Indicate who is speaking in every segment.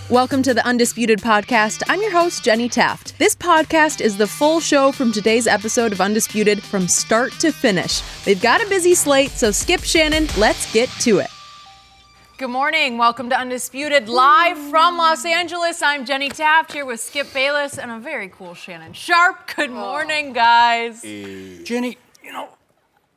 Speaker 1: Welcome to the Undisputed podcast. I'm your host, Jenny Taft. This podcast is the full show from today's episode of Undisputed from start to finish. We've got a busy slate, so skip Shannon, let's get to it. Good morning. Welcome to Undisputed, live from Los Angeles. I'm Jenny Taft here with Skip Bayless and a very cool Shannon Sharpe. Good morning, guys.
Speaker 2: Jenny,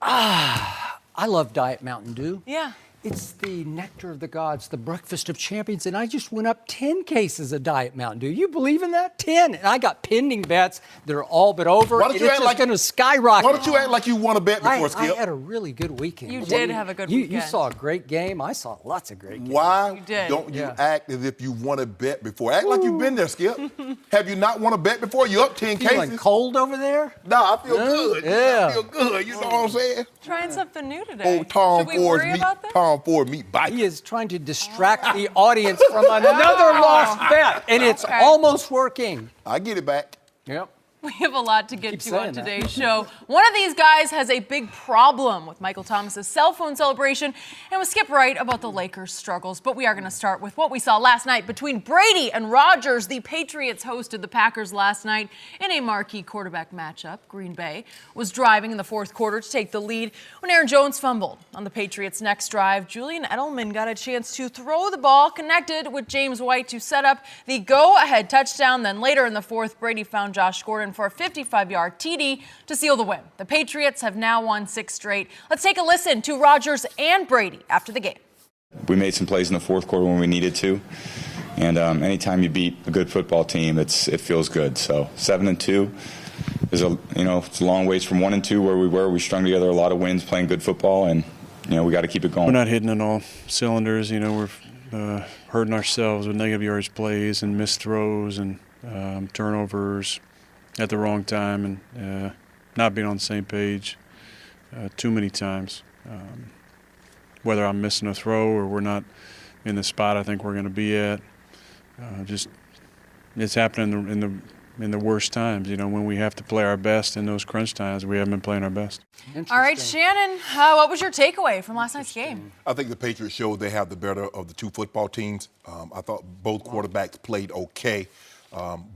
Speaker 2: I love Diet Mountain Dew.
Speaker 1: Yeah.
Speaker 2: It's the nectar of the gods, the breakfast of champions, and I just went up 10 cases of Diet Mountain Dew. You believe in that? 10. And I got pending bets. They're all but over.
Speaker 3: Why don't you
Speaker 2: it's
Speaker 3: act
Speaker 2: just
Speaker 3: like
Speaker 2: going to skyrocket.
Speaker 3: Why don't you act like you won a bet before, Skip?
Speaker 2: I had a really good weekend.
Speaker 1: You did have a good weekend.
Speaker 2: You saw a great game. I saw lots of great games.
Speaker 3: Why
Speaker 1: did.
Speaker 3: don't you act as if you won a bet before? Act like you've been there, Skip. Have you not won a bet before? You're up 10
Speaker 2: Feeling
Speaker 3: cases.
Speaker 2: cold over there?
Speaker 3: No, I feel good.
Speaker 2: Yeah.
Speaker 3: I feel good. You know what I'm saying?
Speaker 1: Trying something new today.
Speaker 3: Old Tom
Speaker 1: Should we worry
Speaker 3: Ford's
Speaker 1: about this?
Speaker 3: Tom Ford meat bite.
Speaker 2: He is trying to distract the audience from another lost bet, and it's almost working.
Speaker 3: I get it back.
Speaker 2: Yep.
Speaker 1: We have a lot to get to on
Speaker 2: saying that.
Speaker 1: today's show. One of these guys has a big problem with Michael Thomas's cell phone celebration, and we'll skip right about the Lakers' struggles. But we are going to start with what we saw last night between Brady and Rodgers. The Patriots hosted the Packers last night in a marquee quarterback matchup. Green Bay was driving in the fourth quarter to take the lead when Aaron Jones fumbled. On the Patriots' next drive, Julian Edelman got a chance to throw the ball, connected with James White to set up the go-ahead touchdown. Then later in the fourth, Brady found Josh Gordon for a 55-yard TD to seal the win. The Patriots have now won 6 straight. Let's take a listen to Rodgers and Brady after the game.
Speaker 4: We made some plays in the fourth quarter when we needed to, and anytime you beat a good football team, it feels good. So 7-2 is it's a long ways from 1-2 where we were. We strung together a lot of wins, playing good football, and we got to keep it going.
Speaker 5: We're not hitting on all cylinders. We're hurting ourselves with negative yardage plays and missed throws and turnovers at the wrong time, and not being on the same page too many times. Whether I'm missing a throw or we're not in the spot I think we're going to be at, it's happening in the worst times. When we have to play our best in those crunch times, we haven't been playing our best.
Speaker 1: All right, Shannon, what was your takeaway from last night's game?
Speaker 3: I think the Patriots showed they have the better of the two football teams. I thought both quarterbacks played okay.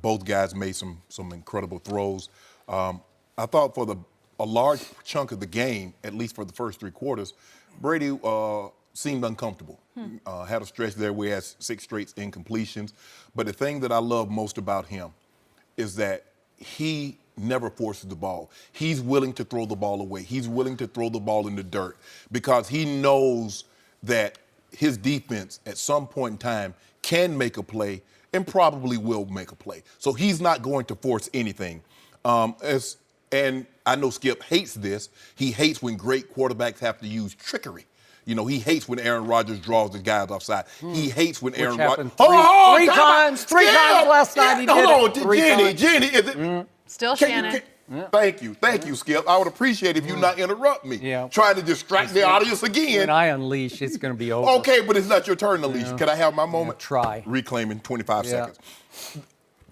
Speaker 3: Both guys made some incredible throws. I thought for a large chunk of the game, at least for the first 3 quarters, Brady seemed uncomfortable. Had a stretch there where he has 6 straight incompletions. But the thing that I love most about him is that he never forces the ball. He's willing to throw the ball away. He's willing to throw the ball in the dirt because he knows that his defense at some point in time can make a play and probably will make a play. So he's not going to force anything. And I know Skip hates this. He hates when great quarterbacks have to use trickery. He hates when Aaron Rodgers draws the guys offside. He hates when Aaron Rodgers...
Speaker 2: Three times last night he did it.
Speaker 3: Hold on, Jenny, is it...
Speaker 1: Still Shannon.
Speaker 3: Thank you, Skip. I would appreciate if you not interrupt me. Trying to distract the audience again.
Speaker 2: When I unleash, it's going to be over.
Speaker 3: Okay, but it's not your turn to unleash. Can I have my moment?
Speaker 2: Try.
Speaker 3: Reclaiming 25 seconds.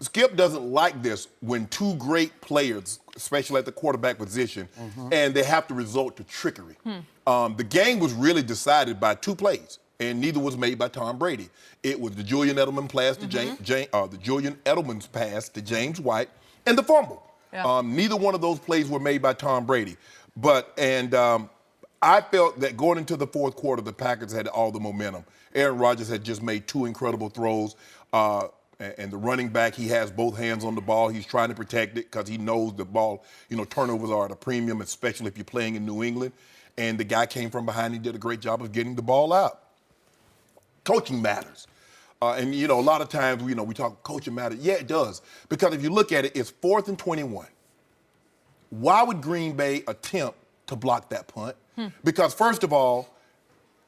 Speaker 3: Skip doesn't like this when 2 great players, especially at the quarterback position, and they have to resort to trickery. The game was really decided by 2 plays, and neither was made by Tom Brady. It was the Julian Edelman pass to Julian Edelman's pass to James White, and the fumble. Yeah. Neither one of those plays were made by Tom Brady. I felt that going into the fourth quarter, the Packers had all the momentum. Aaron Rodgers had just made 2 incredible throws. And the running back, he has both hands on the ball. He's trying to protect it because he knows the ball, turnovers are at a premium, especially if you're playing in New England. And the guy came from behind and did a great job of getting the ball out. Coaching matters. A lot of times, we talk coaching matters. Yeah, it does. Because if you look at it, it's 4th and 21. Why would Green Bay attempt to block that punt? Because, first of all,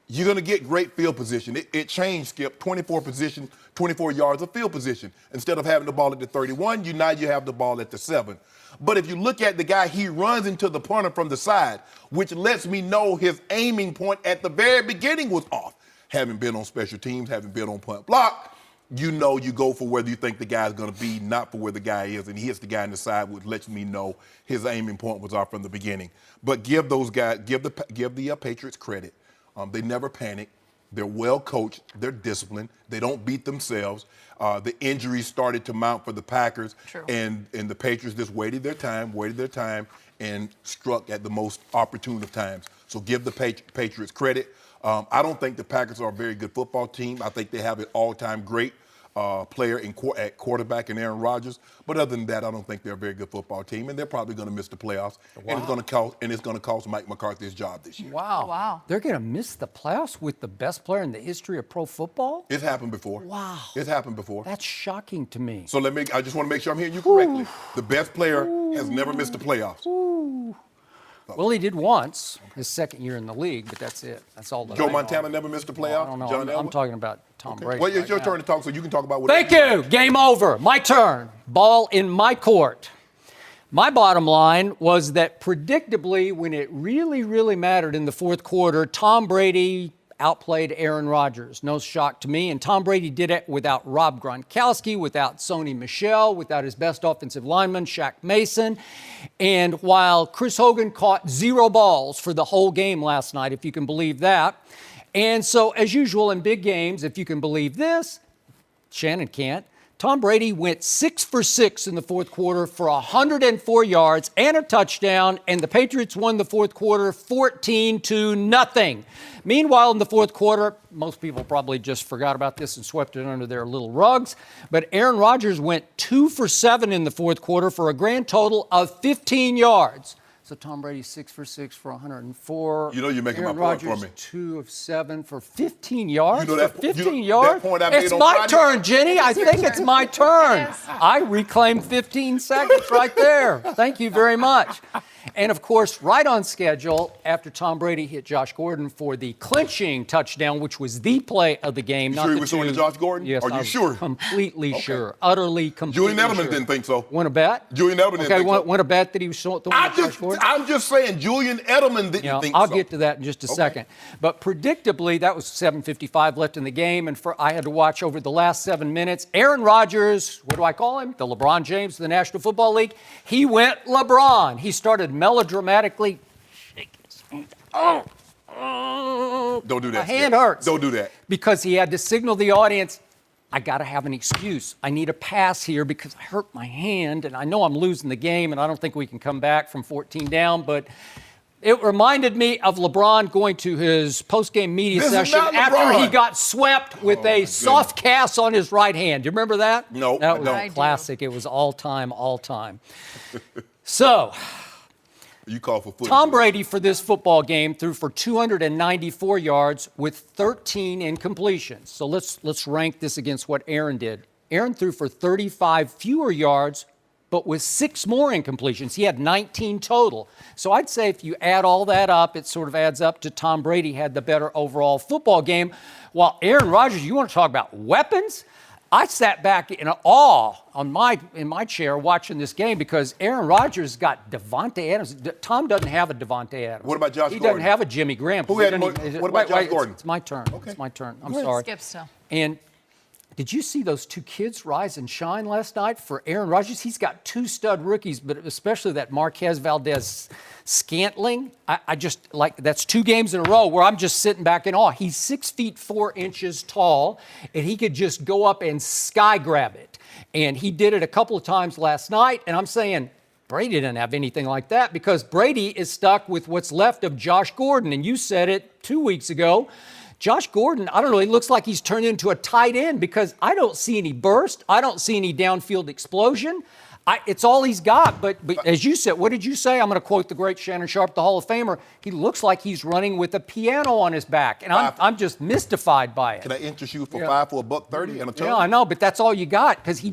Speaker 3: you're going to get great field position. It changed, Skip, 24 yards of field position. Instead of having the ball at the 31, now you have the ball at the 7. But if you look at the guy, he runs into the punter from the side, which lets me know his aiming point at the very beginning was off. Having been on special teams, having been on punt block, you go for where you think the guy's going to be, not for where the guy is. And he hits the guy in the side, which lets me know his aiming point was off from the beginning. But give those guys, give the Patriots credit. They never panic. They're well coached. They're disciplined. They don't beat themselves. The injuries started to mount for the Packers.
Speaker 1: True.
Speaker 3: And the Patriots just waited their time, and struck at the most opportune of times. So give the Patriots credit. I don't think the Packers are a very good football team. I think they have an all-time great player at quarterback in Aaron Rodgers. But other than that, I don't think they're a very good football team, and they're probably going to miss the playoffs. Wow. And it's going to cost Mike McCarthy his job this year.
Speaker 2: Wow.
Speaker 1: Wow.
Speaker 2: They're going to miss the playoffs with the best player in the history of pro football?
Speaker 3: It's happened before.
Speaker 2: Wow.
Speaker 3: It's happened before.
Speaker 2: That's shocking to me.
Speaker 3: So I just want to make sure I'm hearing you correctly. The best player has never missed the playoffs.
Speaker 2: Well, he did once, his second year in the league, but that's it. That's all that
Speaker 3: Joe
Speaker 2: I know.
Speaker 3: Montana never missed the playoffs?
Speaker 2: I don't know.
Speaker 3: John
Speaker 2: I'm
Speaker 3: Elway?
Speaker 2: talking about Tom Brady.
Speaker 3: Well, it's
Speaker 2: right
Speaker 3: your
Speaker 2: now.
Speaker 3: turn to talk, so you can talk about whatever.
Speaker 2: Thank you. Game over. My turn. Ball in my court. My bottom line was that predictably, when it really, really mattered in the fourth quarter, Tom Brady outplayed Aaron Rodgers. No shock to me. And Tom Brady did it without Rob Gronkowski, without Sony Michel, without his best offensive lineman, Shaq Mason. And while Chris Hogan caught 0 balls for the whole game last night, if you can believe that. And so, as usual in big games, if you can believe this, Shannon can't. Tom Brady went 6 for 6 in the fourth quarter for 104 yards and a touchdown, and the Patriots won the fourth quarter 14-0. Meanwhile, in the fourth quarter, most people probably just forgot about this and swept it under their little rugs, but Aaron Rodgers went 2 for 7 in the fourth quarter for a grand total of 15 yards. So Tom Brady's 6 for 6 for 104.
Speaker 3: You know you're making
Speaker 2: Aaron
Speaker 3: my point
Speaker 2: Rodgers,
Speaker 3: for me.
Speaker 2: 2 of 7 for 15 yards.
Speaker 3: You know that-
Speaker 2: For 15
Speaker 3: you know
Speaker 2: yards.
Speaker 3: that point I made
Speaker 2: It's
Speaker 3: on
Speaker 2: my
Speaker 3: Friday?
Speaker 2: turn, Jenny. I think it's my turn. I reclaimed 15 seconds right there. Thank you very much. And of course, right on schedule, after Tom Brady hit Josh Gordon for the clinching touchdown, which was the play of the game.
Speaker 3: You
Speaker 2: not
Speaker 3: sure he
Speaker 2: the
Speaker 3: was throwing
Speaker 2: two.
Speaker 3: to Josh Gordon?
Speaker 2: Yes,
Speaker 3: Are you
Speaker 2: I'm
Speaker 3: sure?
Speaker 2: completely sure. Utterly, completely
Speaker 3: Julian Edelman
Speaker 2: sure.
Speaker 3: didn't think so.
Speaker 2: Want to bet?
Speaker 3: Julian Edelman didn't
Speaker 2: Okay,
Speaker 3: think so.
Speaker 2: want to bet that he was throwing to Josh Gordon?
Speaker 3: I'm just saying, Julian Edelman didn't
Speaker 2: You know,
Speaker 3: think
Speaker 2: I'll
Speaker 3: so.
Speaker 2: get to that in just a second. But predictably, that was 7:55 left in the game, and I had to watch over the last 7 minutes. Aaron Rodgers, what do I call him? The LeBron James of the National Football League. He went LeBron. He started melodramatically shaking his hand. Oh,
Speaker 3: Don't do that.
Speaker 2: my hand
Speaker 3: Skip.
Speaker 2: hurts.
Speaker 3: Don't do that.
Speaker 2: Because he had to signal the audience, I got to have an excuse. I need a pass here because I hurt my hand, and I know I'm losing the game, and I don't think we can come back from 14 down, but it reminded me of LeBron going to his post-game media
Speaker 3: This is
Speaker 2: session
Speaker 3: not
Speaker 2: after
Speaker 3: LeBron.
Speaker 2: he got swept with a soft cast on his right hand. Do you remember that?
Speaker 3: No,
Speaker 2: That
Speaker 3: I
Speaker 2: was
Speaker 3: don't.
Speaker 1: I do.
Speaker 2: classic. It was all time. So,
Speaker 3: You call for footage.
Speaker 2: Tom Brady for this football game threw for 294 yards with 13 incompletions. So let's rank this against what Aaron did. Aaron threw for 35 fewer yards, but with 6 more incompletions. He had 19 total. So I'd say if you add all that up, it sort of adds up to Tom Brady had the better overall football game. While Aaron Rodgers, you want to talk about weapons? I sat back in awe in my chair watching this game because Aaron Rodgers got Devontae Adams. Tom doesn't have a Devontae Adams.
Speaker 3: What about Josh
Speaker 2: He
Speaker 3: Gordon?
Speaker 2: doesn't have a Jimmy Graham.
Speaker 3: Who
Speaker 2: He
Speaker 3: had
Speaker 2: doesn't
Speaker 3: more-
Speaker 2: even-
Speaker 3: what about Josh Gordon?
Speaker 2: It's my turn.
Speaker 3: Okay.
Speaker 2: It's my turn. I'm
Speaker 3: Go ahead.
Speaker 2: sorry.
Speaker 1: Skip still.
Speaker 2: And did you see those 2 kids rise and shine last night for Aaron Rodgers? He's got 2 stud rookies, but especially that Marquez Valdez Scantling. I just like that's 2 games in a row where I'm just sitting back in awe. He's 6 feet 4 inches tall, and he could just go up and sky grab it. And he did it a couple of times last night, and I'm saying, Brady didn't have anything like that because Brady is stuck with what's left of Josh Gordon. And you said it 2 weeks ago. Josh Gordon, I don't know, he looks like he's turned into a tight end because I don't see any burst. I don't see any downfield explosion. It's all he's got. But as you said, what did you say? I'm going to quote the great Shannon Sharpe, the Hall of Famer. He looks like he's running with a piano on his back. And I'm just mystified by it.
Speaker 3: Can I interest you for 5 for $130 and a ton?
Speaker 2: Yeah, I know, but that's all you got because he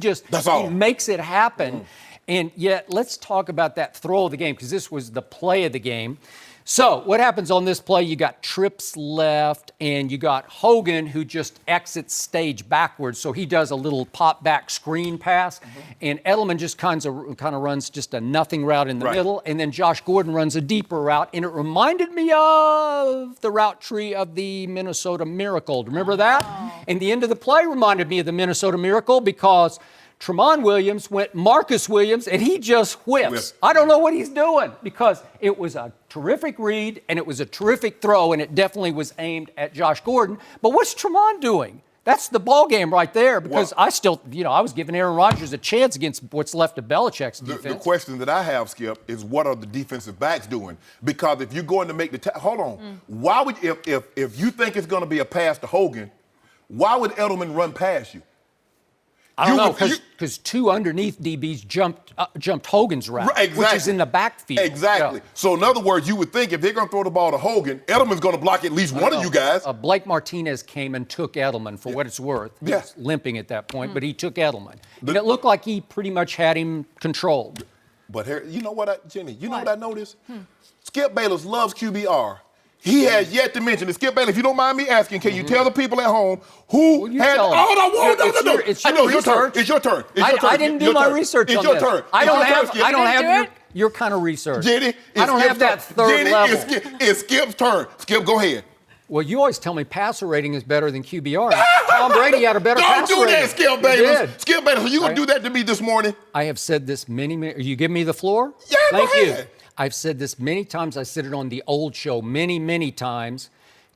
Speaker 3: all.
Speaker 2: makes it happen. And yet, let's talk about that throw of the game because this was the play of the game. So what happens on this play? You got trips left, and you got Hogan who just exits stage backwards. So he does a little pop back screen pass, and Edelman just kind of runs just a nothing route in the middle, and then Josh Gordon runs a deeper route, and it reminded me of the route tree of the Minnesota Miracle. Remember that? And the end of the play reminded me of the Minnesota Miracle because Tramon Williams went Marcus Williams, and he just whiffs. I don't know what he's doing because it was a terrific read, and it was a terrific throw, and it definitely was aimed at Josh Gordon. But what's Tramon doing? That's the ball game right there because I still, I was giving Aaron Rodgers a chance against what's left of Belichick's defense.
Speaker 3: The question that I have, Skip, is what are the defensive backs doing? Because if you're going to make the hold on, why would if you think it's going to be a pass to Hogan, why would Edelman run past you?
Speaker 2: I don't know, because two underneath DBs jumped Hogan's route,
Speaker 3: exactly.
Speaker 2: which is in the backfield.
Speaker 3: Exactly. Yeah. So, in other words, you would think if they're going to throw the ball to Hogan, Edelman's going to block at least one of you guys.
Speaker 2: Blake Martinez came and took Edelman for what it's worth. He was limping at that point, but he took Edelman. And it looked like he pretty much had him controlled.
Speaker 3: But here, you know what, Jenny? You know what I noticed? Skip Bayless loves QBR. He has yet to mention it. Skip Bayless, if you don't mind me asking, can you tell the people at home who had... No.
Speaker 2: It's your turn.
Speaker 3: It's your turn.
Speaker 2: I didn't do my research on this.
Speaker 3: It's your turn.
Speaker 2: I don't have your kind of research.
Speaker 3: Jenny,
Speaker 2: I don't have that third level.
Speaker 3: It's Skip's turn. Skip, go ahead.
Speaker 2: Well, you always tell me passer rating is better than QBR. Tom Brady had a better passer rating.
Speaker 3: Don't do that, Skip Bayless. Skip Bayless, are you going to do that to me this morning?
Speaker 2: I have said this many. You give me the floor?
Speaker 3: Yeah,
Speaker 2: Thank
Speaker 3: go ahead.
Speaker 2: you. I've said this many times. I said it on the old show many times.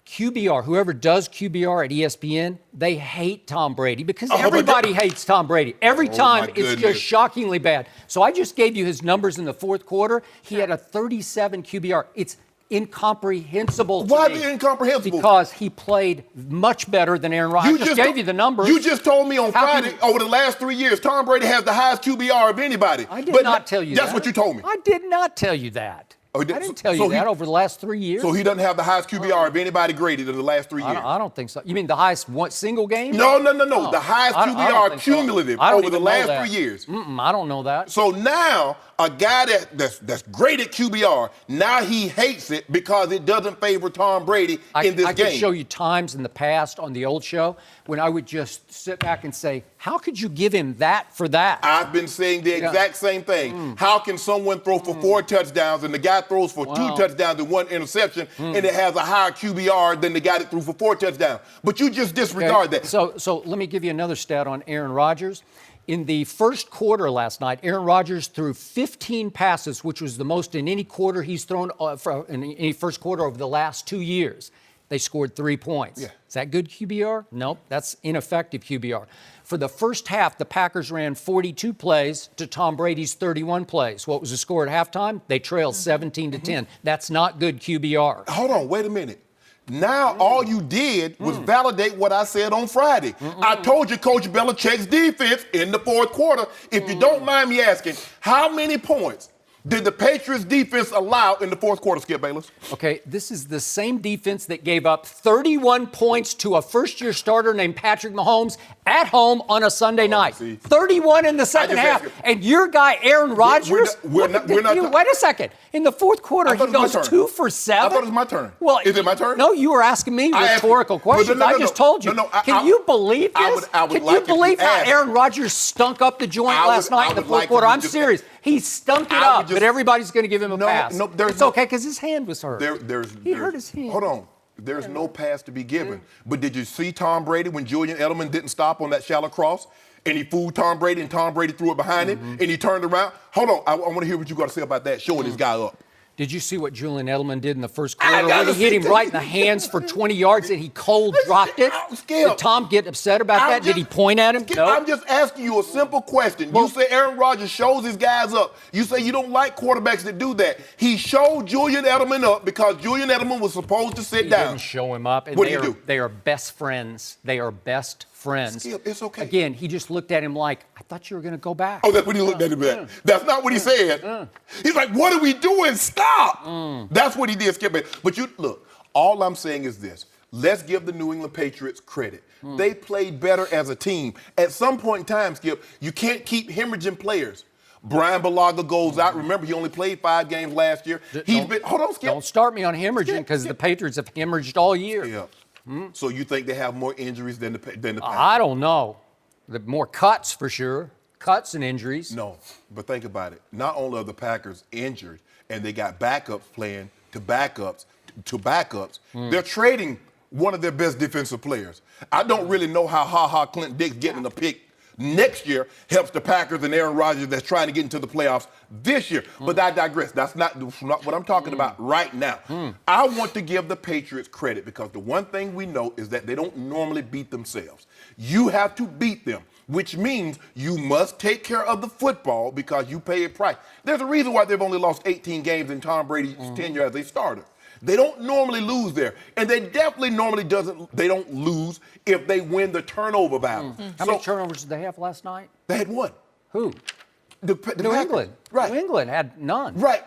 Speaker 2: QBR, whoever does QBR at ESPN, they hate Tom Brady because everybody hates Tom Brady. Every time it's just shockingly bad. So I just gave you his numbers in the fourth quarter. He had a 37 QBR. It's incomprehensible to me.
Speaker 3: Why is it incomprehensible?
Speaker 2: Because he played much better than Aaron Rodgers. I just gave you the numbers.
Speaker 3: You just told me on Friday, over the last 3 years, Tom Brady has the highest QBR of anybody.
Speaker 2: I did not tell you that.
Speaker 3: That's what you told me.
Speaker 2: I did not tell you that. I didn't tell you that over the last 3 years.
Speaker 3: So he doesn't have the highest QBR of anybody graded in the last 3 years?
Speaker 2: I don't think so. You mean the highest single game?
Speaker 3: No. The highest QBR cumulative over the last 3 years.
Speaker 2: I don't know that.
Speaker 3: So now, a guy that's great at QBR, now he hates it because it doesn't favor Tom Brady in this game.
Speaker 2: I could show you times in the past on the old show when I would just sit back and say, how could you give him that for that?
Speaker 3: I've been saying the exact same thing. How can someone throw for 4 touchdowns and the guy throws for 2 touchdowns and 1 interception and it has a higher QBR than the guy that threw for 4 touchdowns? But you just disregard that.
Speaker 2: So let me give you another stat on Aaron Rodgers. In the first quarter last night, Aaron Rodgers threw 15 passes, which was the most in any quarter he's thrown in any first quarter over the last 2 years. They scored 3 points. Yeah. Is that good QBR? Nope, that's ineffective QBR. For the first half, the Packers ran 42 plays to Tom Brady's 31 plays. What was the score at halftime? They trailed 17-10. That's not good QBR.
Speaker 3: Hold on, wait a minute. Now all you did was validate what I said on Friday. I told you Coach Belichick's defense in the fourth quarter. If you don't mind me asking, how many points did the Patriots defense allow in the fourth quarter, Skip Bayless?
Speaker 2: Okay, this is the same defense that gave up 31 points to a first-year starter named Patrick Mahomes at home on a Sunday night. 31 in the second half. And your guy, Aaron Rodgers, wait a second. In the fourth quarter, he goes 2 for 7.
Speaker 3: I thought it was my turn.
Speaker 2: Well,
Speaker 3: is it my turn?
Speaker 2: No, you were asking me rhetorical questions. I just told you. Can you believe this? Can you believe how Aaron Rodgers stunk up the joint last night in the fourth quarter? I'm serious. He stunk it up, but everybody's going to give him a pass. No, it's okay because his hand was hurt. He hurt his hand.
Speaker 3: Hold on. There's no pass to be given. But did you see Tom Brady when Julian Edelman didn't stop on that shallow cross? And he fooled Tom Brady, and Tom Brady threw it behind him, and he turned around? Hold on. I want to hear what you got to say about that, showing this guy up.
Speaker 2: Did you see what Julian Edelman did in the first quarter? When he hit him right in the hands for 20 yards and he cold dropped it? Did Tom get upset about that? Did he point at him?
Speaker 3: No. I'm just asking you a simple question. You say Aaron Rodgers shows his guys up. You say you don't like quarterbacks that do that. He showed Julian Edelman up because Julian Edelman was supposed to sit down.
Speaker 2: He didn't show him up. And
Speaker 3: what did he do?
Speaker 2: They are best friends. They are best friends.
Speaker 3: Skip, it's okay.
Speaker 2: Again, he just looked at him like, I thought you were going to go back.
Speaker 3: Oh, that's what he looked at him at. That's not what he said. He's like, what are we doing? Stop. That's what he did, Skip. But you look, all I'm saying is this. Let's give the New England Patriots credit. They played better as a team. At some point in time, Skip, you can't keep hemorrhaging players. Brian Bulaga goes out. Remember, he only played 5 games last year. Hold on, Skip.
Speaker 2: Don't start me on hemorrhaging because the Patriots have hemorrhaged all year.
Speaker 3: Yeah. So you think they have more injuries than the Patriots?
Speaker 2: I don't know. The more cuts for sure. Cuts and injuries.
Speaker 3: No, but think about it. Not only are the Packers injured and they got backups playing to backups to backups, they're trading one of their best defensive players. I don't really know how Clinton Dix getting a pick next year helps the Packers and Aaron Rodgers that's trying to get into the playoffs this year. But I digress. That's not what I'm talking about right now. I want to give the Patriots credit because the one thing we know is that they don't normally beat themselves. You have to beat them, which means you must take care of the football because you pay a price. There's a reason why they've only lost 18 games in Tom Brady's tenure as a starter. They don't normally lose there. And they definitely normally don't lose if they win the turnover battle.
Speaker 2: How many turnovers did they have last night?
Speaker 3: They had one.
Speaker 2: Who?
Speaker 3: The
Speaker 2: New England.
Speaker 3: Right.
Speaker 2: New England had none.
Speaker 3: Right.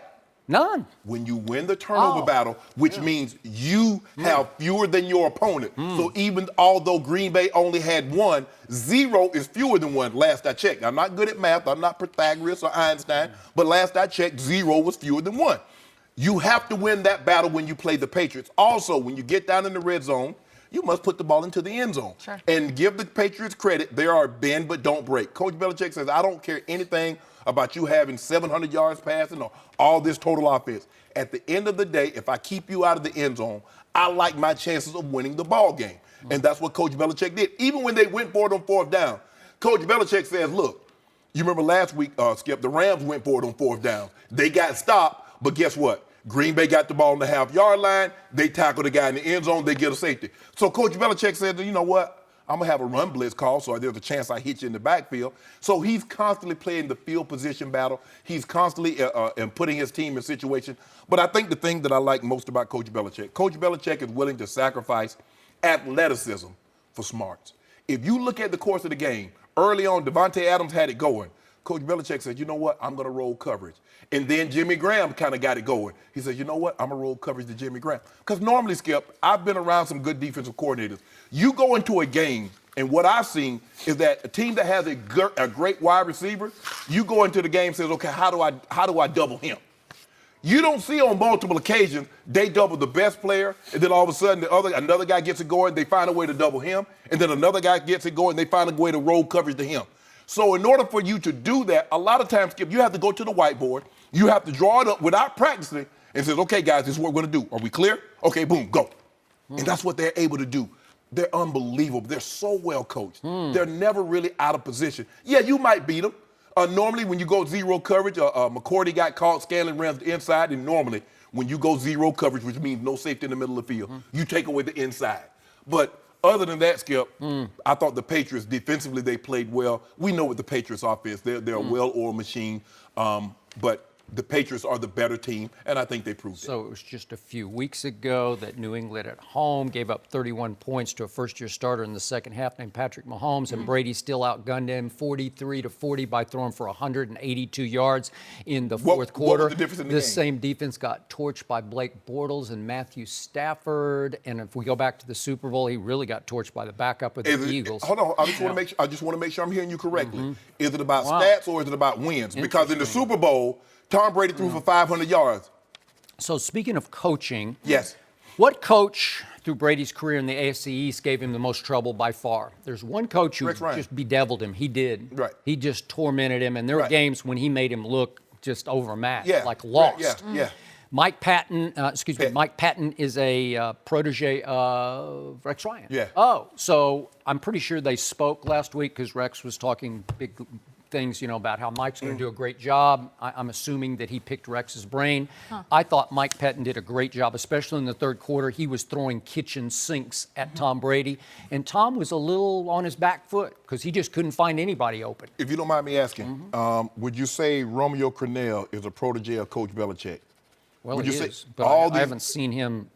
Speaker 2: None.
Speaker 3: When you win the turnover battle, which means you have fewer than your opponent. So even although Green Bay only had one, 0 is fewer than one, last I checked. I'm not good at math. I'm not Pythagoras or Einstein. But last I checked, 0 was fewer than one. You have to win that battle when you play the Patriots. Also, when you get down in the red zone, you must put the ball into the end zone.
Speaker 1: Sure.
Speaker 3: And give the Patriots credit. They are bend but don't break. Coach Belichick says, I don't care anything about you having 700 yards passing or all this total offense. At the end of the day, if I keep you out of the end zone, I like my chances of winning the ball game. And that's what Coach Belichick did. Even when they went for it on 4th down, Coach Belichick says, look, you remember last week, Skip, the Rams went for it on 4th down. They got stopped. But guess what? Green Bay got the ball on the half-yard line. They tackle the guy in the end zone. They get a safety. So Coach Belichick said, you know what? I'm going to have a run blitz call, so there's a chance I hit you in the backfield. So he's constantly playing the field position battle. He's constantly putting his team in situation. But I think the thing that I like most about Coach Belichick is willing to sacrifice athleticism for smarts. If you look at the course of the game, early on, Devontae Adams had it going. Coach Belichick said, you know what? I'm going to roll coverage. And then Jimmy Graham kind of got it going. He said, you know what? I'm going to roll coverage to Jimmy Graham. Because normally, Skip, I've been around some good defensive coordinators. You go into a game, and what I've seen is that a team that has a great wide receiver, you go into the game and says, okay, how do I double him? You don't see on multiple occasions they double the best player, and then all of a sudden another guy gets it going, they find a way to double him, and then another guy gets it going, they find a way to roll coverage to him. So in order for you to do that, a lot of times, Skip, you have to go to the whiteboard. You have to draw it up without practicing and say, okay, guys, this is what we're going to do. Are we clear? Okay, boom, go. And that's what they're able to do. They're unbelievable. They're so well coached. They're never really out of position. Yeah, you might beat them. Normally, when you go 0 coverage, McCourty got caught, Scanlon runs the inside, and normally when you go 0 coverage, which means no safety in the middle of the field, you take away the inside. But other than that, Skip, I thought the Patriots, defensively, they played well. We know what the Patriots offense, they're a well-oiled machine, but the Patriots are the better team, and I think they proved it.
Speaker 2: So it was just a few weeks ago that New England at home gave up 31 points to a first-year starter in the second half named Patrick Mahomes, and Brady still outgunned him 43-40 by throwing for 182 yards in the fourth quarter.
Speaker 3: What was the difference in the game?
Speaker 2: This same defense got torched by Blake Bortles and Matthew Stafford, and if we go back to the Super Bowl, he really got torched by the backup of the Eagles.
Speaker 3: Hold on, I just want to make sure I'm hearing you correctly. Is it about stats or is it about wins? Because in the Super Bowl, Tom Brady threw for 500 yards.
Speaker 2: So speaking of coaching,
Speaker 3: Yes.
Speaker 2: what coach through Brady's career in the AFC East gave him the most trouble by far? There's one coach who
Speaker 3: Rex Ryan.
Speaker 2: just bedeviled him. He did.
Speaker 3: Right.
Speaker 2: He just tormented him, and there were
Speaker 3: Right.
Speaker 2: games when he made him look just overmatched,
Speaker 3: Yeah.
Speaker 2: like lost.
Speaker 3: Yeah.
Speaker 2: Mike Patton, Mike Patton is a protege of Rex Ryan.
Speaker 3: Yeah.
Speaker 2: Oh, so I'm pretty sure they spoke last week because Rex was talking big things, about how Mike's going to do a great job. I'm assuming that he picked Rex's brain. I thought Mike Patton did a great job, especially in the third quarter. He was throwing kitchen sinks at Tom Brady, and Tom was a little on his back foot because he just couldn't find anybody open.
Speaker 3: If you don't mind me asking, would you say Romeo Crennel is a protege of Coach Belichick?
Speaker 2: Well,
Speaker 3: Would
Speaker 2: he
Speaker 3: you say
Speaker 2: is, but
Speaker 3: all
Speaker 2: I haven't seen him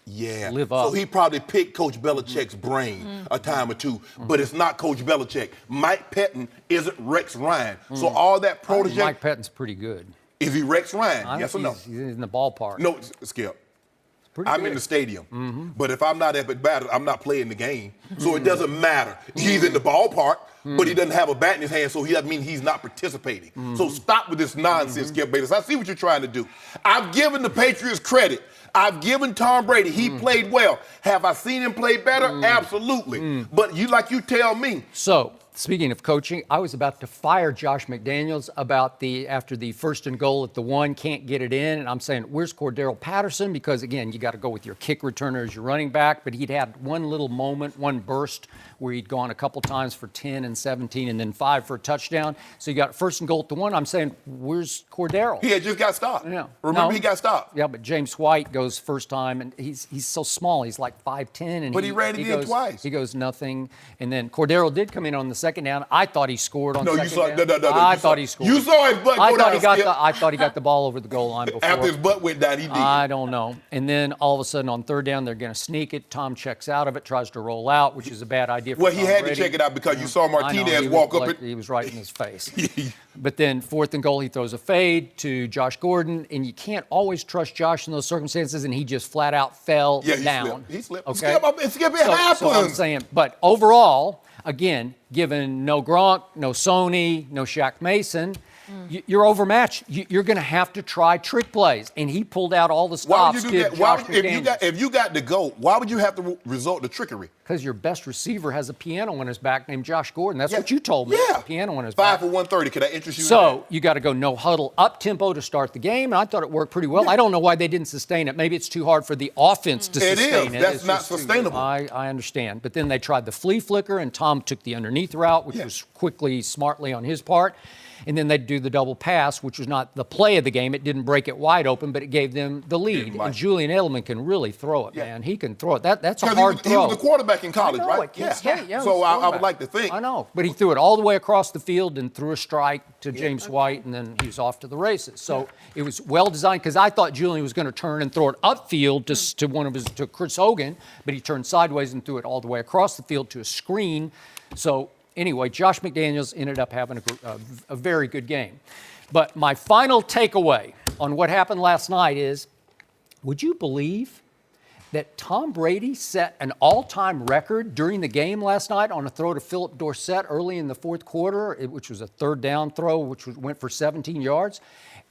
Speaker 2: live up.
Speaker 3: So he probably picked Coach Belichick's brain a time or two, but it's not Coach Belichick. Mike Patton isn't Rex Ryan. So all that protege.
Speaker 2: Mike Patton's pretty good.
Speaker 3: Is he Rex Ryan? Yes or no?
Speaker 2: He's in the ballpark.
Speaker 3: No, Skip.
Speaker 2: Pretty
Speaker 3: I'm
Speaker 2: good.
Speaker 3: in the stadium. But if I'm not at the bat, I'm not playing the game. So it doesn't matter. He's in the ballpark, but he doesn't have a bat in his hand, so that means he's not participating. So stop with this nonsense, Skip Bayless. I see what you're trying to do. I've given the Patriots credit. I've given Tom Brady. He played well. Have I seen him play better? Absolutely. But you tell me.
Speaker 2: So Speaking of coaching, I was about to fire Josh McDaniels after the 1st and goal at the 1, can't get it in. And I'm saying, where's Cordero Patterson? Because, again, you got to go with your kick returner as your running back. But he'd had one little moment, one burst, where he'd gone a couple times for 10 and 17 and then 5 for a touchdown. So you got 1st and goal at the 1. I'm saying, where's Cordero?
Speaker 3: He had just got stopped.
Speaker 2: Yeah.
Speaker 3: Remember, he got stopped.
Speaker 2: Yeah, but James White goes first time, and he's so small. He's like 5'10".
Speaker 3: But he ran it in twice.
Speaker 2: He goes nothing. And then Cordero did come in on the second down. I thought he scored on second down.
Speaker 3: No.
Speaker 2: I thought he scored.
Speaker 3: You saw his butt go down.
Speaker 2: I thought he got the ball over the goal line before.
Speaker 3: After his butt went down, he did.
Speaker 2: I don't know. And then all of a sudden on 3rd down, they're going to sneak it. Tom checks out of it, tries to roll out, which is a bad idea for Tom
Speaker 3: he had
Speaker 2: Brady.
Speaker 3: to check it out because you saw Martinez walk up.
Speaker 2: He was right in his face. But then 4th and goal, he throws a fade to Josh Gordon, and you can't always trust Josh in those circumstances, and he just flat out fell down.
Speaker 3: He slipped.
Speaker 2: Okay?
Speaker 3: Skip, it happens.
Speaker 2: So I'm saying, but overall, again, given no Gronk, no Sony, no Shaq Mason, you're overmatched. You're going to have to try trick plays. And he pulled out all the stops.
Speaker 3: Why would you do that? If you got to go, why would you have to resort to trickery?
Speaker 2: Because your best receiver has a piano on his back named Josh Gordon. That's what you told me.
Speaker 3: Yeah.
Speaker 2: Piano on his
Speaker 3: 5
Speaker 2: back.
Speaker 3: for 130. Could I interest you in
Speaker 2: So
Speaker 3: that?
Speaker 2: you got to go no huddle up tempo to start the game. And I thought it worked pretty well. I don't know why they didn't sustain it. Maybe it's too hard for the offense to sustain it.
Speaker 3: That's not sustainable.
Speaker 2: I understand. But then they tried the flea flicker, and Tom took the underneath route, which was quickly, smartly on his part. And then they'd do the double pass, which was not the play of the game. It didn't break it wide open, but it gave them the lead. And Julian Edelman can really throw it, man. He can throw it. That's a hard throw.
Speaker 3: He was a quarterback in college, right?
Speaker 2: Yeah.
Speaker 3: So I would like to think.
Speaker 2: I know. But he threw it all the way across the field and threw a strike to James White, and then he was off to the races. So it was well designed, because I thought Julian was going to turn and throw it upfield to Chris Hogan, but he turned sideways and threw it all the way across the field to a screen. So anyway, Josh McDaniels ended up having a very good game. But my final takeaway on what happened last night is, would you believe that Tom Brady set an all-time record during the game last night on a throw to Philip Dorsett early in the 4th quarter, which was a 3rd down throw, which went for 17 yards?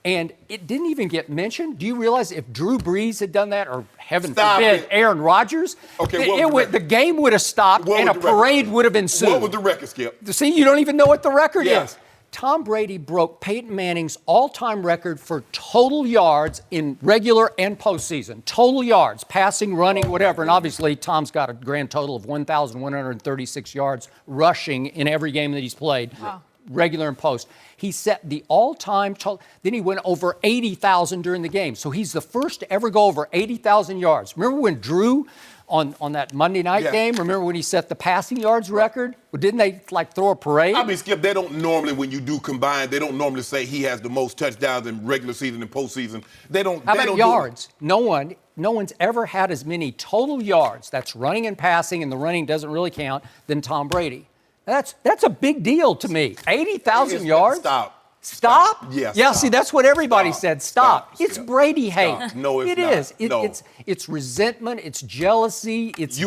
Speaker 2: And it didn't even get mentioned. Do you realize if Drew Brees had done that, or heaven forbid, Aaron Rodgers, the game would have stopped and a parade would have ensued.
Speaker 3: What was the record, Skip?
Speaker 2: See, you don't even know what the record is. Tom Brady broke Peyton Manning's all-time record for total yards in regular and postseason. Total yards, passing, running, whatever. And obviously, Tom's got a grand total of 1,136 yards rushing in every game that he's played. Wow. Regular and post. He set the all-time total. Then he went over 80,000 during the game. So he's the first to ever go over 80,000 yards. Remember when Drew on that Monday night game? Remember when he set the passing yards record? Well, didn't they throw a parade?
Speaker 3: I mean, Skip, they don't normally, when you do combine, they don't normally say he has the most touchdowns in regular season and postseason. They don't.
Speaker 2: How about yards? No one's ever had as many total yards, that's running and passing, and the running doesn't really count, than Tom Brady. That's a big deal to me. 80,000 yards? Stop?
Speaker 3: Yes.
Speaker 2: Yeah, see, that's what everybody said. Stop. It's Brady hate.
Speaker 3: No, it's
Speaker 2: not. It is. It's resentment. It's jealousy. It's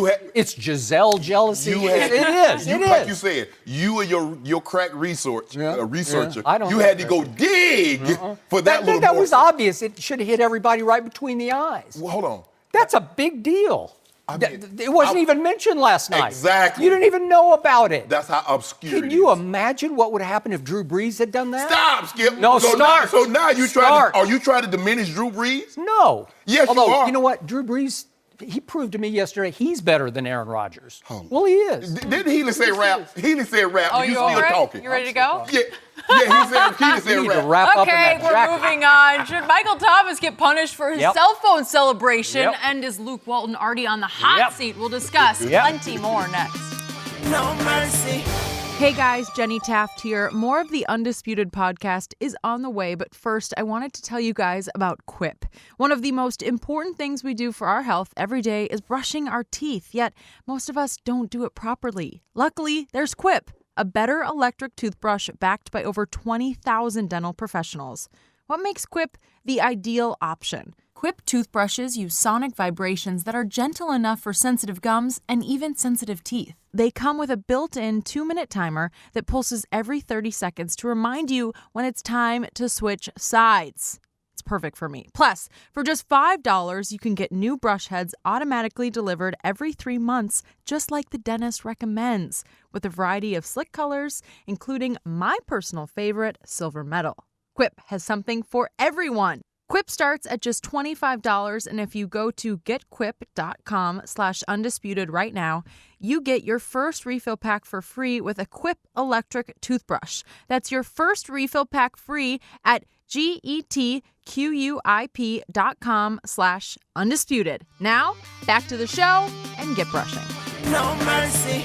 Speaker 2: Giselle jealousy. It is.
Speaker 3: Like you said, you and your crack researcher, you had to go dig for that little
Speaker 2: That was obvious. It should have hit everybody right between the eyes.
Speaker 3: Well, hold on.
Speaker 2: That's a big deal. I mean, it wasn't even mentioned last night.
Speaker 3: Exactly.
Speaker 2: You didn't even know about it.
Speaker 3: That's how obscure it is.
Speaker 2: Can you imagine what would happen if Drew Brees had done that?
Speaker 3: Stop, Skip.
Speaker 2: No, start.
Speaker 3: So now are you trying to diminish Drew Brees?
Speaker 2: No.
Speaker 3: Yes,
Speaker 2: Although,
Speaker 3: you are.
Speaker 2: You know what? Drew Brees, he proved to me yesterday he's better than Aaron Rodgers.
Speaker 3: Oh.
Speaker 2: Well, he is.
Speaker 3: Didn't Healy say rap? Healy said rap.
Speaker 1: Oh,
Speaker 3: you
Speaker 1: all
Speaker 3: still
Speaker 1: right?
Speaker 3: talking.
Speaker 1: You ready to go?
Speaker 3: Yeah, Healy said
Speaker 2: You need to
Speaker 3: rap.
Speaker 2: wrap up in
Speaker 1: Okay,
Speaker 2: that
Speaker 1: we're
Speaker 2: jacket.
Speaker 1: moving on. Should Michael Thomas get punished for his cell phone celebration?
Speaker 2: Yep.
Speaker 1: And is Luke Walton already on the hot seat? We'll discuss plenty more next.
Speaker 6: No mercy.
Speaker 1: Hey guys, Jenny Taft here. More of the Undisputed podcast is on the way, but first I wanted to tell you guys about Quip. One of the most important things we do for our health every day is brushing our teeth, yet most of us don't do it properly. Luckily, there's Quip, a better electric toothbrush backed by over 20,000 dental professionals. What makes Quip the ideal option? Quip toothbrushes use sonic vibrations that are gentle enough for sensitive gums and even sensitive teeth. They come with a built-in 2-minute timer that pulses every 30 seconds to remind you when it's time to switch sides. It's perfect for me. Plus, for just $5, you can get new brush heads automatically delivered every 3 months, just like the dentist recommends, with a variety of slick colors, including my personal favorite, silver metal. Quip has something for everyone. Quip starts at just $25, and if you go to getquip.com/undisputed right now, you get your first refill pack for free with a Quip electric toothbrush. That's your first refill pack free at getquip.com/undisputed. Now, back to the show and get brushing.
Speaker 6: No mercy.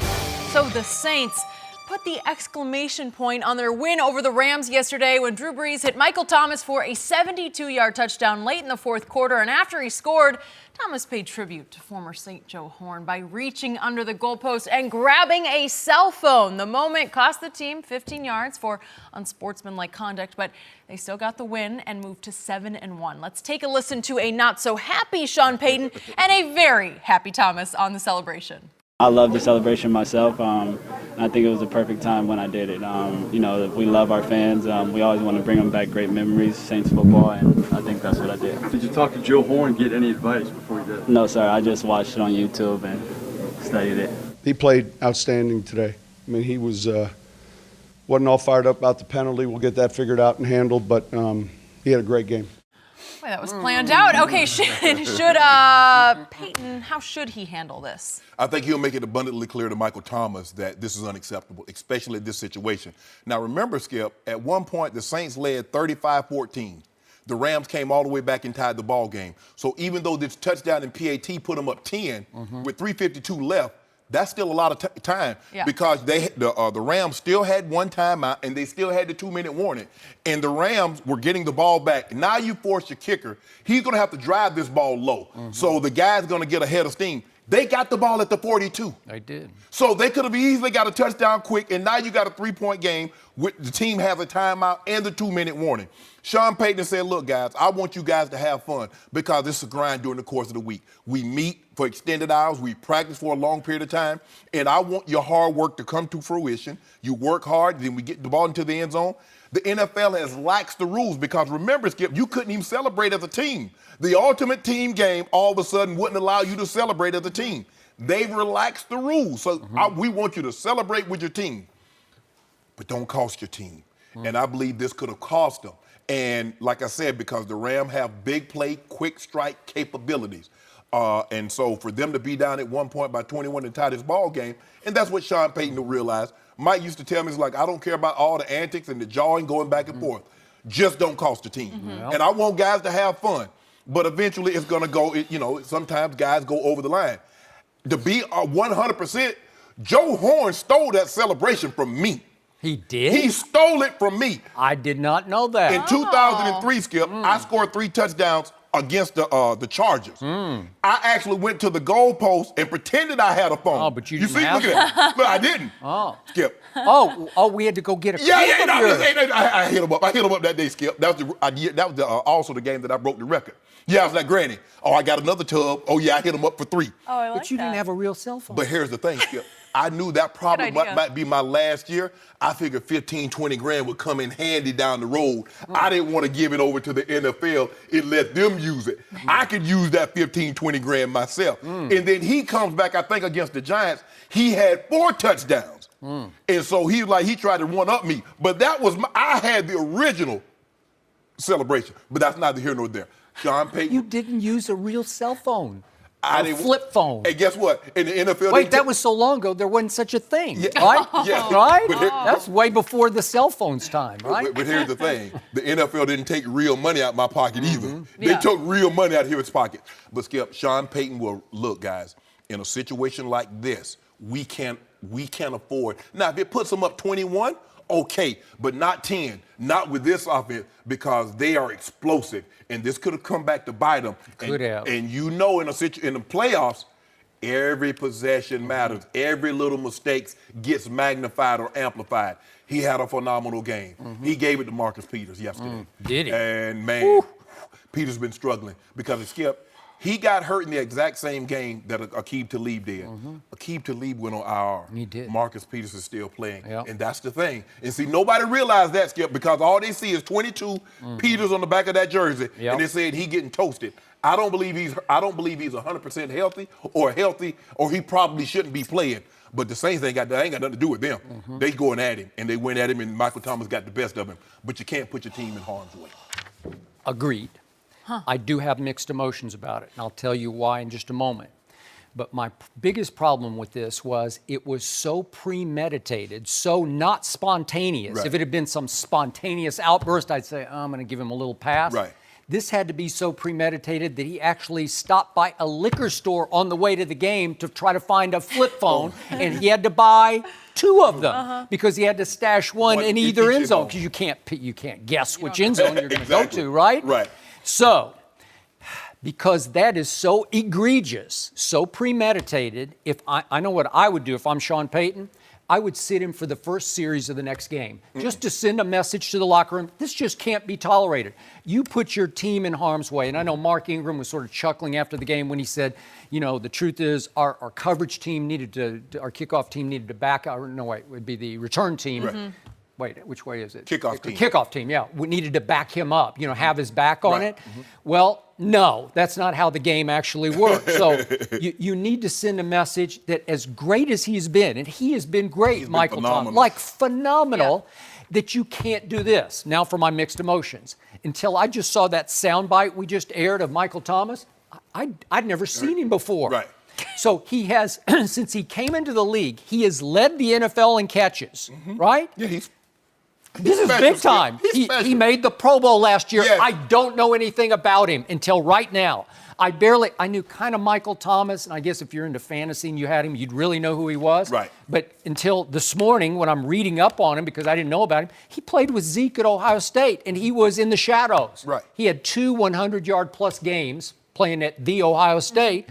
Speaker 1: So the Saints put the exclamation point on their win over the Rams yesterday when Drew Brees hit Michael Thomas for a 72-yard touchdown late in the fourth quarter. And after he scored, Thomas paid tribute to former Saint Joe Horn by reaching under the goalpost and grabbing a cell phone. The moment cost the team 15 yards for unsportsmanlike conduct, but they still got the win and moved to 7-1. Let's take a listen to a not-so-happy Sean Payton and a very happy Thomas on the celebration.
Speaker 7: I love the celebration myself. I think it was the perfect time when I did it. We love our fans. We always want to bring them back great memories, Saints football, and I think that's what I did.
Speaker 8: Did you talk to Joe Horn, get any advice before you did it?
Speaker 7: No, sir. I just watched it on YouTube and studied it.
Speaker 9: He played outstanding today. I mean, he wasn't all fired up about the penalty. We'll get that figured out and handled, but he had a great game.
Speaker 1: Boy, that was planned out. Okay, Peyton, how should he handle this?
Speaker 3: I think he'll make it abundantly clear to Michael Thomas that this is unacceptable, especially in this situation. Now, remember, Skip, at one point the Saints led 35-14. The Rams came all the way back and tied the ball game. So even though this touchdown in PAT put them up 10 with 3:52 left, that's still a lot of time because the Rams still had one timeout and they still had the 2-minute warning. And the Rams were getting the ball back. Now you force your kicker. He's going to have to drive this ball low. So the guy's going to get a head of steam. They got the ball at the 42.
Speaker 2: They did.
Speaker 3: So they could have easily got a touchdown quick, and now you got a 3-point game with the team has a timeout and the 2-minute warning. Sean Payton said, look, guys, I want you guys to have fun because this is a grind during the course of the week. We meet for extended hours. We practice for a long period of time, and I want your hard work to come to fruition. You work hard, then we get the ball into the end zone. The NFL has laxed the rules because remember, Skip, you couldn't even celebrate as a team. The ultimate team game all of a sudden wouldn't allow you to celebrate as a team. They've relaxed the rules. So we want you to celebrate with your team, but don't cost your team. And I believe this could have cost them. And like I said, because the Rams have big play, quick strike capabilities. And so for them to be down at one point by 21 and tie this ball game, and that's what Sean Payton realized. Mike used to tell me, he's like, I don't care about all the antics and the jawing going back and forth. Just don't cost the team. And I want guys to have fun. But eventually it's going to go, sometimes guys go over the line. To be 100%, Joe Horn stole that celebration from me.
Speaker 2: He did?
Speaker 3: He stole it from me.
Speaker 2: I did not know that.
Speaker 3: In 2003, Skip, I scored 3 touchdowns against the Chargers. I actually went to the goalpost and pretended I had a phone.
Speaker 2: Oh, but you didn't have
Speaker 3: look at that. Look, I didn't.
Speaker 2: Oh.
Speaker 3: Skip.
Speaker 2: Oh, we had to go get a
Speaker 3: I hit him up. I hit him up that day, Skip. That was also the game that I broke the record. Yeah, I was like, Granny, I got another tub. Oh, yeah, I hit him up for 3.
Speaker 1: Oh, I like
Speaker 2: But you didn't have a real cell phone.
Speaker 3: But here's the thing, Skip. I knew that probably might be my last year. I figured 15, 20 grand would come in handy down the road. I didn't want to give it over to the NFL and let them use it. I could use that 15, 20 grand myself. And then he comes back, I think, against the Giants. He had 4 touchdowns. And so he tried to one-up me. But I had the original celebration. But that's neither here nor there. Sean Payton.
Speaker 2: You didn't use a real cell phone.
Speaker 3: A
Speaker 2: flip phone.
Speaker 3: And guess what? In the NFL,
Speaker 2: wait, that was so long ago, there wasn't such a thing,
Speaker 3: Yeah.
Speaker 2: right?
Speaker 3: Yeah.
Speaker 2: Right?
Speaker 3: But
Speaker 2: That's way before the cell phone's time, right?
Speaker 3: But here's the thing. The NFL didn't take real money out of my pocket either. They
Speaker 1: Yeah.
Speaker 3: took real money out of his pocket. But Skip, Sean Payton will, look, guys, in a situation like this, we can't afford. Now, if it puts them up 21, okay, but not 10. Not with this offense because they are explosive. And this could have come back to bite them.
Speaker 2: Could have.
Speaker 3: And in the playoffs, every possession matters. Every little mistake gets magnified or amplified. He had a phenomenal game. He gave it to Marcus Peters yesterday.
Speaker 2: Did he?
Speaker 3: And, man, Peters been struggling because Skip, He got hurt in the exact same game that Aqib Talib did. Aqib Talib went on IR.
Speaker 2: He did.
Speaker 3: Marcus Peters is still playing.
Speaker 2: Yep.
Speaker 3: And that's the thing. And see, nobody realized that, Skip, because all they see is 22 Peters on the back of that jersey.
Speaker 2: Yep.
Speaker 3: And they said he getting toasted. I don't believe he's 100% healthy, or he probably shouldn't be playing. But the Saints ain't got nothing to do with them. They going at him, and they went at him, and Michael Thomas got the best of him. But you can't put your team in harm's way.
Speaker 2: Agreed. I do have mixed emotions about it, and I'll tell you why in just a moment. But my biggest problem with this was it was so premeditated, so not spontaneous.
Speaker 3: Right.
Speaker 2: If it had been some spontaneous outburst, I'd say, oh, I'm going to give him a little pass.
Speaker 3: Right.
Speaker 2: This had to be so premeditated that he actually stopped by a liquor store on the way to the game to try to find a flip phone, and he had to buy 2 of them because he had to stash one in either end zone because you can't guess which end zone you're going to go to, right?
Speaker 3: Right.
Speaker 2: So, because that is so egregious, so premeditated, if I know what I would do if I'm Sean Payton, I would sit him for the first series of the next game just to send a message to the locker room. This just can't be tolerated. You put your team in harm's way. And I know Mark Ingram was sort of chuckling after the game when he said, you know, the truth is our coverage team our kickoff team needed to back out. No, wait, it would be the return team.
Speaker 3: Right.
Speaker 2: Wait, which way is it?
Speaker 3: Kickoff team.
Speaker 2: Kickoff team, yeah. We needed to back him up, you know, have his back on it. Well, no, that's not how the game actually works. So you need to send a message that as great as he's been, and he has been great, Michael Thomas, like phenomenal, that you can't do this. Now for my mixed emotions. Until I just saw that soundbite we just aired of Michael Thomas, I'd never seen him before.
Speaker 3: Right.
Speaker 2: So he has, since he came into the league, he has led the NFL in catches, right?
Speaker 3: Yeah,
Speaker 2: This is
Speaker 3: special,
Speaker 2: big time.
Speaker 3: He's special.
Speaker 2: He made the Pro Bowl last year.
Speaker 3: Yes.
Speaker 2: I don't know anything about him until right now. I knew kind of Michael Thomas, and I guess if you're into fantasy and you had him, you'd really know who he was.
Speaker 3: Right.
Speaker 2: But until this morning when I'm reading up on him, because I didn't know about him, he played with Zeke at Ohio State, and he was in the shadows.
Speaker 3: Right.
Speaker 2: He had 2 100-yard-plus games playing at the Ohio State,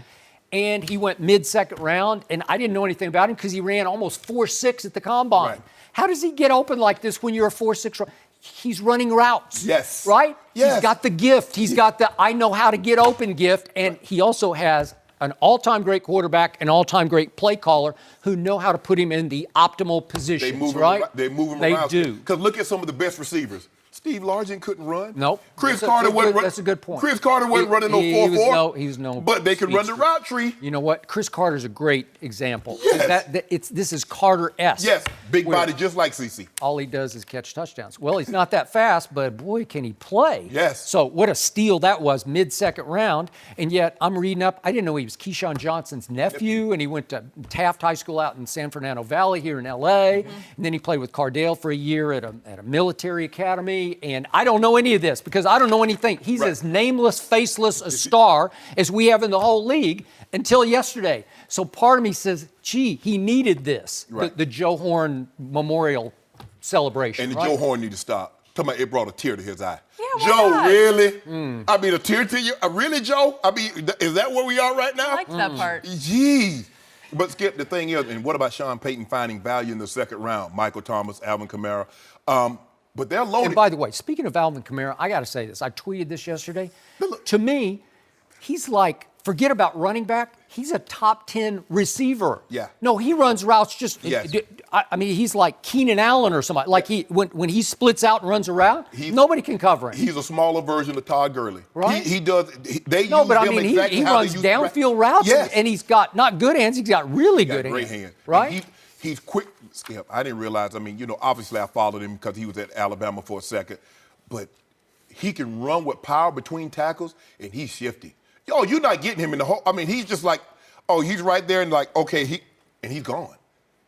Speaker 2: and he went mid-second round, and I didn't know anything about him because he ran almost 4.6 at the combine.
Speaker 3: Right.
Speaker 2: How does he get open like this when you're a 4.6? He's running routes.
Speaker 3: Yes.
Speaker 2: Right?
Speaker 3: Yes.
Speaker 2: He's got the gift. He's got the I know how to get open gift. And he also has an all-time great quarterback, an all-time great play caller who know how to put him in the optimal positions,
Speaker 3: They move
Speaker 2: right?
Speaker 3: him around.
Speaker 2: They do.
Speaker 3: Because look at some of the best receivers. Steve Largent couldn't run.
Speaker 2: Nope.
Speaker 3: Chris Carter wasn't running.
Speaker 2: That's a good point.
Speaker 3: Chris Carter wasn't running no 4.4.
Speaker 2: He was no.
Speaker 3: But they could run the route tree.
Speaker 2: You know what? Chris Carter's a great example.
Speaker 3: Yes.
Speaker 2: This is Carter-esque.
Speaker 3: Yes, big
Speaker 2: where
Speaker 3: body just like CeCe.
Speaker 2: All he does is catch touchdowns. Well, he's not that fast, but boy, can he play.
Speaker 3: Yes.
Speaker 2: So what a steal that was mid-second round. And yet I'm reading up, I didn't know he was Keyshawn Johnson's nephew, and he went to Taft High School out in San Fernando Valley here in L.A., and then he played with Cardale for a year at a military academy, and I don't know any of this because I don't know anything. He's as nameless, faceless a star as we have in the whole league until yesterday. So part of me says, gee, he needed this, the Joe Horn Memorial celebration.
Speaker 3: And the
Speaker 2: right?
Speaker 3: Joe Horn need to stop. Talking about it brought a tear to his eye.
Speaker 1: Yeah, why
Speaker 3: Joe,
Speaker 1: not?
Speaker 3: really? I mean, a tear to you? Really, Joe? I mean, is that where we are right now?
Speaker 1: I like that part.
Speaker 3: Gee. But Skip, the thing is, and what about Sean Payton finding value in the second round? Michael Thomas, Alvin Kamara. But they're loaded.
Speaker 2: And by the way, speaking of Alvin Kamara, I got to say this. I tweeted this yesterday. To me, he's like, forget about running back. He's a top 10 receiver.
Speaker 3: Yeah.
Speaker 2: No, he runs routes just.
Speaker 3: Yes.
Speaker 2: I mean, he's like Keenan Allen or somebody. Like when he splits out and runs around, nobody can cover him.
Speaker 3: He's a smaller version of Todd Gurley.
Speaker 2: Right.
Speaker 3: He does. They
Speaker 2: No,
Speaker 3: use
Speaker 2: but I
Speaker 3: him
Speaker 2: mean,
Speaker 3: exactly
Speaker 2: he
Speaker 3: how
Speaker 2: runs
Speaker 3: they use
Speaker 2: downfield routes,
Speaker 3: Yes.
Speaker 2: and he's got not good hands. He's got really good
Speaker 3: great
Speaker 2: hands.
Speaker 3: hand.
Speaker 2: Right.
Speaker 3: And he's quick. Skip, I didn't realize. I mean, you know, obviously I followed him because he was at Alabama for a second, but he can run with power between tackles, and he's shifty. Yo, you're not getting him in the hole. I mean, he's just like, oh, he's right there and like, okay, he's gone.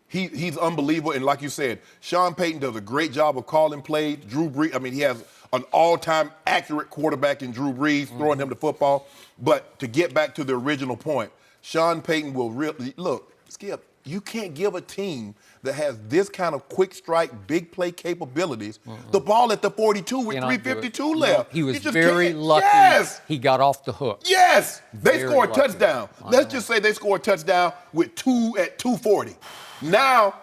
Speaker 3: He's unbelievable. And like you said, Sean Payton does a great job of calling plays. Drew Brees, I mean, he has an all-time accurate quarterback in Drew Brees, throwing him the football. But to get back to the original point, Sean Payton will really, look, Skip, you can't give a team that has this kind of quick strike, big play capabilities the ball at the 42 with
Speaker 2: Cannot do it.
Speaker 3: 3:52 left.
Speaker 2: He was
Speaker 3: You just
Speaker 2: very
Speaker 3: can't.
Speaker 2: lucky.
Speaker 3: Yes.
Speaker 2: He got off the hook.
Speaker 3: Yes, they
Speaker 2: Very
Speaker 3: scored a
Speaker 2: lucky.
Speaker 3: touchdown. Let's just say they scored a touchdown with 2 at 2:40. Now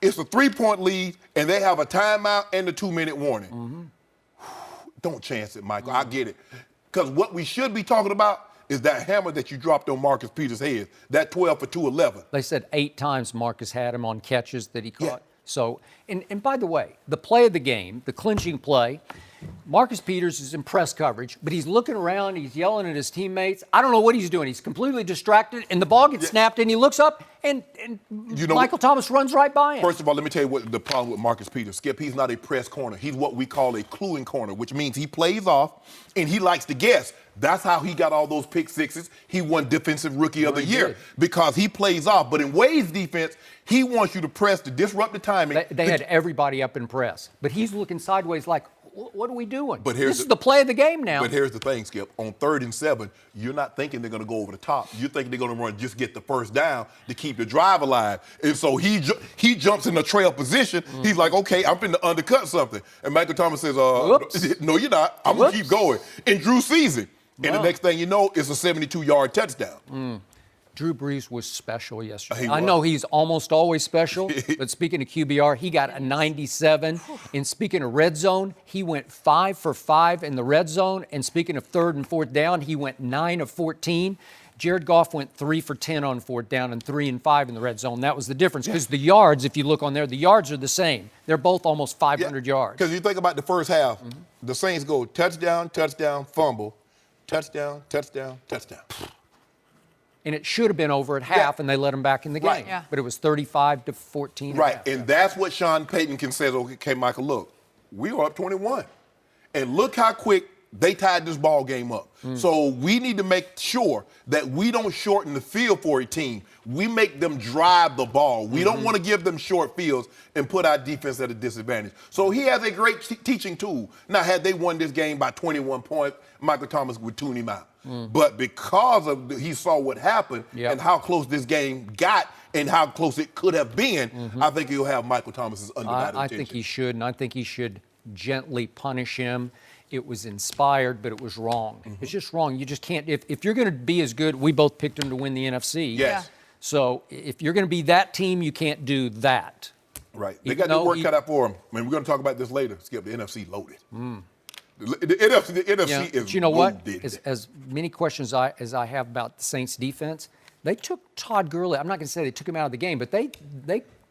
Speaker 3: it's a 3-point lead, and they have a timeout and a 2-minute warning. Don't chance it, Michael. I get it. Because what we should be talking about is that hammer that you dropped on Marcus Peters' head, that 12 for 211.
Speaker 2: They said 8 times Marcus had him on catches that he caught.
Speaker 3: Yeah.
Speaker 2: So, and by the way, the play of the game, the clinching play, Marcus Peters is in press coverage, but he's looking around, he's yelling at his teammates. I don't know what he's doing. He's completely distracted, and the ball gets snapped, and he looks up, and Michael Thomas runs right by him.
Speaker 3: First of all, let me tell you what the problem with Marcus Peters. Skip, he's not a press corner. He's what we call a cluing corner, which means he plays off, and he likes to guess. That's how he got all those pick sixes. He won Defensive Rookie of the Year because he plays off. But in Wade's defense, he wants you to press to disrupt the timing.
Speaker 2: They had everybody up in press, but he's looking sideways like, what are we doing?
Speaker 3: But
Speaker 2: this is the play of the game now.
Speaker 3: But here's the thing, Skip. On 3rd and 7, you're not thinking they're going to go over the top. You're thinking they're going to run, just get the first down to keep the drive alive. And so he jumps in the trail position. He's like, okay, I'm finna undercut something. And Michael Thomas says, no, you're not. I'm going to keep going. And Drew sees it. And the next thing you know, it's a 72-yard touchdown.
Speaker 2: Drew Brees was special yesterday. I know he's almost always special, but speaking of QBR, he got a 97. And speaking of red zone, he went 5 for 5 in the red zone. And speaking of 3rd and 4th down, he went 9 of 14. Jared Goff went 3 for 10 on 4th down and 3 and 5 in the red zone. That was the difference because the yards, if you look on there, the yards are the same. They're both almost 500 yards.
Speaker 3: Because you think about the first half, the Saints go touchdown, touchdown, fumble, touchdown, touchdown, touchdown.
Speaker 2: And it should have been over at half, and they let him back in the game.
Speaker 3: Right.
Speaker 1: Yeah.
Speaker 2: But it was 35-14.
Speaker 3: Right, and that's what Sean Payton can say, okay, Michael, look, we were up 21. And look how quick they tied this ball game up. So we need to make sure that we don't shorten the field for a team. We make them drive the ball. We don't want to give them short fields and put our defense at a disadvantage. So he has a great teaching tool. Now, had they won this game by 21 points, Michael Thomas would tune him out. But because of he saw what happened and how close this game got and how close it could have been, I think he'll have Michael Thomas's undivided
Speaker 2: I
Speaker 3: attention.
Speaker 2: think he should, and I think he should gently punish him. It was inspired, but it was wrong. It's just wrong. You just can't. If you're going to be as good, we both picked him to win the NFC.
Speaker 3: Yes.
Speaker 2: So if you're going to be that team, you can't do that.
Speaker 3: Right. They got their work cut out for him. I mean, we're going to talk about this later. Skip, the NFC loaded. The NFC is
Speaker 2: but you know what?
Speaker 3: loaded.
Speaker 2: As many questions as I have about the Saints defense, they took Todd Gurley. I'm not going to say they took him out of the game, but they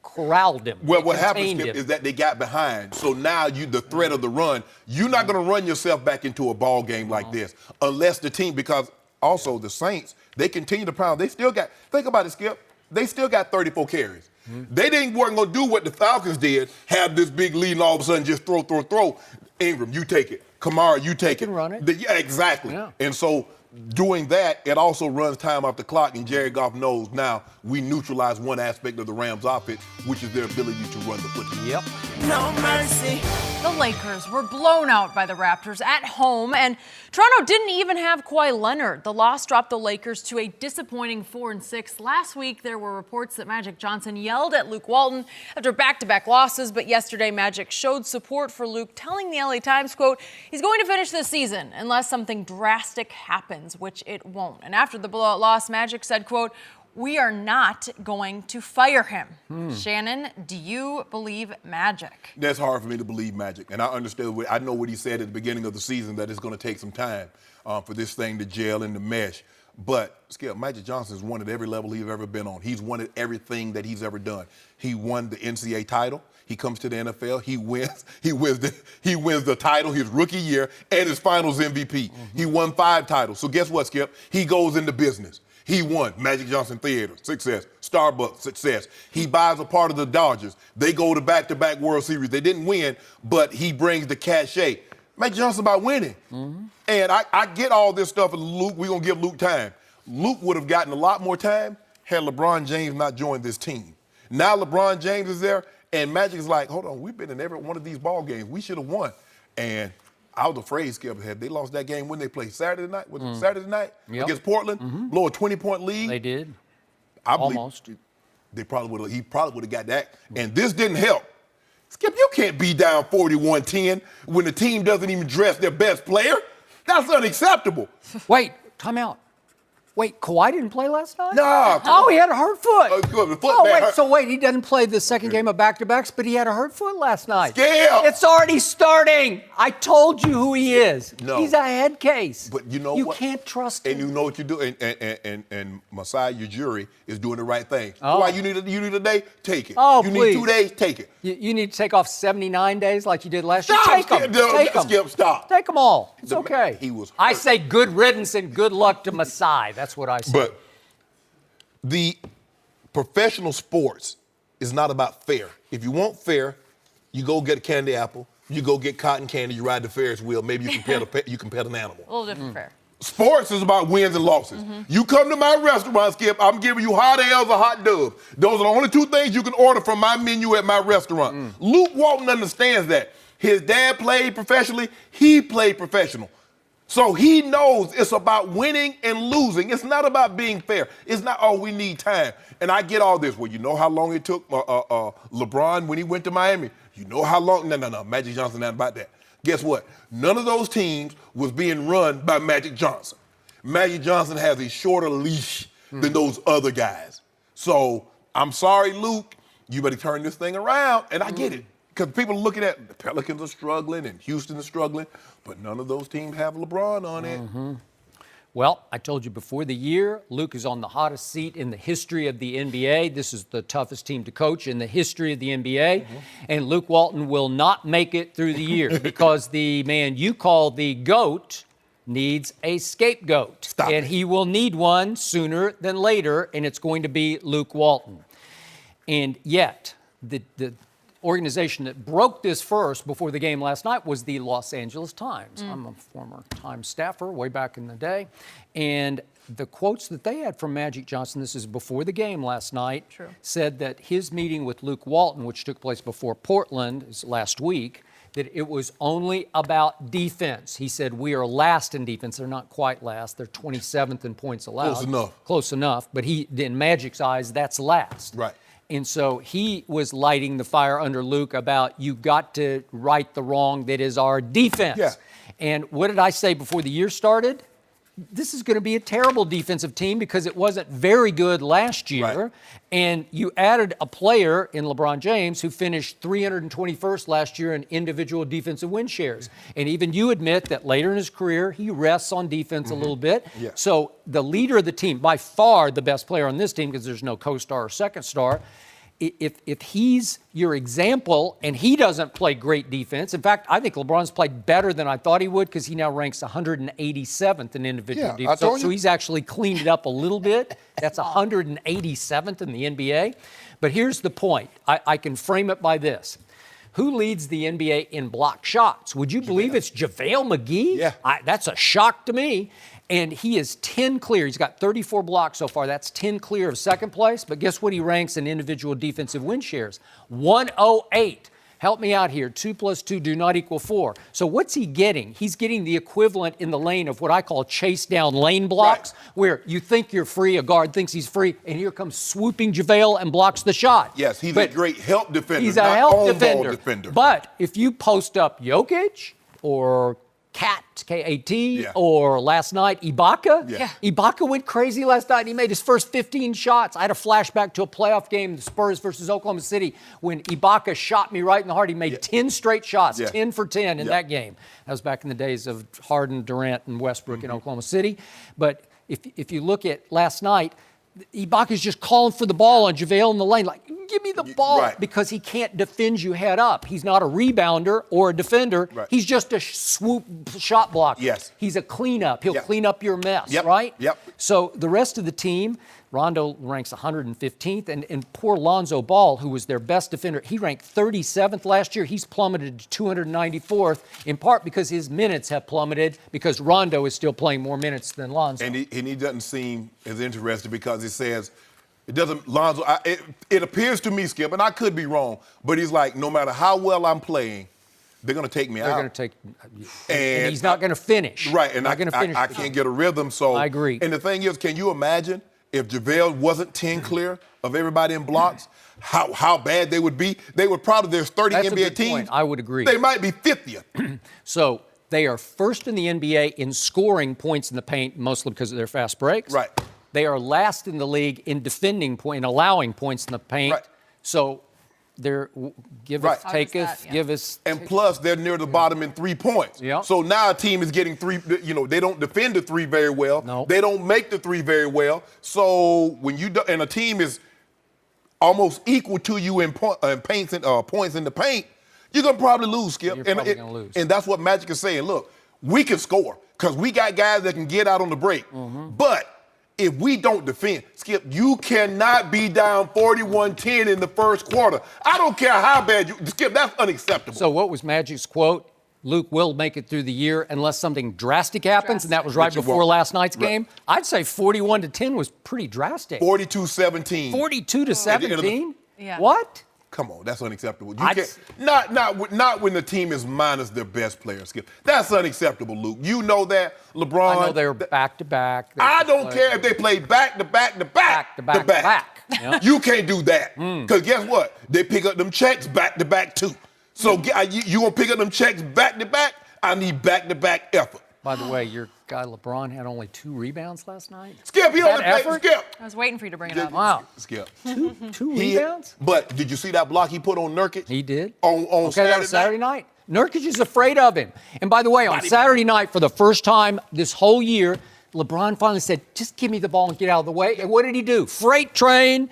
Speaker 2: corralled him.
Speaker 3: Well, what happened, Skip, is that they got behind. So now the threat of the run, you're not going to run yourself back into a ball game like this unless the team, because also the Saints, they continue to pound. They still got, think about it, Skip, they still got 34 carries. They weren't going to do what the Falcons did, have this big lead and all of a sudden just throw. Ingram, you take it. Kamara, you take it.
Speaker 2: Can run it.
Speaker 3: Yeah, exactly.
Speaker 2: Yeah.
Speaker 3: And so doing that, it also runs time off the clock, and Jared Goff knows now we neutralize one aspect of the Rams' offense, which is their ability to run the football.
Speaker 2: Yep.
Speaker 6: No mercy.
Speaker 1: The Lakers were blown out by the Raptors at home, and Toronto didn't even have Kawhi Leonard. The loss dropped the Lakers to a disappointing 4-6. Last week, there were reports that Magic Johnson yelled at Luke Walton after back-to-back losses, but yesterday Magic showed support for Luke, telling the LA Times, quote, he's going to finish this season unless something drastic happens, which it won't. And after the blowout loss, Magic said, quote, we are not going to fire him. Shannon, do you believe Magic?
Speaker 3: That's hard for me to believe Magic. And I understand, I know what he said at the beginning of the season, that it's going to take some time for this thing to gel and to mesh. But, Skip, Magic Johnson has won at every level he's ever been on. He's won at everything that he's ever done. He won the NCAA title. He comes to the NFL. He wins the title his rookie year and his finals MVP. He won 5 titles. So guess what, Skip? He goes into business. He won Magic Johnson Theater, success. Starbucks, success. He buys a part of the Dodgers. They go to back-to-back World Series. They didn't win, but he brings the cachet. Magic Johnson about winning. And I get all this stuff, and Luke, we're going to give Luke time. Luke would have gotten a lot more time had LeBron James not joined this team. Now LeBron James is there, and Magic is like, hold on, we've been in every one of these ball games. We should have won. And I was afraid, Skip, had they lost that game when they played Saturday night? Was it Saturday night against Portland? Blow a 20-point lead?
Speaker 2: They did.
Speaker 3: I believe
Speaker 2: Almost.
Speaker 3: he probably would have got that. And this didn't help. Skip, you can't be down 41-10 when the team doesn't even dress their best player. That's unacceptable.
Speaker 2: Wait, time out. Wait, Kawhi didn't play last night?
Speaker 3: No.
Speaker 2: Oh, he had a hurt foot.
Speaker 3: The foot
Speaker 2: Oh,
Speaker 3: back
Speaker 2: wait,
Speaker 3: hurt.
Speaker 2: so wait, he doesn't play the second game of back-to-backs, but he had a hurt foot last night.
Speaker 3: Skip.
Speaker 2: It's already starting. I told you who he is.
Speaker 3: No.
Speaker 2: He's a head case.
Speaker 3: But you know
Speaker 2: you
Speaker 3: what?
Speaker 2: You can't trust him.
Speaker 3: And you know what you do. And Masai Ujiri is doing the right thing.
Speaker 2: Oh.
Speaker 3: Why you need a day? Take it.
Speaker 2: Oh,
Speaker 3: you
Speaker 2: please.
Speaker 3: need 2 days? Take it.
Speaker 2: You need to take off 79 days like you did last year.
Speaker 3: Stop,
Speaker 2: Take them.
Speaker 3: Skip. No,
Speaker 2: Take them.
Speaker 3: Skip, stop.
Speaker 2: Take them all. It's
Speaker 3: The
Speaker 2: okay.
Speaker 3: he was
Speaker 2: I
Speaker 3: hurt.
Speaker 2: say good riddance and good luck to Masai. That's what I say.
Speaker 3: But the professional sports is not about fair. If you want fair, you go get a candy apple, you go get cotton candy, you ride the Ferris wheel, maybe you can pet an animal.
Speaker 1: A little different fare.
Speaker 3: Sports is about wins and losses. You come to my restaurant, Skip, I'm giving you hot L's or hot dubs. Those are the only two things you can order from my menu at my restaurant. Luke Walton understands that. His dad played professionally, he played professional. So he knows it's about winning and losing. It's not about being fair. It's not, oh, we need time. And I get all this. Well, you know how long it took LeBron when he went to Miami? You know how long? No. Magic Johnson, not about that. Guess what? None of those teams was being run by Magic Johnson. Magic Johnson has a shorter leash than those other guys. So I'm sorry, Luke. You better turn this thing around. And I get it. Because people are looking at the Pelicans are struggling and Houston is struggling, but none of those teams have LeBron on it.
Speaker 2: Well, I told you before the year, Luke is on the hottest seat in the history of the NBA. This is the toughest team to coach in the history of the NBA. And Luke Walton will not make it through the year because the man you call the GOAT needs a scapegoat.
Speaker 3: Stop
Speaker 2: and
Speaker 3: it.
Speaker 2: he will need one sooner than later, and it's going to be Luke Walton. And yet, the organization that broke this first before the game last night was the Los Angeles Times. I'm a former Times staffer way back in the day. And the quotes that they had from Magic Johnson, this is before the game last night, said that his meeting with Luke Walton, which took place before Portland last week, that it was only about defense. He said, we are last in defense. They're not quite last. They're 27th in points allowed.
Speaker 3: Close enough.
Speaker 2: Close enough. But in Magic's eyes, that's last.
Speaker 3: Right.
Speaker 2: And so he was lighting the fire under Luke about you got to right the wrong that is our defense.
Speaker 3: Yeah.
Speaker 2: And what did I say before the year started? This is going to be a terrible defensive team because it wasn't very good last year.
Speaker 3: Right.
Speaker 2: And you added a player in LeBron James who finished 321st last year in individual defensive win shares. And even you admit that later in his career, he rests on defense a little bit.
Speaker 3: Yeah.
Speaker 2: So the leader of the team, by far the best player on this team because there's no co-star or second star, if he's your example and he doesn't play great defense, in fact, I think LeBron's played better than I thought he would because he now ranks 187th in individual defense. So he's actually cleaned it up a little bit. That's 187th in the NBA. But here's the point. I can frame it by this. Who leads the NBA in block shots? Would you believe it's JaVale McGee?
Speaker 3: Yeah.
Speaker 2: That's a shock to me. And he is 10 clear. He's got 34 blocks so far. That's 10 clear of second place. But guess what he ranks in individual defensive win shares? 108. Help me out here. 2 + 2 do not equal 4. So what's he getting? He's getting the equivalent in the lane of what I call chase down lane blocks, where you think you're free, a guard thinks he's free, and here comes swooping JaVale and blocks the shot.
Speaker 3: Yes, he's a great help defender.
Speaker 2: He's a
Speaker 3: not
Speaker 2: help
Speaker 3: on-ball
Speaker 2: defender. But if you post up Jokic or K-A-T,
Speaker 3: Yeah.
Speaker 2: or last night, Ibaka.
Speaker 3: Yeah.
Speaker 2: Ibaka went crazy last night, and he made his first 15 shots. I had a flashback to a playoff game, the Spurs versus Oklahoma City, when Ibaka shot me right in the heart. He made 10 straight shots, 10 for 10 in that game. That was back in the days of Harden, Durant, and Westbrook in Oklahoma City. But if you look at last night, Ibaka's just calling for the ball on JaVale in the lane, like, give me the ball, because he can't defend you head up. He's not a rebounder or a defender.
Speaker 3: Right.
Speaker 2: He's just a swoop shot blocker.
Speaker 3: Yes.
Speaker 2: He's a cleanup. He'll
Speaker 3: Yep.
Speaker 2: clean up your mess,
Speaker 3: Yep.
Speaker 2: right?
Speaker 3: Yep.
Speaker 2: So the rest of the team, Rondo ranks 115th, and poor Lonzo Ball, who was their best defender, he ranked 37th last year. He's plummeted to 294th, in part because his minutes have plummeted because Rondo is still playing more minutes than Lonzo.
Speaker 3: And he doesn't seem as interested because it says, it doesn't, Lonzo, it appears to me, Skip, and I could be wrong, but he's like, no matter how well I'm playing, they're going to take me out.
Speaker 2: They're going to take, and he's not going to finish.
Speaker 3: Right, and
Speaker 2: not going to finish.
Speaker 3: I can't get a rhythm, so.
Speaker 2: I agree.
Speaker 3: And the thing is, can you imagine if JaVale wasn't 10 clear of everybody in blocks, how bad they would be? They would probably, there's 30
Speaker 2: That's a
Speaker 3: NBA
Speaker 2: good
Speaker 3: teams.
Speaker 2: point. I would agree.
Speaker 3: They might be 50th.
Speaker 2: So They are first in the NBA in scoring points in the paint, mostly because of their fast breaks.
Speaker 3: Right.
Speaker 2: They are last in the league in defending in allowing points in the paint.
Speaker 3: Right.
Speaker 2: So they're give
Speaker 3: Right.
Speaker 2: us, taketh, give us.
Speaker 3: And plus, they're near the bottom in 3 points.
Speaker 2: Yep.
Speaker 3: So now a team is getting three. They don't defend the three very well.
Speaker 2: No.
Speaker 3: They don't make the three very well. So when and a team is almost equal to you in points in the paint, you're gonna probably lose, Skip.
Speaker 2: You're probably gonna lose.
Speaker 3: And that's what Magic is saying. Look, we can score because we got guys that can get out on the break. But if we don't defend, Skip, you cannot be down 41-10 in the first quarter. I don't care how bad you, Skip, that's unacceptable.
Speaker 2: So what was Magic's quote? Luke will make it through the year unless something drastic happens, and that was right
Speaker 3: Which you
Speaker 2: before
Speaker 3: won't.
Speaker 2: last night's
Speaker 3: Right.
Speaker 2: game. I'd say 41-10 was pretty drastic.
Speaker 3: 42-17.
Speaker 2: 42-17?
Speaker 1: Yeah.
Speaker 2: What?
Speaker 3: Come on, that's unacceptable. You
Speaker 2: I'd
Speaker 3: can't, not when the team is minus their best player, Skip. That's unacceptable, Luke. You know that, LeBron.
Speaker 2: I know they were back-to-back.
Speaker 3: I don't care if they play back-to-back.
Speaker 2: Yeah.
Speaker 3: You can't do that. Because guess what? They pick up them checks back-to-back, too. So you going to pick up them checks back-to-back? I need back-to-back effort.
Speaker 2: By the way, your guy LeBron had only 2 rebounds last night.
Speaker 3: Skip, he only played.
Speaker 2: effort?
Speaker 3: Skip.
Speaker 1: I was waiting for you to bring it up.
Speaker 2: Wow.
Speaker 3: Skip.
Speaker 2: Two rebounds?
Speaker 3: But did you see that block he put on Nurkic?
Speaker 2: He did.
Speaker 3: On
Speaker 2: That was Saturday night. Nurkic is afraid of him. And by the way, on Saturday night, for the first time this whole year, LeBron finally said, just give me the ball and get out of the way. And what did he do? Freight train.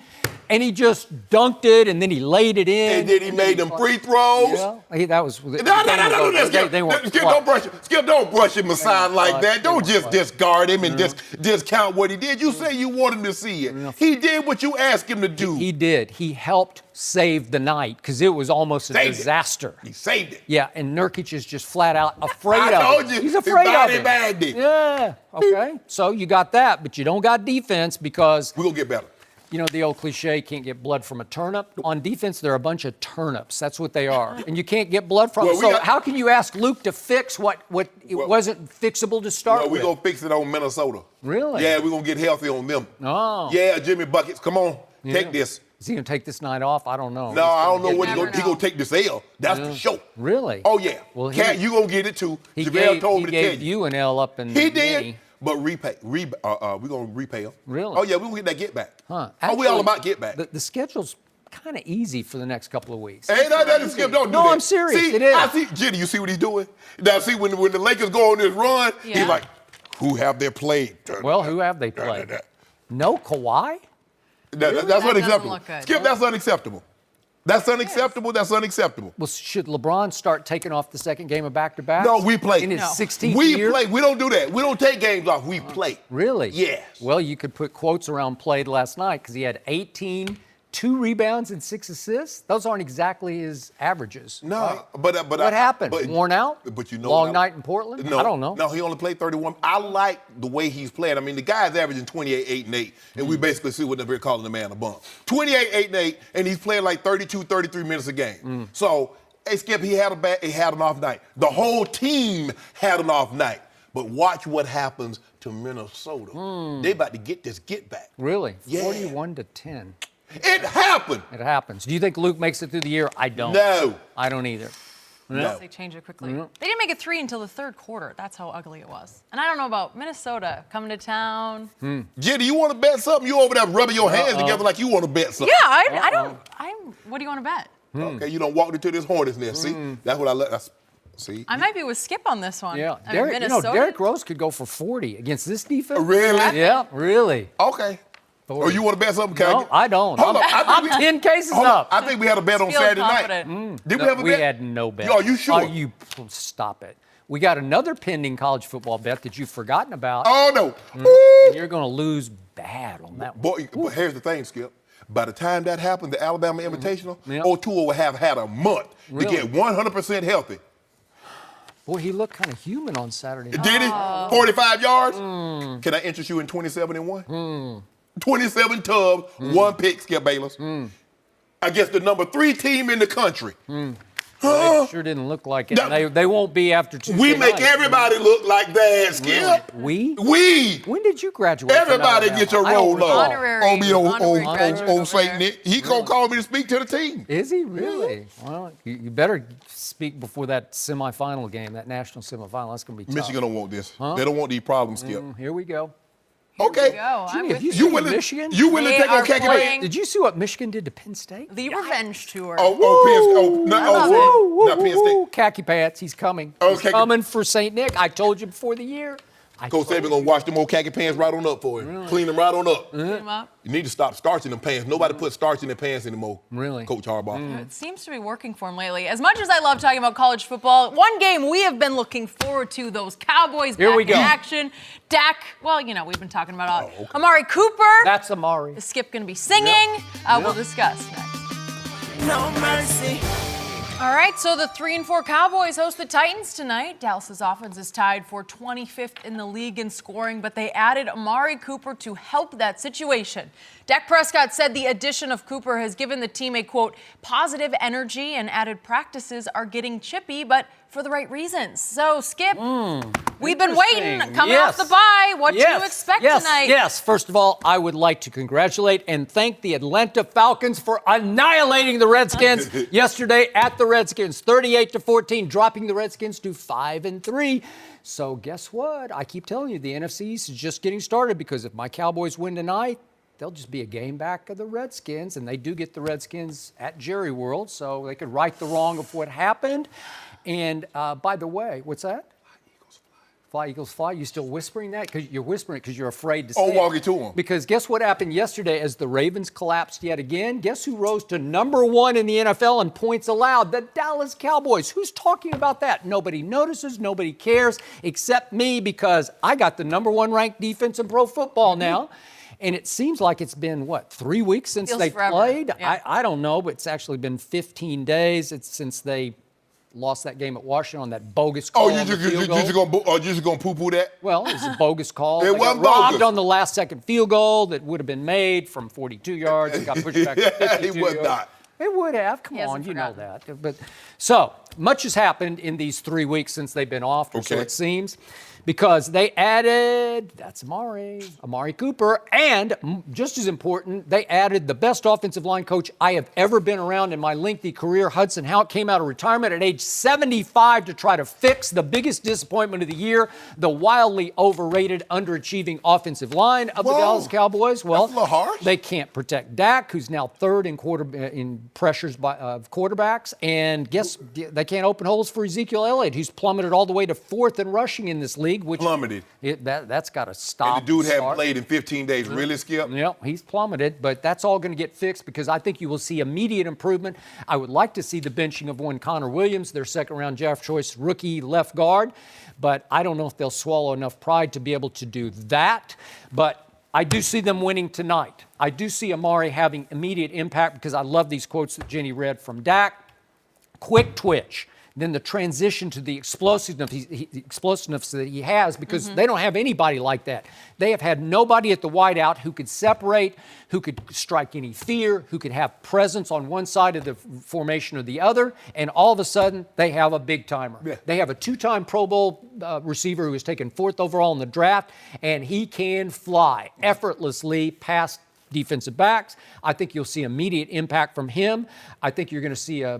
Speaker 2: And he just dunked it, and then he laid it in.
Speaker 3: And then he made them free throws.
Speaker 2: Yeah, that was.
Speaker 3: No, Skip. Skip, don't brush him. Skip, don't brush him aside like that. Don't just discard him and discount what he did. You say you want him to see it. He did what you asked him to do.
Speaker 2: He did. He helped save the night because it was almost a disaster.
Speaker 3: He saved it.
Speaker 2: Yeah, and Nurkic is just flat out afraid
Speaker 3: I
Speaker 2: of
Speaker 3: told
Speaker 2: it.
Speaker 3: you.
Speaker 2: He's afraid
Speaker 3: His
Speaker 2: of
Speaker 3: body
Speaker 2: it.
Speaker 3: bagged it.
Speaker 2: Yeah. Okay. So you got that, but you don't got defense because
Speaker 3: We're going to get better.
Speaker 2: you know the old cliche, can't get blood from a turnip. On defense, they're a bunch of turnips. That's what they are, and you can't get blood from them. So how can you ask Luke to fix what wasn't fixable to start
Speaker 3: Well,
Speaker 2: with?
Speaker 3: we're going to fix it on Minnesota.
Speaker 2: Really?
Speaker 3: Yeah, we're going to get healthy on them.
Speaker 2: Oh.
Speaker 3: Yeah, Jimmy Buckets, come on. Take this.
Speaker 2: Is he going to take this night off? I don't know.
Speaker 3: No, I don't know what
Speaker 1: never
Speaker 3: he's going to take this L. That's the show.
Speaker 2: Really?
Speaker 3: Oh, yeah.
Speaker 2: Well,
Speaker 3: Cat, you going to get it too. JaVale told me to tell
Speaker 2: gave
Speaker 3: you.
Speaker 2: you an L up in
Speaker 3: He did.
Speaker 2: me.
Speaker 3: But we're going to repay him.
Speaker 2: Really?
Speaker 3: Oh, yeah, we're going to get that get back.
Speaker 2: Huh.
Speaker 3: We all
Speaker 2: Actually,
Speaker 3: about get back.
Speaker 2: The schedule's kind of easy for the next couple of weeks.
Speaker 3: Hey, that is Skip. Don't do that.
Speaker 2: No, I'm serious.
Speaker 3: See,
Speaker 2: It is.
Speaker 3: I see, Jenny, you see what he's doing? Now, see, when the Lakers go on this run,
Speaker 1: Yeah.
Speaker 3: he's like, who have they played?
Speaker 2: Well, who have they played? No Kawhi?
Speaker 3: That's
Speaker 1: That
Speaker 3: unacceptable.
Speaker 1: doesn't look good.
Speaker 3: Skip, that's unacceptable. That's unacceptable. That's unacceptable.
Speaker 2: Well, should LeBron start taking off the second game of back-to-back?
Speaker 3: No, we play.
Speaker 2: In his
Speaker 1: No.
Speaker 2: 16th
Speaker 3: We
Speaker 2: year?
Speaker 3: play. We don't do that. We don't take games off. We play.
Speaker 2: Really?
Speaker 3: Yes.
Speaker 2: Well, you could put quotes around played last night because he had 18, 2 rebounds and 6 assists. Those aren't exactly his averages.
Speaker 3: No,
Speaker 2: right?
Speaker 3: but
Speaker 2: What happened?
Speaker 3: but-
Speaker 2: Worn out?
Speaker 3: But you know,
Speaker 2: Long night in Portland?
Speaker 3: No,
Speaker 2: I don't know.
Speaker 3: No, he only played 31. I like the way he's playing. I mean, the guy's averaging 28, 8, and 8, and we basically see what they're calling the man a bum. 28, 8, and 8, and he's playing like 32, 33 minutes a game. So, hey, Skip, he had an off night. The whole team had an off night. But watch what happens to Minnesota. They about to get this get back.
Speaker 2: Really?
Speaker 3: Yeah.
Speaker 2: 41-10.
Speaker 3: It happened.
Speaker 2: It happens. Do you think Luke makes it through the year? I don't.
Speaker 3: No.
Speaker 2: I don't either.
Speaker 3: No.
Speaker 1: They changed it quickly. They didn't make it 3 until the third quarter. That's how ugly it was. And I don't know about Minnesota coming to town.
Speaker 3: Jenny, you want to bet something? You over there rubbing your hands together like you want to bet something.
Speaker 1: Yeah, I don't. What do you want to bet?
Speaker 3: Okay, you don't walk into this Hornets nest. See, that's what I let. See.
Speaker 1: I might be with Skip on this one.
Speaker 2: Yeah.
Speaker 1: I mean, Minnesota.
Speaker 2: Derrick Rose could go for 40 against this defense.
Speaker 3: Really?
Speaker 2: Yeah, really.
Speaker 3: Okay. Or you want to bet something?
Speaker 2: No, I don't.
Speaker 3: Hold up.
Speaker 2: I'm 10 cases up.
Speaker 3: I think we had a bet on
Speaker 1: Feel
Speaker 3: Saturday
Speaker 1: confident.
Speaker 3: night. Did we have a bet?
Speaker 2: We had no bet.
Speaker 3: Are you sure?
Speaker 2: Stop it. We got another pending college football bet that you've forgotten about.
Speaker 3: Oh, no.
Speaker 2: And you're going to lose bad on that one.
Speaker 3: Boy, but here's the thing, Skip. By the time that happened, the Alabama Invitational,
Speaker 2: Yep.
Speaker 3: O'Toole will have had a month
Speaker 2: Really?
Speaker 3: to get 100% healthy.
Speaker 2: Boy, he looked kind of human on Saturday night.
Speaker 3: Did he? 45 yards? Can I interest you in 27 and 1? 27 tubs, 1 pick, Skip Bayless. Against the number 3 team in the country.
Speaker 2: Well, it sure didn't look like it. They won't be after Tuesday
Speaker 3: We make
Speaker 2: night.
Speaker 3: everybody look like that, Skip.
Speaker 2: We?
Speaker 3: We.
Speaker 2: When did you graduate? from
Speaker 3: Everybody
Speaker 2: Alabama?
Speaker 3: get your
Speaker 2: I don't
Speaker 3: roll
Speaker 2: recall.
Speaker 3: up.
Speaker 1: Honorary-
Speaker 3: On me,
Speaker 1: honorary graduate over
Speaker 3: old Saint
Speaker 1: there.
Speaker 3: Nick. He gonna call me to speak to the team.
Speaker 2: Is he really? Well, you better speak before that semifinal game, that national semifinal. That's going to be tough.
Speaker 3: Michigan don't want this.
Speaker 2: Huh?
Speaker 3: They don't want these problems, Skip.
Speaker 2: Here we go.
Speaker 3: Okay.
Speaker 1: Go. I'm
Speaker 2: Jimmy, have
Speaker 1: with
Speaker 2: you
Speaker 1: you.
Speaker 2: seen
Speaker 3: willing?
Speaker 2: Michigan?
Speaker 3: You willing to
Speaker 1: They
Speaker 3: take on
Speaker 1: are
Speaker 3: khaki
Speaker 1: playing-
Speaker 3: pants?
Speaker 2: Did you see what Michigan did to Penn State?
Speaker 1: The revenge tour.
Speaker 3: Oh,
Speaker 1: love it.
Speaker 3: not Penn State.
Speaker 2: Khaki pants. He's coming.
Speaker 3: Oh,
Speaker 2: He's
Speaker 3: khaki-
Speaker 2: coming for St. Nick. I told you before the year.
Speaker 3: Coach Saban gonna wash them old khaki pants right on up for him. Clean them right on up.
Speaker 1: Clean 'em up.
Speaker 3: You need to stop starching them pants. Nobody puts starch in their pants anymore.
Speaker 2: Really?
Speaker 3: Coach Harbaugh.
Speaker 1: It seems to be working for him lately. As much as I love talking about college football, one game we have been looking forward to, those Cowboys
Speaker 2: Here
Speaker 1: back
Speaker 2: we go.
Speaker 1: in action. Dak, well, we've been talking about
Speaker 3: okay.
Speaker 1: Amari Cooper.
Speaker 2: That's Amari.
Speaker 1: Is Skip going to be singing? We'll discuss next.
Speaker 6: No mercy.
Speaker 1: All right, so the 3-4 Cowboys host the Titans tonight. Dallas's offense is tied for 25th in the league in scoring, but they added Amari Cooper to help that situation. Dak Prescott said the addition of Cooper has given the team a, quote, positive energy, and added practices are getting chippy, but for the right reasons. So, Skip, we've been waiting,
Speaker 2: Interesting.
Speaker 1: coming
Speaker 2: Yes.
Speaker 1: off the bye. What do you expect tonight?
Speaker 2: Yes. First of all, I would like to congratulate and thank the Atlanta Falcons for annihilating the Redskins yesterday at the Redskins, 38-14, dropping the Redskins to 5-3. So guess what? I keep telling you, the NFC East is just getting started, because if my Cowboys win tonight, they'll just be a game back of the Redskins, and they do get the Redskins at Jerry World, so they could right the wrong of what happened. And by the way, what's that? Fly, Eagles, fly. You still whispering that? Because you're whispering it because you're afraid to say it.
Speaker 3: walk it to 'em.
Speaker 2: Because guess what happened yesterday as the Ravens collapsed yet again? Guess who rose to number 1 in the NFL in points allowed? The Dallas Cowboys. Who's talking about that? Nobody notices, nobody cares, except me, because I got the number 1 ranked defense in pro football now. And it seems like it's been, 3 weeks since
Speaker 1: Feels
Speaker 2: they
Speaker 1: forever.
Speaker 2: played?
Speaker 1: Yeah.
Speaker 2: I don't know, but it's actually been 15 days. It's since they lost that game at Washington on that bogus call.
Speaker 3: Oh,
Speaker 2: on the field goal.
Speaker 3: you just gonna poo-poo that?
Speaker 2: Well, it was a bogus call.
Speaker 3: It
Speaker 2: They got
Speaker 3: wasn't
Speaker 2: robbed
Speaker 3: bogus.
Speaker 2: on the last second field goal that would have been made from 42 yards. It got pushed back to 52
Speaker 3: it was
Speaker 2: yards.
Speaker 3: not.
Speaker 2: It would have. Come
Speaker 1: He hasn't
Speaker 2: on, you know
Speaker 1: forgotten.
Speaker 2: that. But so much has happened in these 3 weeks since they've been off, or so
Speaker 3: Okay.
Speaker 2: it seems, because they added, that's Amari Cooper, and just as important, they added the best offensive line coach I have ever been around in my lengthy career. Hudson Houck came out of retirement at age 75 to try to fix the biggest disappointment of the year, the wildly overrated, underachieving offensive line of the
Speaker 3: Whoa.
Speaker 2: Dallas Cowboys. Well,
Speaker 3: That's a little harsh.
Speaker 2: they can't protect Dak, who's now third in pressures of quarterbacks, and guess they can't open holes for Ezekiel Elliott, who's plummeted all the way to 4th in rushing in this league. Which
Speaker 3: Plummeted.
Speaker 2: That's got to stop.
Speaker 3: And the dude hadn't
Speaker 2: start.
Speaker 3: played in 15 days. Really, Skip?
Speaker 2: Yep, he's plummeted, but that's all going to get fixed, because I think you will see immediate improvement. I would like to see the benching of one Connor Williams, their second-round draft choice rookie left guard, but I don't know if they'll swallow enough pride to be able to do that. But I do see them winning tonight. I do see Amari having immediate impact, because I love these quotes that Jenny read from Dak. Quick twitch. Then the transition to the explosiveness that he has, because they don't have anybody like that. They have had nobody at the wideout who could separate, who could strike any fear, who could have presence on one side of the formation or the other, and all of a sudden they have a big timer.
Speaker 3: Yeah.
Speaker 2: They have a 2-time Pro Bowl receiver who was taken 4th overall in the draft, and he can fly effortlessly past defensive backs. I think you'll see immediate impact from him. I think you're going to see a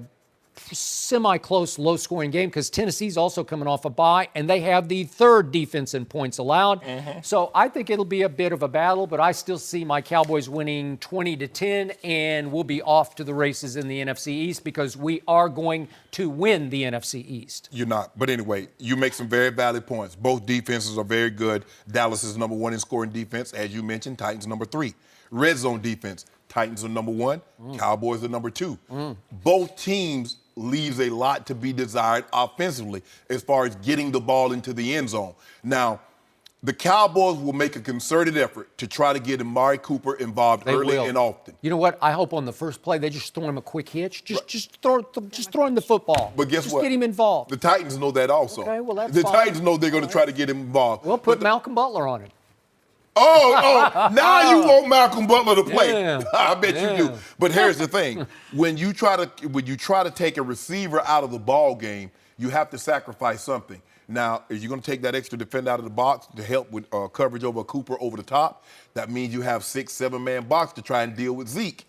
Speaker 2: semi-close, low-scoring game, because Tennessee's also coming off a bye, and they have the 3rd defense in points allowed. So I think it'll be a bit of a battle, but I still see my Cowboys winning 20-10, and we'll be off to the races in the NFC East, because we are going to win the NFC East.
Speaker 3: You're not. But anyway, you make some very valid points. Both defenses are very good. Dallas is number 1 in scoring defense, as you mentioned. Titans number 3. Red zone defense. Titans are number 1. Cowboys are number 2. Both teams leaves a lot to be desired offensively as far as getting the ball into the end zone. Now, the Cowboys will make a concerted effort to try to get Amari Cooper involved
Speaker 2: They
Speaker 3: early
Speaker 2: will.
Speaker 3: and often.
Speaker 2: You know what? I hope on the first play they just throw him a quick hitch. Just throw him the football.
Speaker 3: But guess
Speaker 2: just
Speaker 3: what?
Speaker 2: get him involved.
Speaker 3: The Titans know that also.
Speaker 2: Okay, well, that's
Speaker 3: the
Speaker 2: fine.
Speaker 3: Titans know they're going to try to get him involved.
Speaker 2: We'll put Malcolm Butler on it.
Speaker 3: Now you want Malcolm Butler to play.
Speaker 2: Yeah.
Speaker 3: I bet you do. But here's the thing. When you try to take a receiver out of the ball game, you have to sacrifice something. Now, if you're going to take that extra defender out of the box to help with coverage over Cooper over the top, that means you have 6-7-man box to try and deal with Zeke.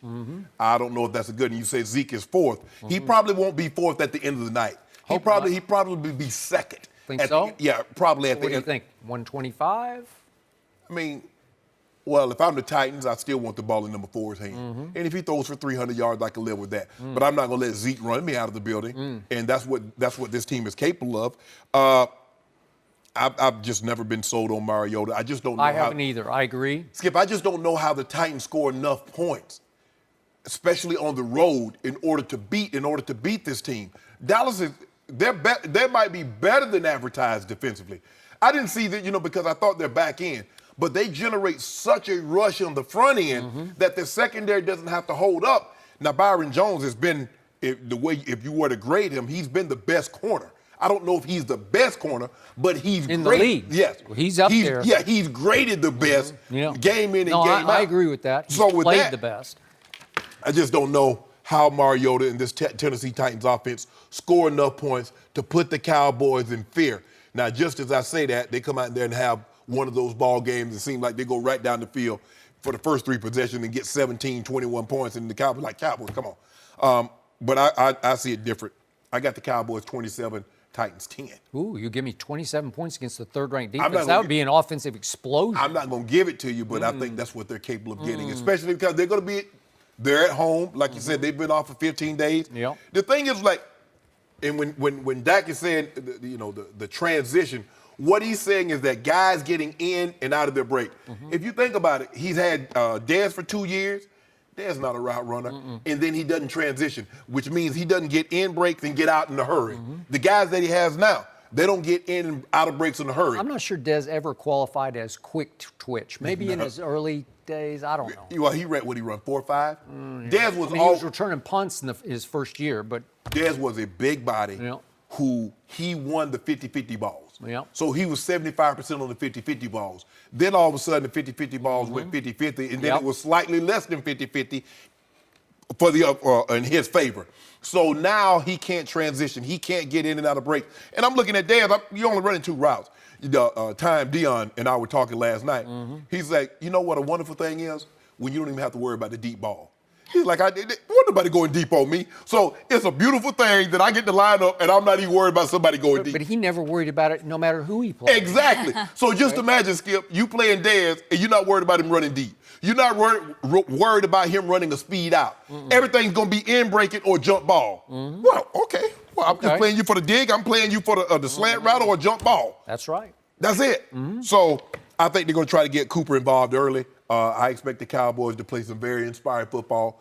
Speaker 3: I don't know if that's a good one. You say Zeke is fourth. He probably won't be fourth at the end of the night. He probably be second.
Speaker 2: Think so?
Speaker 3: Yeah, probably at the end.
Speaker 2: What do you think? 125?
Speaker 3: I mean, well, if I'm the Titans, I still want the ball in number 4's hand. And if he throws for 300 yards, I can live with that. But I'm not going to let Zeke run me out of the building. And that's what this team is capable of. I've just never been sold on Mariota. I just don't know
Speaker 2: I haven't either. I agree.
Speaker 3: Skip, I just don't know how the Titans score enough points, especially on the road, in order to beat this team. Dallas they might be better than advertised defensively. I didn't see that, because I thought they're back in. But they generate such a rush on the front end that the secondary doesn't have to hold up. Now, Byron Jones has been, if you were to grade him, he's been the best corner. I don't know if he's the best corner, but he's
Speaker 2: in
Speaker 3: great.
Speaker 2: The league.
Speaker 3: Yes.
Speaker 2: Well, he's up there.
Speaker 3: Yeah, he's graded the best game in and game out.
Speaker 2: I agree with that. He's played the best.
Speaker 3: I just don't know how Mariota and this Tennessee Titans offense score enough points to put the Cowboys in fear. Now, just as I say that, they come out there and have one of those ball games. It seems like they go right down the field for the first 3 possessions and get 17, 21 points. And the Cowboys Cowboys, come on. But I see it different. I got the Cowboys 27, Titans 10.
Speaker 2: Ooh, you give me 27 points against the third-ranked defense. That would be an offensive explosion.
Speaker 3: I'm not going to give it to you, but I think that's what they're capable of getting, especially because they're at home. Like you said, they've been off for 15 days.
Speaker 2: Yep.
Speaker 3: The thing is, and when Dak is saying, the transition, what he's saying is that guys getting in and out of their break. If you think about it, he's had Dez for 2 years. Dez not a route runner. And then he doesn't transition, which means he doesn't get in breaks and get out in a hurry. The guys that he has now, they don't get in and out of breaks in a hurry.
Speaker 2: I'm not sure Dez ever qualified as quick twitch. Maybe in his early days, I don't know.
Speaker 3: Well, he ran 4-5? Dez was
Speaker 2: he was returning punts in his first year, but
Speaker 3: Dez was a big body who he won the 50-50 balls.
Speaker 2: Yep.
Speaker 3: So he was 75% on the 50-50 balls. Then all of a sudden the 50-50 balls went 50-50, and then it was slightly less than 50-50 for in his favor. So now he can't transition. He can't get in and out of breaks. And I'm looking at Dez. You're only running 2 routes. Dion and I were talking last night. He's like, you know what a wonderful thing is? When you don't even have to worry about the deep ball. He's like, wasn't nobody going deep on me. So it's a beautiful thing that I get to line up and I'm not even worried about somebody going deep.
Speaker 2: But he never worried about it no matter who he played.
Speaker 3: Exactly. So just imagine, Skip, you playing Dez and you're not worried about him running deep. You're not worried about him running a speed out. Everything's going to be in breaking or jump ball. Well, okay. Well, I'm just playing you for the dig. I'm playing you for the slant route or a jump ball.
Speaker 2: That's right.
Speaker 3: That's it. So I think they're going to try to get Cooper involved early. I expect the Cowboys to play some very inspiring football.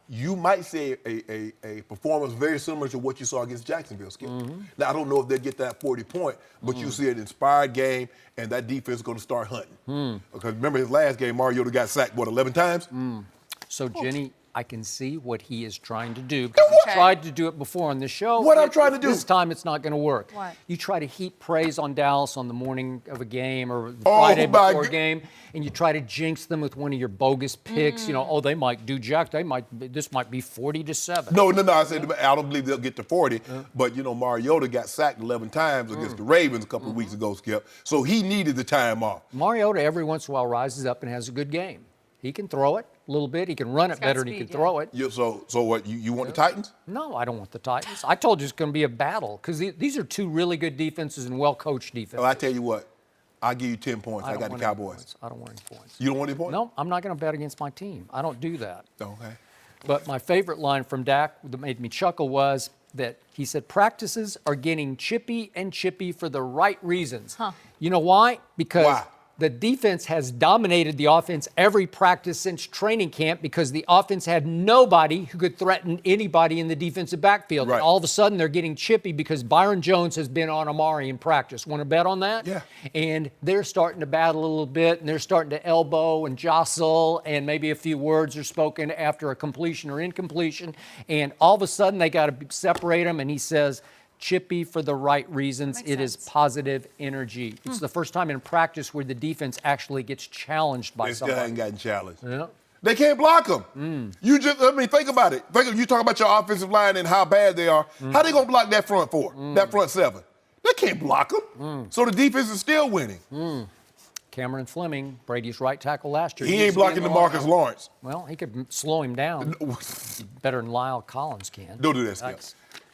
Speaker 3: You might see a performance very similar to what you saw against Jacksonville, Skip. Now, I don't know if they'll get that 40-point, but you see an inspired game, and that defense is going to start hunting. Because remember his last game, Mariota got sacked, 11 times?
Speaker 2: So, Jenny, I can see what he is trying to do. Because he tried to do it before on the show.
Speaker 3: What I'm trying to do?
Speaker 2: This time it's not going to work.
Speaker 1: What?
Speaker 2: You try to heap praise on Dallas on the morning of a game or the Friday before a game, and you try to jinx them with one of your bogus picks. They might do jack. This might be 40-7.
Speaker 3: No. I said I don't believe they'll get to 40. But Mariota got sacked 11 times against the Ravens a couple of weeks ago, Skip. So he needed the time off.
Speaker 2: Mariota every once in a while rises up and has a good game. He can throw it a little bit. He can run it better than he can throw it.
Speaker 3: So what, you want the Titans?
Speaker 2: No, I don't want the Titans. I told you it's going to be a battle because these are 2 really good defenses and well-coached defenses.
Speaker 3: Well, I tell you what, I'll give you 10 points. I got the Cowboys.
Speaker 2: I don't want any points.
Speaker 3: You don't want any points?
Speaker 2: No, I'm not going to bet against my team. I don't do that.
Speaker 3: Okay.
Speaker 2: But my favorite line from Dak that made me chuckle was that he said, practices are getting chippy and chippy for the right reasons. You know why? Because the defense has dominated the offense every practice since training camp because the offense had nobody who could threaten anybody in the defensive backfield.
Speaker 3: Right.
Speaker 2: And all of a sudden, they're getting chippy because Byron Jones has been on Amari in practice. Want to bet on that?
Speaker 3: Yeah.
Speaker 2: And they're starting to battle a little bit, and they're starting to elbow and jostle, and maybe a few words are spoken after a completion or incompletion. And all of a sudden, they got to separate them, and he says, chippy for the right reasons. It is positive energy. It's the first time in practice where the defense actually gets challenged by
Speaker 3: They still
Speaker 2: somebody.
Speaker 3: ain't gotten challenged.
Speaker 2: Yeah.
Speaker 3: They can't block them. You just, think about it. You talk about your offensive line and how bad they are. How they gonna block that front four, that front seven? They can't block them. So the defense is still winning.
Speaker 2: Cameron Fleming, Brady's right tackle last year.
Speaker 3: He ain't blocking DeMarcus Lawrence.
Speaker 2: Well, he could slow him down better than Lyle Collins can.
Speaker 3: Don't do that, Skip.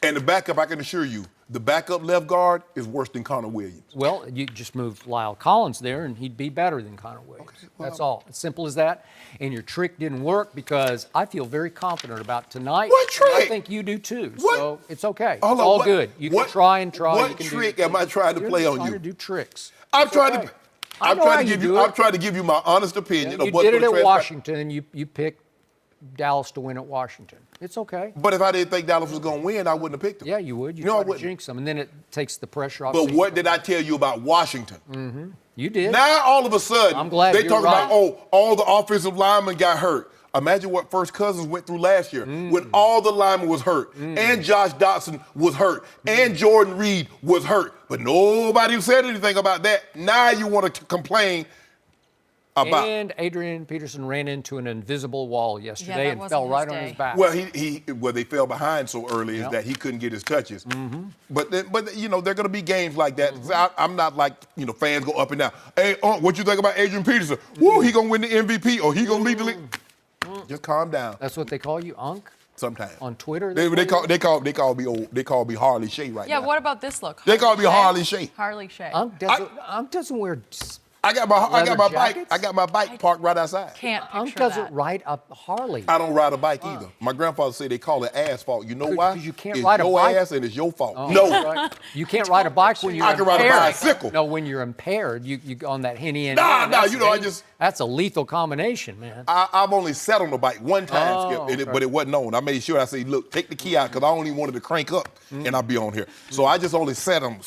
Speaker 3: And the backup, I can assure you, the backup left guard is worse than Connor Williams.
Speaker 2: Well, you just move Lyle Collins there, and he'd be better than Connor Williams.
Speaker 3: Okay, well,
Speaker 2: that's all. As simple as that. And your trick didn't work because I feel very confident about tonight.
Speaker 3: What trick?
Speaker 2: I think you do too.
Speaker 3: What?
Speaker 2: So it's okay.
Speaker 3: Hold
Speaker 2: It's
Speaker 3: on,
Speaker 2: all
Speaker 3: what-
Speaker 2: good. You
Speaker 3: what-
Speaker 2: can try and try.
Speaker 3: what
Speaker 2: You can
Speaker 3: trick
Speaker 2: do,
Speaker 3: am I trying to
Speaker 2: you're
Speaker 3: play
Speaker 2: just
Speaker 3: on
Speaker 2: trying
Speaker 3: you?
Speaker 2: to do tricks.
Speaker 3: I'm
Speaker 2: It's
Speaker 3: trying
Speaker 2: okay.
Speaker 3: to.
Speaker 2: I
Speaker 3: I'm
Speaker 2: know how
Speaker 3: trying to
Speaker 2: you
Speaker 3: give
Speaker 2: do
Speaker 3: you.
Speaker 2: it.
Speaker 3: I'm trying to give you my honest opinion
Speaker 2: You
Speaker 3: of what's
Speaker 2: did it
Speaker 3: going to
Speaker 2: at
Speaker 3: transpire.
Speaker 2: Washington, and you picked Dallas to win at Washington. It's okay.
Speaker 3: But if I didn't think Dallas was going to win, I wouldn't have picked them.
Speaker 2: Yeah, you would. You
Speaker 3: No, I
Speaker 2: try to
Speaker 3: wouldn't.
Speaker 2: jinx them, and then it takes the pressure off.
Speaker 3: But
Speaker 2: Steve.
Speaker 3: what did I tell you about Washington?
Speaker 2: You did.
Speaker 3: Now all of a sudden,
Speaker 2: I'm glad
Speaker 3: they
Speaker 2: you're
Speaker 3: talk
Speaker 2: right.
Speaker 3: about all the offensive linemen got hurt. Imagine what First Cousins went through last year when all the linemen was hurt, and Josh Dotson was hurt, and Jordan Reed was hurt, but nobody said anything about that. Now you want to complain about.
Speaker 2: And Adrian Peterson ran into an invisible wall yesterday
Speaker 1: that
Speaker 2: and
Speaker 1: wasn't
Speaker 2: fell
Speaker 1: his
Speaker 2: right on
Speaker 1: day.
Speaker 2: his back.
Speaker 3: Well, they fell behind so early is that he couldn't get his touches. But there are going to be games like that. I'm not like fans go up and down. Hey, what you think about Adrian Peterson? Woo, he gonna win the MVP or he gonna lead the league. Just calm down.
Speaker 2: That's what they call you, Unc?
Speaker 3: Sometimes
Speaker 2: On Twitter?
Speaker 3: they call me Harley Shea right now.
Speaker 1: Yeah, what about this look?
Speaker 3: They call me Harley Shea.
Speaker 1: Harley Shea.
Speaker 2: Unc doesn't wear.
Speaker 3: I got my
Speaker 2: Leather
Speaker 3: bike.
Speaker 2: jackets?
Speaker 3: I got my bike parked right outside.
Speaker 1: Can't picture
Speaker 2: Unc doesn't
Speaker 1: that.
Speaker 2: ride a Harley.
Speaker 3: I don't ride a bike either. My grandfather said they call it asphalt. You know why?
Speaker 2: 'Cause you can't
Speaker 3: it's
Speaker 2: ride a
Speaker 3: your
Speaker 2: bike?
Speaker 3: ass and it's your fault.
Speaker 2: Oh,
Speaker 3: No.
Speaker 2: right. You can't ride a bike when you're
Speaker 3: I can ride a
Speaker 2: impaired.
Speaker 3: bicycle.
Speaker 2: No, when you're impaired, you on that henny end.
Speaker 3: Nah,
Speaker 2: that's
Speaker 3: you know, I
Speaker 2: dangerous.
Speaker 3: just-
Speaker 2: That's a lethal combination, man.
Speaker 3: I've only sat on the bike one time,
Speaker 2: Oh,
Speaker 3: Skip,
Speaker 2: okay.
Speaker 3: but it wasn't on. I made sure I said, look, take the key out because I only wanted to crank up and I'll be on here. So I just only sat on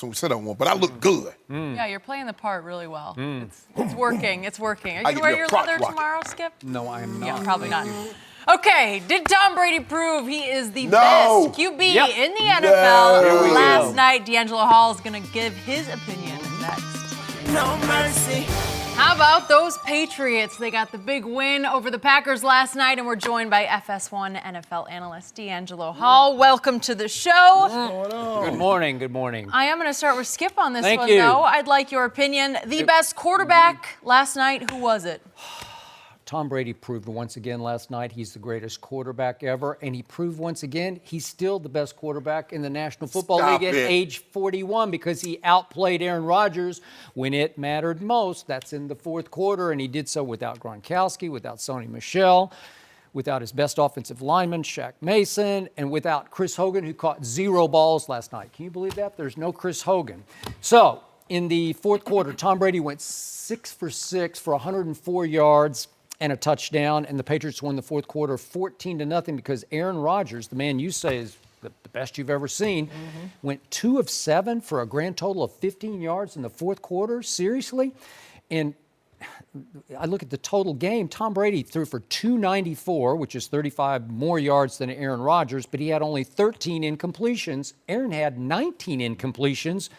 Speaker 3: one, but I look good.
Speaker 1: Yeah, you're playing the part really well. It's working. It's working. Are you
Speaker 3: I
Speaker 1: going
Speaker 3: can
Speaker 1: to wear
Speaker 3: be a
Speaker 1: your
Speaker 3: crotch
Speaker 1: leather
Speaker 3: rocket.
Speaker 1: tomorrow, Skip?
Speaker 2: No, I am not.
Speaker 1: Yeah, probably not. Okay, did Tom Brady prove he is the
Speaker 3: No.
Speaker 1: best QB
Speaker 2: Yep.
Speaker 1: in the NFL?
Speaker 3: Here we
Speaker 1: Last
Speaker 3: go.
Speaker 1: night, DeAngelo Hall is going to give his opinion next.
Speaker 6: No mercy.
Speaker 1: How about those Patriots? They got the big win over the Packers last night, and we're joined by FS1 NFL analyst DeAngelo Hall. Welcome to the show.
Speaker 2: Good morning. Good morning.
Speaker 1: I am going to start with Skip on this
Speaker 2: Thank
Speaker 1: one,
Speaker 2: you.
Speaker 1: though. I'd like your opinion. The best quarterback last night, who was it?
Speaker 2: Tom Brady proved once again last night he's the greatest quarterback ever, and he proved once again he's still the best quarterback in the National Football
Speaker 3: Stop
Speaker 2: League at
Speaker 3: it.
Speaker 2: age 41 because he outplayed Aaron Rodgers when it mattered most. That's in the fourth quarter, and he did so without Gronkowski, without Sony Michel, without his best offensive lineman, Shaq Mason, and without Chris Hogan, who caught 0 balls last night. Can you believe that? There's no Chris Hogan. So in the fourth quarter, Tom Brady went 6 for 6 for 104 yards and a touchdown, and the Patriots won the fourth quarter 14-0 because Aaron Rodgers, the man you say is the best you've ever seen, went 2 of 7 for a grand total of 15 yards in the fourth quarter. Seriously? And I look at the total game. Tom Brady threw for 294, which is 35 more yards than Aaron Rodgers, but he had only 13 incompletions. Aaron had 19 incompletions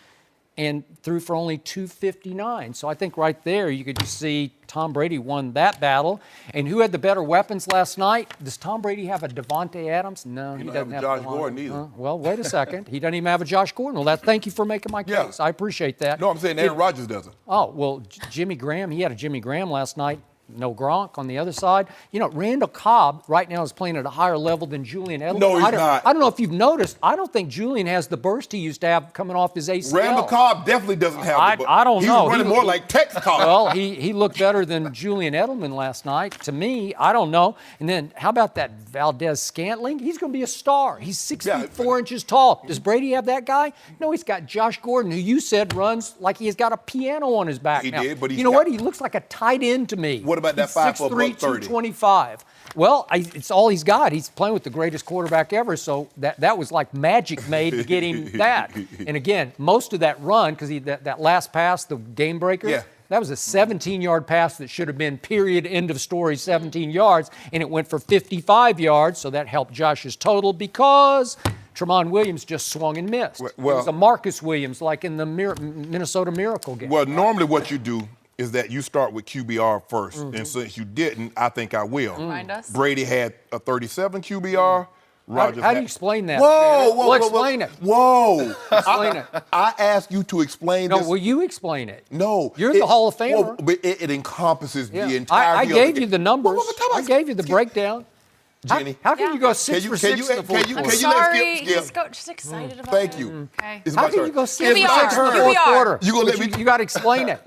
Speaker 2: and threw for only 259. So I think right there you could just see Tom Brady won that battle. And who had the better weapons last night? Does Tom Brady have a Devontae Adams? No, he
Speaker 3: don't
Speaker 2: doesn't
Speaker 3: have
Speaker 2: have
Speaker 3: a Josh Gordon either.
Speaker 2: Well, wait a second. He doesn't even have a Josh Gordon. Well, thank you for making my
Speaker 3: Yeah.
Speaker 2: case. I appreciate that.
Speaker 3: No, I'm saying Aaron Rodgers doesn't.
Speaker 2: Oh, well, Jimmy Graham, he had a Jimmy Graham last night. No Gronk on the other side. You know, Randall Cobb right now is playing at a higher level than Julian Edelman.
Speaker 3: No, he's not.
Speaker 2: I don't know if you've noticed. I don't think Julian has the burst he used to have coming off his ACL.
Speaker 3: Randall Cobb definitely doesn't have
Speaker 2: I don't know.
Speaker 3: He's running more like Tex Cobb.
Speaker 2: Well, he looked better than Julian Edelman last night. To me, I don't know. And then how about that Valdez Scantling? He's going to be a star. He's 6 feet 4 inches tall. Does Brady have that guy? No, he's got Josh Gordon, who you said runs like he's got a piano on his back
Speaker 3: He
Speaker 2: now.
Speaker 3: did, but he's
Speaker 2: you know
Speaker 3: got-
Speaker 2: what? He looks like a tight end to me.
Speaker 3: What about that
Speaker 2: He's
Speaker 3: 5'4",
Speaker 2: 6'3", 225. Well, it's all he's got. He's playing with the greatest quarterback ever, so that was like magic made to get him that. And again, most of that run, because that last pass, the game breaker,
Speaker 3: Yeah.
Speaker 2: that was a 17-yard pass that should have been period, end of story, 17 yards, and it went for 55 yards, so that helped Josh's total because Tramon Williams just swung and missed. It was a Marcus Williams, like in the Minnesota Miracle game.
Speaker 3: Well, normally what you do is that you start with QBR first. And since you didn't, I think I will.
Speaker 1: Remind us.
Speaker 3: Brady had a 37 QBR. Rodgers
Speaker 2: How do you explain that?
Speaker 3: Whoa,
Speaker 2: Explain it.
Speaker 3: Whoa.
Speaker 2: Explain it.
Speaker 3: I asked you to explain
Speaker 2: No,
Speaker 3: this.
Speaker 2: will you explain it?
Speaker 3: No.
Speaker 2: You're the Hall of Famer.
Speaker 3: Well, but it encompasses
Speaker 2: Yeah.
Speaker 3: the entirety
Speaker 2: I
Speaker 3: of
Speaker 2: gave you the numbers. I gave you the
Speaker 3: Skip.
Speaker 2: breakdown.
Speaker 3: Jenny.
Speaker 2: How can you go
Speaker 3: Can
Speaker 2: 6
Speaker 3: you-
Speaker 2: for
Speaker 3: can
Speaker 2: 6
Speaker 3: you-
Speaker 2: in the fourth
Speaker 3: can you-
Speaker 2: quarter?
Speaker 3: can you let
Speaker 1: Sorry,
Speaker 3: Skip-
Speaker 1: he's just excited about
Speaker 3: Thank
Speaker 1: it.
Speaker 3: you.
Speaker 1: Okay.
Speaker 3: It's
Speaker 2: How
Speaker 3: my
Speaker 2: can
Speaker 3: turn.
Speaker 2: you go 6
Speaker 1: QBR.
Speaker 2: for 6 in the fourth
Speaker 1: QBR.
Speaker 2: quarter?
Speaker 3: You gonna let me-
Speaker 2: You got to explain it.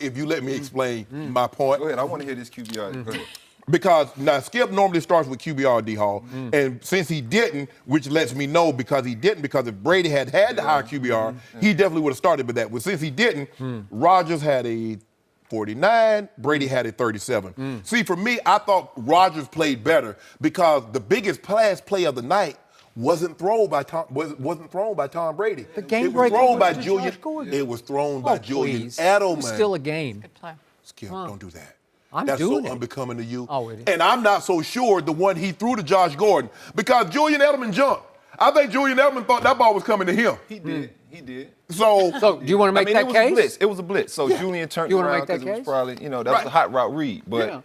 Speaker 3: If you let me explain my point.
Speaker 10: Go ahead. I want to hear this QBR. Go ahead.
Speaker 3: Because now Skip normally starts with QBR, D-Hall, and since he didn't, which lets me know because he didn't, because if Brady had the higher QBR, he definitely would have started with that. But since he didn't, Rodgers had a 49, Brady had a 37. See, for me, I thought Rodgers played better because the biggest pass play of the night wasn't thrown by Tom Brady.
Speaker 2: The game
Speaker 3: it was
Speaker 2: breaker
Speaker 3: thrown by
Speaker 2: was to
Speaker 3: Julian.
Speaker 2: Josh Gordon.
Speaker 3: It was thrown by Julian
Speaker 2: Please.
Speaker 3: Edelman.
Speaker 2: It's still a game.
Speaker 1: Good play.
Speaker 3: Skip, don't do that.
Speaker 2: I'm
Speaker 3: That's
Speaker 2: doing
Speaker 3: so
Speaker 2: it.
Speaker 3: unbecoming to you.
Speaker 2: Oh, it is.
Speaker 3: And I'm not so sure the one he threw to Josh Gordon because Julian Edelman jumped. I think Julian Edelman thought that ball was coming to him.
Speaker 10: He did. He did.
Speaker 3: So
Speaker 2: So, do you want to make
Speaker 10: I mean,
Speaker 2: that
Speaker 10: it was
Speaker 2: case?
Speaker 10: a blitz. It was a blitz. So Julian turned
Speaker 2: You wanna
Speaker 10: around
Speaker 2: make that
Speaker 10: because it was
Speaker 2: case?
Speaker 10: probably, that was a hot route read. But
Speaker 2: Yeah.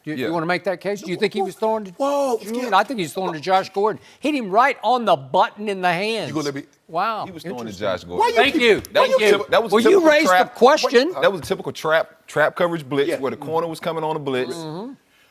Speaker 2: Do
Speaker 10: Yeah.
Speaker 2: you want to make that case? Do you think he was throwing to
Speaker 3: Whoa,
Speaker 2: Julian?
Speaker 3: Skip.
Speaker 2: I think he's throwing to Josh Gordon. Hit him right on the button in the hands.
Speaker 3: You gonna let me-
Speaker 2: Wow.
Speaker 10: he was throwing to
Speaker 2: Interesting.
Speaker 10: Josh Gordon.
Speaker 2: Thank you. Thank you.
Speaker 10: That was
Speaker 2: Well, you
Speaker 10: typical
Speaker 2: raised
Speaker 10: trap.
Speaker 2: the question.
Speaker 10: That was a typical trap coverage blitz
Speaker 3: Yeah.
Speaker 10: where the corner was coming on a blitz.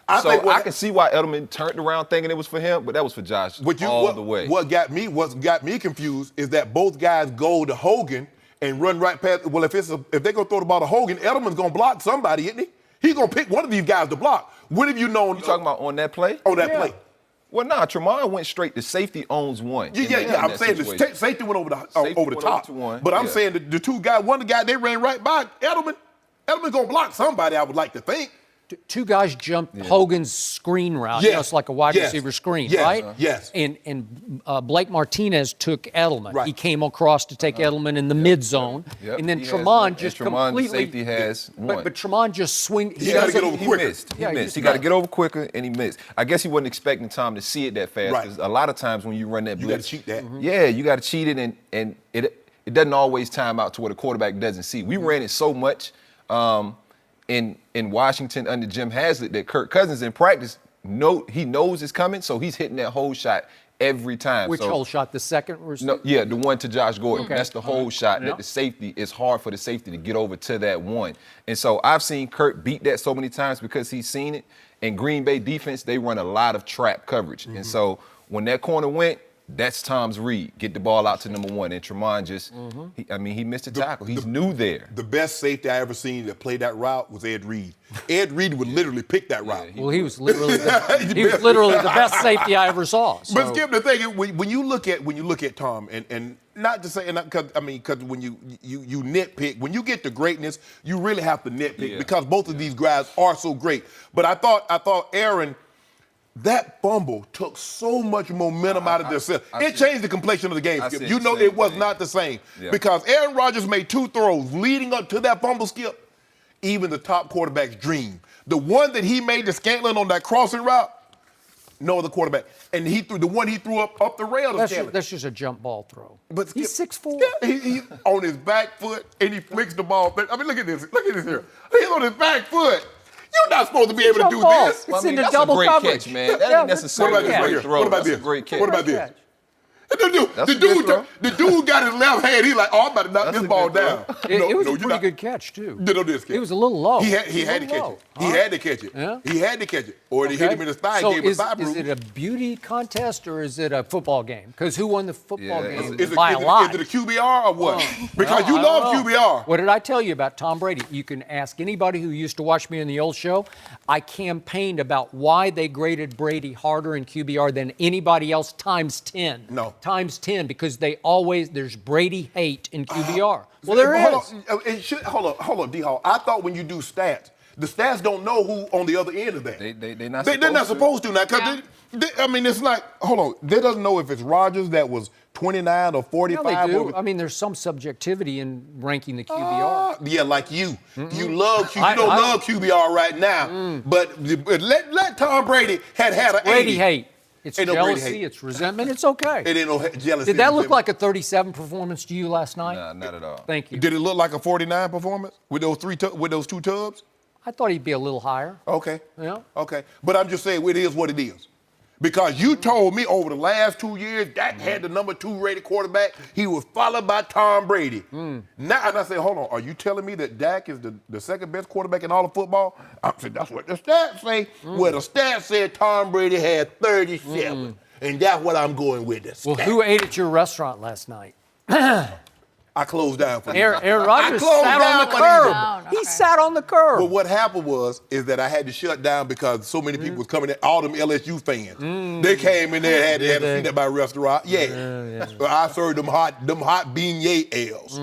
Speaker 3: I
Speaker 10: So
Speaker 3: think
Speaker 10: I can see why Edelman turned around thinking it was for him, but that was for Josh all the way.
Speaker 3: What got me confused is that both guys go to Hogan and run right past. Well, if they're gonna throw the ball to Hogan, Edelman's gonna block somebody, isn't he? He's gonna pick one of these guys to block. When have you known?
Speaker 10: You talking about on that play?
Speaker 3: on that play?
Speaker 10: Well, nah, Tramon went straight. The safety owns one.
Speaker 3: Yeah. I'm saying the safety went over the
Speaker 10: Safety
Speaker 3: over the
Speaker 10: went
Speaker 3: top.
Speaker 10: over to one,
Speaker 3: But I'm
Speaker 10: yeah.
Speaker 3: saying the two guys, one guy they ran right by Edelman. Edelman's gonna block somebody. I would like to think.
Speaker 2: Two guys jumped Hogan's screen route.
Speaker 3: Yes.
Speaker 2: It's like a wide
Speaker 3: Yes.
Speaker 2: receiver screen,
Speaker 3: Yes.
Speaker 2: right?
Speaker 3: Yes.
Speaker 2: And Blake Martinez took Edelman.
Speaker 3: Right.
Speaker 2: He came across to take Edelman in the mid zone,
Speaker 10: Yep.
Speaker 2: and then
Speaker 10: He has one.
Speaker 2: Tramon
Speaker 10: And
Speaker 2: just
Speaker 10: Tramon, the
Speaker 2: completely.
Speaker 10: safety has one.
Speaker 2: But Tramon just swing.
Speaker 3: He gotta get over
Speaker 10: He
Speaker 3: quicker.
Speaker 10: missed. He
Speaker 2: Yeah, he
Speaker 10: missed.
Speaker 2: just
Speaker 10: He got to
Speaker 2: missed.
Speaker 10: get over quicker, and he missed. I guess he wasn't expecting Tom to see it that fast.
Speaker 3: Right.
Speaker 10: Because a lot of times when you run that
Speaker 3: You gotta
Speaker 10: blitz,
Speaker 3: cheat that.
Speaker 10: Yeah, you got to cheat it, and it doesn't always time out to where the quarterback doesn't see. We ran it so much in Washington under Jim Haslett that Kirk Cousins in practice he knows it's coming, so he's hitting that whole shot every time.
Speaker 2: Which
Speaker 10: So-
Speaker 2: whole shot? The second?
Speaker 10: No, yeah, the one to Josh Gordon.
Speaker 2: Okay.
Speaker 10: That's the whole shot
Speaker 2: Yeah.
Speaker 10: that the safety, it's hard for the safety to get over to that one. And so I've seen Kurt beat that so many times because he's seen it. And Green Bay defense, they run a lot of trap coverage. And so when that corner went, that's Tom's read. Get the ball out to number one. And Tramon just, he missed a tackle. He's new there.
Speaker 3: The best safety I ever seen that played that route was Ed Reed. Ed Reed would literally pick that route.
Speaker 2: Well, he was literally the best safety I ever saw. So.
Speaker 3: But Skip, the thing is, when you look at Tom, and not to say, because when you nitpick, when you get to greatness, you really have to nitpick because both of these guys are so great. But I thought Aaron, that fumble took so much momentum out of this. It changed the complexion of the game, Skip. You know it was not the same because Aaron Rodgers made two throws leading up to that fumble, Skip. Even the top quarterback's dream. The one that he made to Scantlin on that crossing route, no other quarterback. And he threw up the rail to Scantlin.
Speaker 2: That's just a jump ball throw.
Speaker 3: But Skip,
Speaker 2: he's 6'4".
Speaker 3: Yeah, he's on his back foot and he flicks the ball. I mean, look at this. Look at this here. He's on his back foot. You're not supposed to be able to do
Speaker 2: ball.
Speaker 3: this.
Speaker 2: It's in the
Speaker 10: that's
Speaker 2: double
Speaker 10: a great
Speaker 2: coverage.
Speaker 10: catch, man. That
Speaker 2: Yeah,
Speaker 10: ain't necessarily
Speaker 3: what about
Speaker 10: a
Speaker 3: this
Speaker 10: great
Speaker 3: right
Speaker 10: throw.
Speaker 3: here? What about
Speaker 10: That's
Speaker 3: this?
Speaker 10: a great catch.
Speaker 3: What about this?
Speaker 2: Catch.
Speaker 10: That's a good throw.
Speaker 3: The dude got his left hand. He's like, oh, I'm about to knock
Speaker 10: That's
Speaker 3: this
Speaker 10: a
Speaker 3: ball
Speaker 10: good
Speaker 3: down.
Speaker 2: It was a
Speaker 3: you're
Speaker 2: pretty
Speaker 3: not.
Speaker 2: good catch, too.
Speaker 3: No, this catch.
Speaker 2: It was a little low.
Speaker 3: He had to catch it. He had to catch it.
Speaker 2: Yeah.
Speaker 3: He had to catch it. Or he hit him in his thigh,
Speaker 2: So
Speaker 3: gave him a
Speaker 2: is
Speaker 3: thigh bruise.
Speaker 2: it a beauty contest or is it a football game? Because who won the football game
Speaker 3: Is it
Speaker 2: by a lot?
Speaker 3: Is it a QBR or what? Because you
Speaker 2: I
Speaker 3: love
Speaker 2: don't know.
Speaker 3: QBR.
Speaker 2: What did I tell you about Tom Brady? You can ask anybody who used to watch me in the old show. I campaigned about why they graded Brady harder in QBR than anybody else times 10.
Speaker 3: No.
Speaker 2: Times 10 because there's Brady hate in QBR. Well, there is.
Speaker 3: Hold on, D-Hall. I thought when you do stats, the stats don't know who on the other end of that. They're not supposed to now. Because it's like, hold on. They doesn't know if it's Rodgers that was 29 or 45.
Speaker 2: Yeah, they do.
Speaker 3: or-
Speaker 2: I mean, there's some subjectivity in ranking the QBR.
Speaker 3: Yeah, like you. You love you don't love QBR right now. But let Tom Brady had an 80.
Speaker 2: Brady hate. It's
Speaker 3: Ain't no Brady
Speaker 2: jealousy,
Speaker 3: hate.
Speaker 2: it's resentment. It's okay.
Speaker 3: It ain't no jealousy.
Speaker 2: Did that look like a 37 performance to you last night?
Speaker 10: Nah, not at all.
Speaker 2: Thank you.
Speaker 3: Did it look like a 49 performance with those two tubs?
Speaker 2: I thought he'd be a little higher.
Speaker 3: Okay.
Speaker 2: Yeah.
Speaker 3: Okay. But I'm just saying it is what it is. Because you told me over the last 2 years, Dak had the number 2 rated quarterback. He was followed by Tom Brady. Now, and I said, hold on, are you telling me that Dak is the second best quarterback in all of football? I said, that's what the stats say. Well, the stats said Tom Brady had 37. And that's what I'm going with.
Speaker 2: Well, who ate at your restaurant last night?
Speaker 3: I closed down for
Speaker 2: Aaron Rodgers
Speaker 3: closed
Speaker 2: sat
Speaker 3: down
Speaker 2: on the
Speaker 3: for
Speaker 2: curb.
Speaker 3: these.
Speaker 1: Down,
Speaker 2: He
Speaker 1: okay.
Speaker 2: sat on the curb.
Speaker 3: But what happened is that I had to shut down because so many people was coming in, all them LSU fans. They came in there and had a seat at my restaurant. Yeah. So I served them hot beignet ales.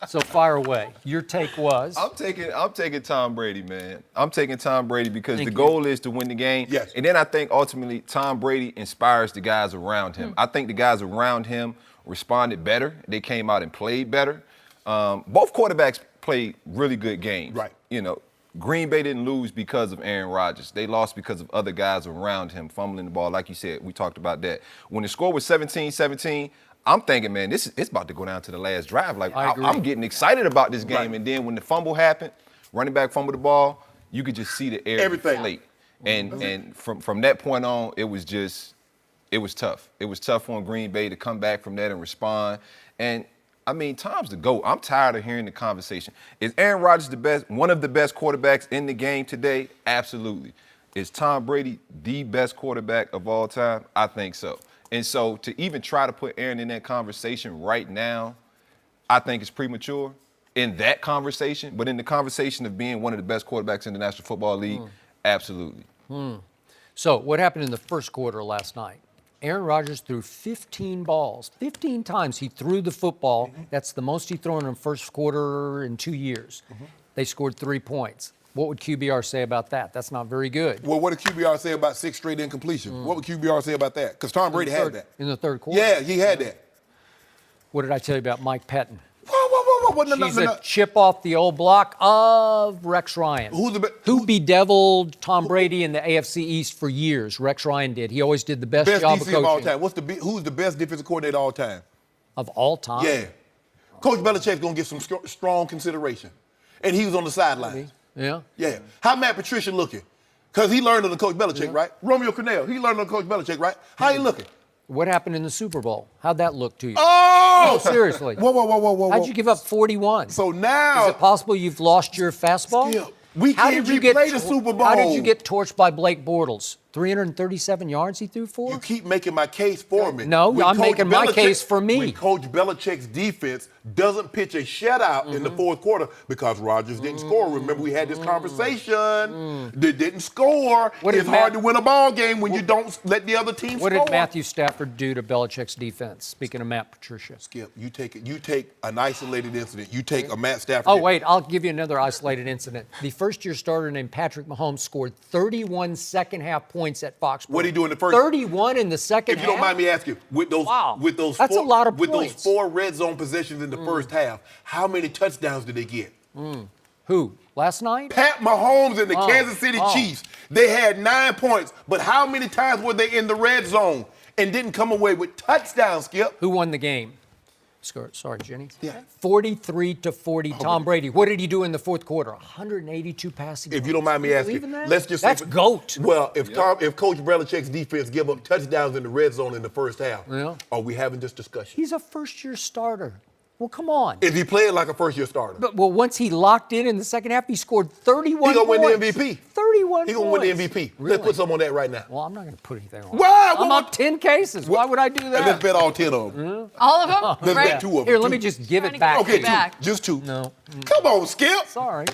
Speaker 2: So fire away. Your take was?
Speaker 10: I'm taking Tom Brady, man. I'm taking Tom Brady because
Speaker 2: Thank
Speaker 10: the
Speaker 2: you.
Speaker 10: goal is to win the game.
Speaker 3: Yes.
Speaker 10: And then I think ultimately Tom Brady inspires the guys around him. I think the guys around him responded better. They came out and played better. Both quarterbacks played really good games.
Speaker 3: Right.
Speaker 10: You know, Green Bay didn't lose because of Aaron Rodgers. They lost because of other guys around him fumbling the ball. Like you said, we talked about that. When the score was 17-17, I'm thinking, man, it's about to go down to the last drive. Like,
Speaker 2: I agree.
Speaker 10: I'm getting excited about this game.
Speaker 3: Right.
Speaker 10: And then when the fumble happened, running back fumbled the ball, you could just see the air
Speaker 3: Everything.
Speaker 10: deflate. And from that point on, it was tough. It was tough on Green Bay to come back from that and respond. And I mean, Tom's the GOAT. I'm tired of hearing the conversation. Is Aaron Rodgers one of the best quarterbacks in the game today? Absolutely. Is Tom Brady the best quarterback of all time? I think so. And so to even try to put Aaron in that conversation right now, I think it's premature in that conversation. But in the conversation of being one of the best quarterbacks in the National Football League, absolutely.
Speaker 2: So what happened in the first quarter last night? Aaron Rodgers threw 15 balls. 15 times he threw the football. That's the most he thrown in the first quarter in 2 years. They scored 3 points. What would QBR say about that? That's not very good.
Speaker 3: Well, what did QBR say about 6 straight incompletion? What would QBR say about that? Because Tom Brady had that.
Speaker 2: In the third quarter?
Speaker 3: Yeah, he had that.
Speaker 2: What did I tell you about Mike Pettin?
Speaker 3: Whoa. No,
Speaker 2: She's a chip off the old block of Rex Ryan. Who bedeviled Tom Brady in the AFC East for years? Rex Ryan did. He always did the best job of
Speaker 3: DC of all
Speaker 2: coaching.
Speaker 3: time. Who's the best defensive coordinator of all time?
Speaker 2: Of all time?
Speaker 3: Yeah. Coach Belichick's going to get some strong consideration. And he was on the sidelines.
Speaker 2: Yeah.
Speaker 3: Yeah. How Matt Patricia looking? Because he learned under Coach Belichick, right? Romeo Cornell, he learned under Coach Belichick, right? How he looking?
Speaker 2: What happened in the Super Bowl? How'd that look to you?
Speaker 3: Oh!
Speaker 2: No, seriously.
Speaker 3: Whoa.
Speaker 2: How'd you give up 41?
Speaker 3: So now...
Speaker 2: Is it possible you've lost your fastball?
Speaker 3: Skip, we can't replay the Super Bowl.
Speaker 2: How did you get torched by Blake Bortles? 337 yards he threw for?
Speaker 3: You keep making my case for me.
Speaker 2: No,
Speaker 3: When
Speaker 2: I'm
Speaker 3: Coach
Speaker 2: making my case for me.
Speaker 3: When Coach Belichick's defense doesn't pitch a shutout in the fourth quarter because Rodgers didn't score. Remember, we had this conversation. They didn't score. It's hard to win a ball game when you don't let the other team
Speaker 2: What
Speaker 3: score.
Speaker 2: did Matthew Stafford do to Belichick's defense? Speaking of Matt Patricia.
Speaker 3: Skip, you take an isolated incident. You take a Matt Stafford.
Speaker 2: Oh, wait, I'll give you another isolated incident. The first-year starter named Patrick Mahomes scored 31 second-half points at Foxborough.
Speaker 3: What did he do in the first?
Speaker 2: 31 in the second half?
Speaker 3: If you don't mind me asking, with those
Speaker 2: That's a lot of
Speaker 3: with those
Speaker 2: points.
Speaker 3: 4 red zone possessions in the first half, how many touchdowns did they get?
Speaker 2: Who? Last night?
Speaker 3: Pat Mahomes and the Kansas City Chiefs. They had 9 points, but how many times were they in the red zone and didn't come away with touchdowns, Skip?
Speaker 2: Who won the game? Sorry, Jenny.
Speaker 3: Yeah.
Speaker 2: 43-40, Tom Brady. What did he do in the fourth quarter? 182 passing yards.
Speaker 3: If you don't mind me asking,
Speaker 2: Believe in that?
Speaker 3: let's just
Speaker 2: That's
Speaker 3: say,
Speaker 2: GOAT.
Speaker 3: Well, if Coach Belichick's defense give up touchdowns in the red zone in the first half, are we having this discussion?
Speaker 2: He's a first-year starter. Well, come on.
Speaker 3: Is he playing like a first-year starter?
Speaker 2: But once he locked in the second half, he scored 31
Speaker 3: He gonna
Speaker 2: points.
Speaker 3: win the MVP.
Speaker 2: 31
Speaker 3: He gonna
Speaker 2: points.
Speaker 3: win the MVP.
Speaker 2: Really?
Speaker 3: Let's put some on that right now.
Speaker 2: Well, I'm not going to put anything on.
Speaker 3: Why?
Speaker 2: I'm up 10 cases. Why would I do that?
Speaker 3: Let's bet all 10 of them.
Speaker 1: All of them?
Speaker 3: Let's
Speaker 1: Right?
Speaker 3: bet 2 of them.
Speaker 2: Here, let me just give
Speaker 1: Trying
Speaker 2: it
Speaker 1: to
Speaker 2: back.
Speaker 1: get
Speaker 3: Okay,
Speaker 1: it back.
Speaker 3: just 2.
Speaker 2: No.
Speaker 3: Come on, Skip.
Speaker 2: Sorry.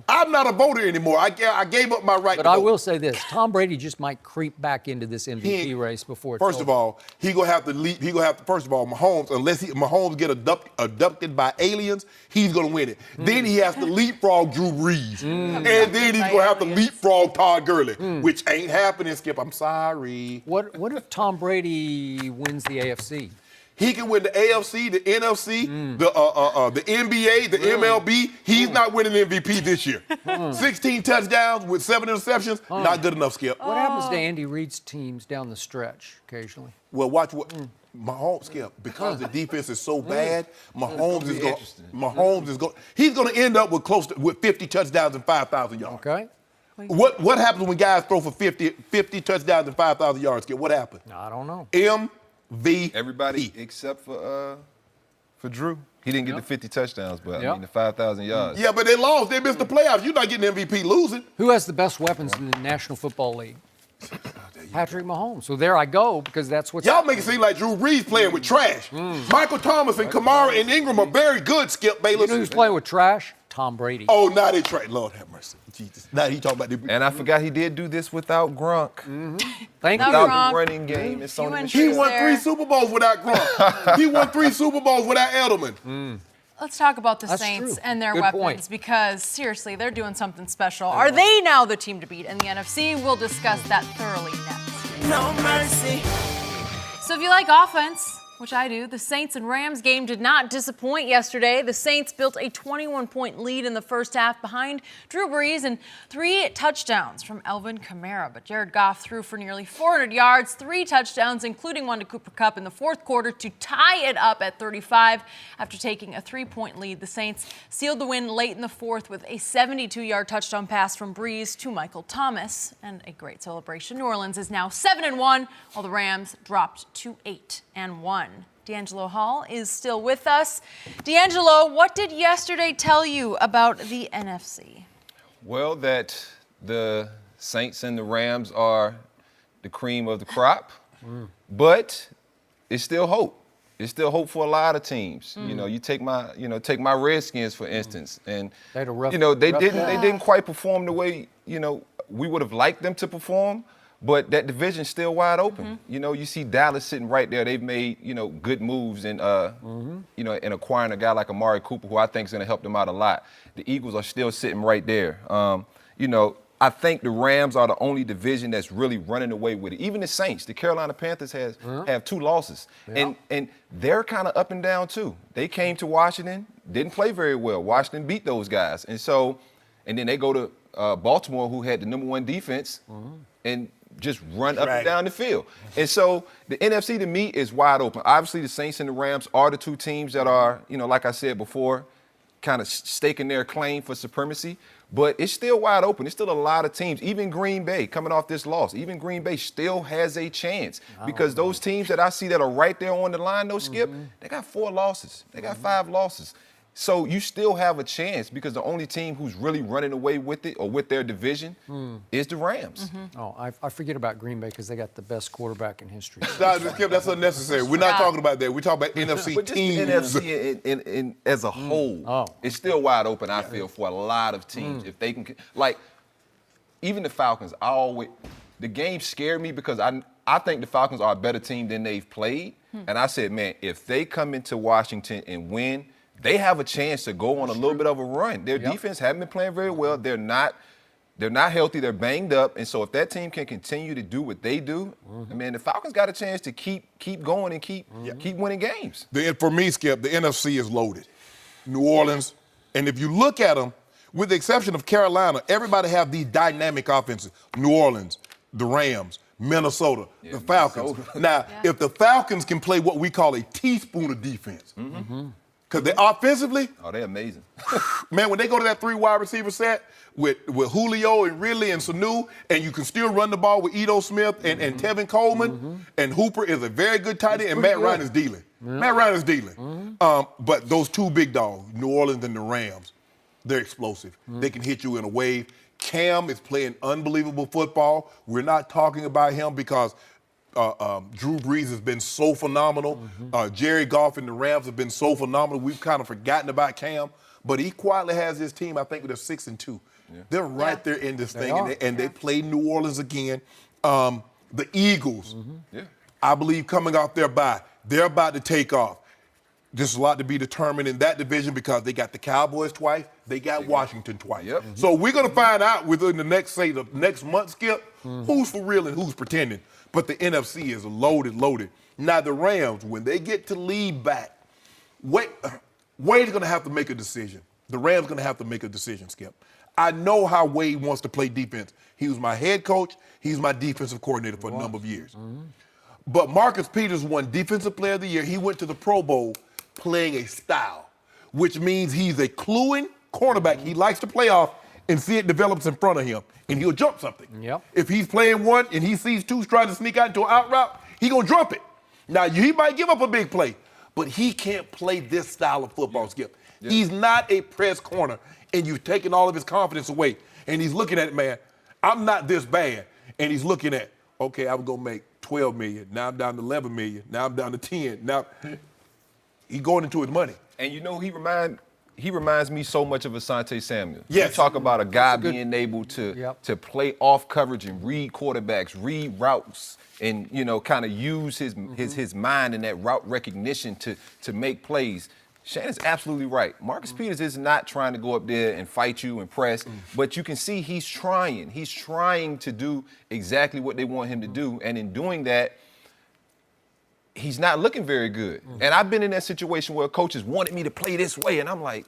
Speaker 3: I'm not a voter anymore. I gave up my right
Speaker 2: But
Speaker 3: to
Speaker 2: I
Speaker 3: vote.
Speaker 2: will say this. Tom Brady just might creep back into this MVP race before it's
Speaker 3: First of
Speaker 2: over.
Speaker 3: all, he gonna have to lead. He gonna have to. First of all, Mahomes, unless Mahomes get abducted by aliens, he's gonna win it. Then he has to leapfrog Drew Brees, and then he's gonna have to leapfrog Todd Gurley, which ain't happening. Skip, I'm sorry.
Speaker 2: What if Tom Brady wins the AFC?
Speaker 3: He can win the AFC, the NFC, the NBA, the MLB. He's not winning MVP this year. 16 touchdowns with 7 interceptions, not good enough, Skip.
Speaker 2: What happens to Andy Reid's teams down the stretch occasionally?
Speaker 3: Well, watch what Mahomes, Skip, because the defense is so bad, Mahomes is going. He's going to end up with 50 touchdowns and 5,000 yards.
Speaker 2: Okay.
Speaker 3: What happens when guys throw for 50 touchdowns and 5,000 yards, Skip? What happened?
Speaker 2: I don't know.
Speaker 3: MVP.
Speaker 10: Everybody except for Drew. He didn't get the 50 touchdowns, but I mean the 5,000 yards.
Speaker 3: Yeah, but they lost. They missed the playoffs. You're not getting MVP losing.
Speaker 2: Who has the best weapons in the National Football League? Patrick Mahomes. So there I go, because that's what's
Speaker 3: Y'all make it seem like Drew Brees playing with trash. Michael Thomas and Kamara and Ingram are very good, Skip Bayless.
Speaker 2: You know who's playing with trash? Tom Brady.
Speaker 3: Oh, now they trash. Lord have mercy. Jesus. Now he talking about the.
Speaker 10: And I forgot he did do this without Gronk.
Speaker 2: Thank you.
Speaker 10: Without the running game. It's on the
Speaker 3: He won 3 Super Bowls without Gronk. He won 3 Super Bowls without Edelman.
Speaker 1: Let's talk about the
Speaker 2: That's
Speaker 1: Saints
Speaker 2: true.
Speaker 1: and their
Speaker 2: Good
Speaker 1: weapons
Speaker 2: point.
Speaker 1: because, seriously, they're doing something special. Are they now the team to beat in the NFC? We'll discuss that thoroughly next.
Speaker 6: No mercy.
Speaker 1: So if you like offense, which I do, the Saints and Rams game did not disappoint yesterday. The Saints built a 21-point lead in the first half behind Drew Brees and 3 touchdowns from Alvin Kamara. But Jared Goff threw for nearly 400 yards, 3 touchdowns, including one to Cooper Kupp in the fourth quarter to tie it up at 35. After taking a 3-point lead, the Saints sealed the win late in the fourth with a 72-yard touchdown pass from Brees to Michael Thomas and a great celebration. New Orleans is now 7-1, while the Rams dropped to 8-1. DeAngelo Hall is still with us. DeAngelo, what did yesterday tell you about the NFC?
Speaker 10: Well, that the Saints and the Rams are the cream of the crop, but it's still hope. It's still hope for a lot of teams. You know, you take my Redskins for instance, and
Speaker 2: They had a rough-
Speaker 10: they
Speaker 2: rough
Speaker 10: didn't quite perform the way we would have liked them to perform. But that division's still wide open. You know, you see Dallas sitting right there. They've made, good moves in, in acquiring a guy like Amari Cooper, who I think is going to help them out a lot. The Eagles are still sitting right there. I think the Rams are the only division that's really running away with it. Even the Saints, the Carolina Panthers have 2 losses.
Speaker 2: Yeah.
Speaker 10: And they're kind of up and down too. They came to Washington, didn't play very well. Washington beat those guys. And then they go to Baltimore, who had the number 1 defense, and just run up and down the field. And so the NFC to me is wide open. Obviously, the Saints and the Rams are the 2 teams that are, like I said before, kind of staking their claim for supremacy. But it's still wide open. There's still a lot of teams. Even Green Bay, coming off this loss, even Green Bay still has a chance. Because those teams that I see that are right there on the line, though, Skip, they got 4 losses. They got 5 losses. So you still have a chance because the only team who's really running away with it or with their division is the Rams.
Speaker 2: Oh, I forget about Green Bay because they got the best quarterback in history.
Speaker 3: That's unnecessary. We're not talking about that. We're talking about NFC
Speaker 10: But just
Speaker 3: teams.
Speaker 10: the NFC in as a whole, it's still wide open, I feel, for a lot of teams. If they can, even the Falcons, the game scared me because I think the Falcons are a better team than they've played. And I said, man, if they come into Washington and win, they have a chance to go on a little bit of a run. Their defense haven't been playing very well. They're not healthy. They're banged up. And so if that team can continue to do what they do, the Falcons got a chance to keep going and keep winning games.
Speaker 3: For me, Skip, the NFC is loaded. New Orleans, and if you look at them, with the exception of Carolina, everybody have these dynamic offenses. New Orleans, the Rams, Minnesota, the Falcons. Now, if the Falcons can play what we call a teaspoon of defense, because they offensively,
Speaker 10: they're amazing.
Speaker 3: Man, when they go to that 3 wide receiver set with Julio and Ridley and Sanu, and you can still run the ball with Ito Smith and Tevin Coleman, and Hooper is a very good tight end, and Matt Ryan is dealing. Matt Ryan is dealing. But those 2 big dogs, New Orleans and the Rams, they're explosive. They can hit you in a wave. Cam is playing unbelievable football. We're not talking about him because Drew Brees has been so phenomenal. Jerry Goff and the Rams have been so phenomenal. We've kind of forgotten about Cam, but he quietly has his team. I think they're 6-2. They're right there in this thing, and they play New Orleans again. The Eagles, I believe, coming off their bye, they're about to take off. There's a lot to be determined in that division because they got the Cowboys twice, they got Washington twice. Yep. So we're going to find out within the next month, Skip, who's for real and who's pretending. But the NFC is loaded. Now the Rams, when they get to lead back, Wade's going to have to make a decision. The Rams going to have to make a decision, Skip. I know how Wade wants to play defense. He was my head coach. He's my defensive coordinator for a number of years. But Marcus Peters won Defensive Player of the Year. He went to the Pro Bowl playing a style, which means he's a cluing cornerback. He likes to play off and see it develops in front of him, and he'll jump something.
Speaker 2: Yep.
Speaker 3: If he's playing one and he sees two trying to sneak out into an out route, he gonna jump it. Now, he might give up a big play, but he can't play this style of football, Skip. Yeah. He's not a press corner, and you've taken all of his confidence away. And he's looking at it, man, I'm not this bad. And he's looking at, okay, I'm gonna make 12 million. Now I'm down to 11 million. Now I'm down to 10. Now he's going into his money.
Speaker 10: And you know, he reminds me so much of Asante Samuel.
Speaker 3: Yes.
Speaker 10: You talk about a guy being able to play off coverage and read quarterbacks, read routes, and kind of use his mind and that route recognition to make plays. Shannon's absolutely right. Marcus Peters is not trying to go up there and fight you and press, but you can see he's trying. He's trying to do exactly what they want him to do, and in doing that, he's not looking very good. And I've been in that situation where coaches wanted me to play this way, and I'm like,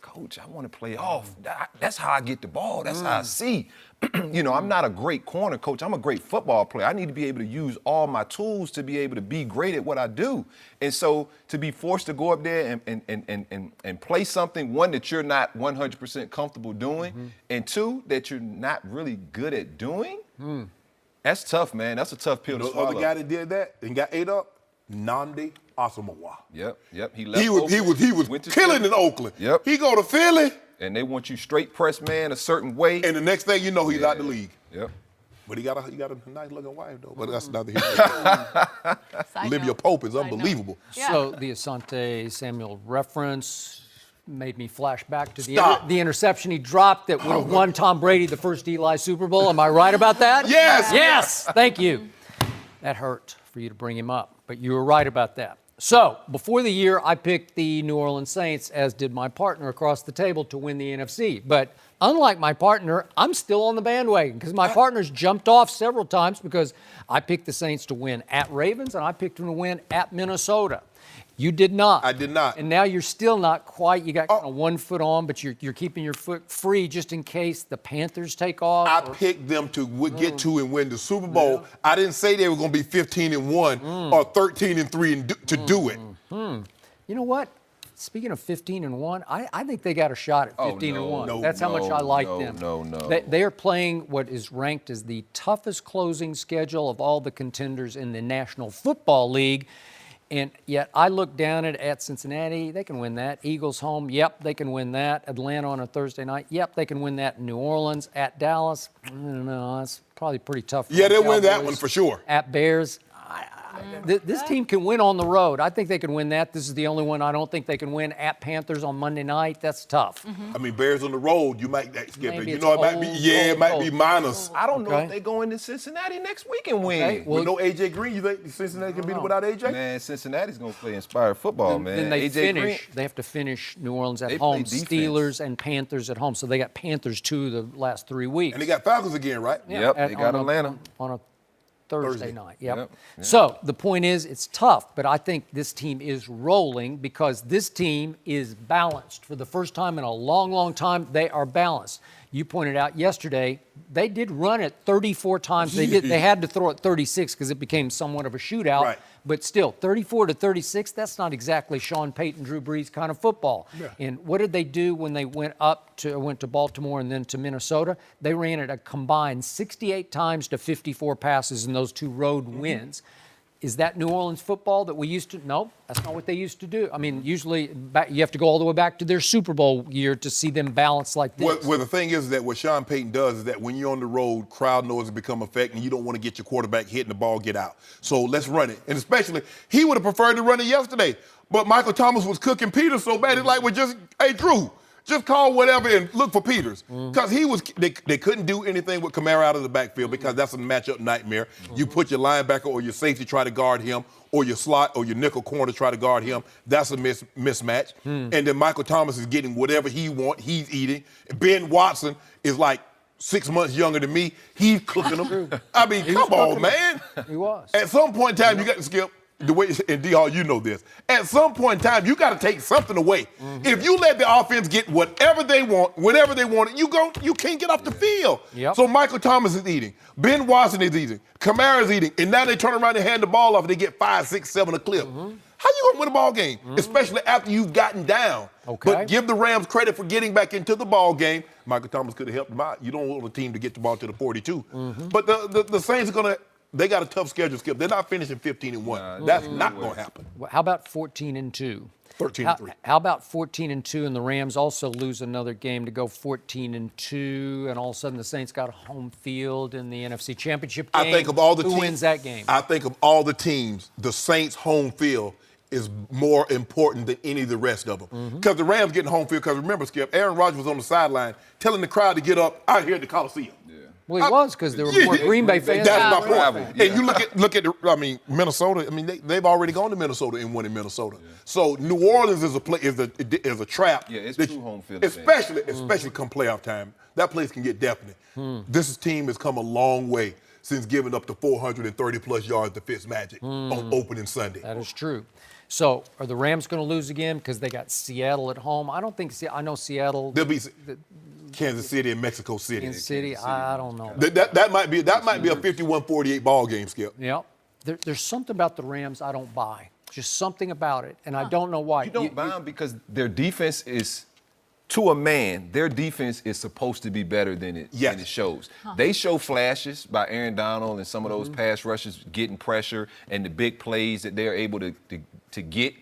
Speaker 10: Coach, I want to play off. That's how I get the ball. That's how I see. I'm not a great corner coach. I'm a great football player. I need to be able to use all my tools to be able to be great at what I do. And so to be forced to go up there and play something, one, that you're not 100% comfortable doing, and two, that you're not really good at doing, that's tough, man. That's a tough pill to swallow.
Speaker 3: The other guy that did that and got ate up, Nnamdi Asomugha.
Speaker 10: Yep. He
Speaker 3: was killing in Oakland.
Speaker 10: Yep.
Speaker 3: He go to Philly.
Speaker 10: And they want you straight press man a certain way.
Speaker 3: And the next thing you know, he's out the league.
Speaker 10: Yep.
Speaker 3: But he got a nice looking wife though. But that's another history. Olivia Pope is unbelievable.
Speaker 1: Yeah.
Speaker 2: So the Asante Samuel reference made me flash back to the interception he dropped that would have won Tom Brady the first Eli Super Bowl. Am I right about that?
Speaker 3: Yes.
Speaker 2: Yes. Thank you. That hurt for you to bring him up, but you were right about that. So, before the year, I picked the New Orleans Saints, as did my partner across the table, to win the NFC. But unlike my partner, I'm still on the bandwagon because my partner's jumped off several times because I picked the Saints to win at Ravens and I picked them to win at Minnesota. You did not.
Speaker 3: I did not.
Speaker 2: And now you're still not quite. You got kind of 1 foot on, but you're keeping your foot free just in case the Panthers take off.
Speaker 3: I picked them to get to and win the Super Bowl. Yeah. I didn't say they were going to be 15-1 or 13-3 to do it.
Speaker 2: You know what? Speaking of 15-1, I think they got a shot at 15-1. That's how much I like them. They are playing what is ranked as the toughest closing schedule of all the contenders in the National Football League. And yet I look down at Cincinnati, they can win that. Eagles home, yep, they can win that. Atlanta on a Thursday night, yep, they can win that. New Orleans at Dallas, I don't know, that's probably pretty tough.
Speaker 3: Yeah, they'll win that one for sure.
Speaker 2: At Bears, this team can win on the road. I think they can win that. This is the only one I don't think they can win at Panthers on Monday night. That's tough.
Speaker 3: I mean, Bears on the road, you might skip
Speaker 2: Maybe
Speaker 3: it. It might be minus.
Speaker 10: I don't know if they go into Cincinnati next week and win.
Speaker 3: Okay. With no A.J. Green, you think Cincinnati can beat it without A.J.?
Speaker 10: Man, Cincinnati's going to play inspired football, man.
Speaker 2: Then they
Speaker 10: A.J.
Speaker 2: finish.
Speaker 10: Green,
Speaker 2: they have to finish New Orleans at home, Steelers and Panthers at home. So they got Panthers 2 the last 3 weeks.
Speaker 3: And they got Falcons again, right?
Speaker 10: Yep, they got Atlanta.
Speaker 2: On a Thursday night. Yep. So the point is, it's tough, but I think this team is rolling because this team is balanced. For the first time in a long, long time, they are balanced. You pointed out yesterday, they did run it 34 times. They had to throw it 36 because it became somewhat of a shootout.
Speaker 3: Right.
Speaker 2: But still, 34-36, that's not exactly Sean Payton, Drew Brees kind of football.
Speaker 3: Yeah.
Speaker 2: And what did they do when they went to Baltimore and then to Minnesota? They ran it a combined 68 times to 54 passes in those 2 road wins. Is that New Orleans football that we used to? No, that's not what they used to do. I mean, usually you have to go all the way back to their Super Bowl year to see them balance like this.
Speaker 3: Well, the thing is that what Sean Payton does is that when you're on the road, crowd noise become effect, and you don't want to get your quarterback hitting the ball, get out. So let's run it. And especially, he would have preferred to run it yesterday. But Michael Thomas was cooking Peters so bad, it's like, hey, Drew, Just call whatever and look for Peters. Because they couldn't do anything with Kamara out of the backfield because that's a matchup nightmare. You put your linebacker or your safety try to guard him, or your slot or your nickel corner try to guard him. That's a mismatch. And then Michael Thomas is getting whatever he wants. He's eating. Ben Watson is like 6 months younger than me. He's cooking them. I mean, come on, man.
Speaker 2: He was.
Speaker 3: At some point in time, you got to skip. The way, and D-Hall, you know this. At some point in time, you got to take something away. If you let the offense get whatever they want, whenever they want it, you can't get off the field. So Michael Thomas is eating. Ben Watson is eating. Kamara's eating. And now they turn around and hand the ball off and they get 5, 6, 7 a clip. How you gonna win a ball game? Especially after you've gotten down. But give the Rams credit for getting back into the ball game. Michael Thomas could have helped them out. You don't want a team to get the ball to the 42. But the Saints are gonna. They got a tough schedule, Skip. They're not finishing 15-1. That's not going to happen.
Speaker 2: How about 14-2?
Speaker 3: 13-3.
Speaker 2: How about 14-2 and the Rams also lose another game to go 14-2, and all of a sudden the Saints got a home field in the NFC Championship game?
Speaker 3: I think of all the
Speaker 2: Who wins that game?
Speaker 3: I think of all the teams, the Saints' home field is more important than any of the rest of them. Because the Rams getting home field, because remember, Skip, Aaron Rodgers was on the sideline telling the crowd to get up out here at the Coliseum.
Speaker 2: Well, he was, because there were more Green Bay fans.
Speaker 3: That's my point. And you look at Minnesota. I mean, they've already gone to Minnesota and won in Minnesota. So New Orleans is a trap.
Speaker 10: Yeah, it's true home field.
Speaker 3: Especially come playoff time. That place can get definite. This team has come a long way since giving up the 430-plus yards to Fitzmagic on opening Sunday.
Speaker 2: That is true. So are the Rams going to lose again because they got Seattle at home? I don't think I know Seattle.
Speaker 3: They'll be Kansas City and Mexico City.
Speaker 2: Kansas City, I don't know.
Speaker 3: That might be a 51-48 ball game, Skip.
Speaker 2: Yeah. There's something about the Rams I don't buy. Just something about it, and I don't know why.
Speaker 10: You don't buy them because their defense is, to a man, their defense is supposed to be better than it shows. They show flashes by Aaron Donald and some of those pass rushes getting pressure and the big plays that they're able to get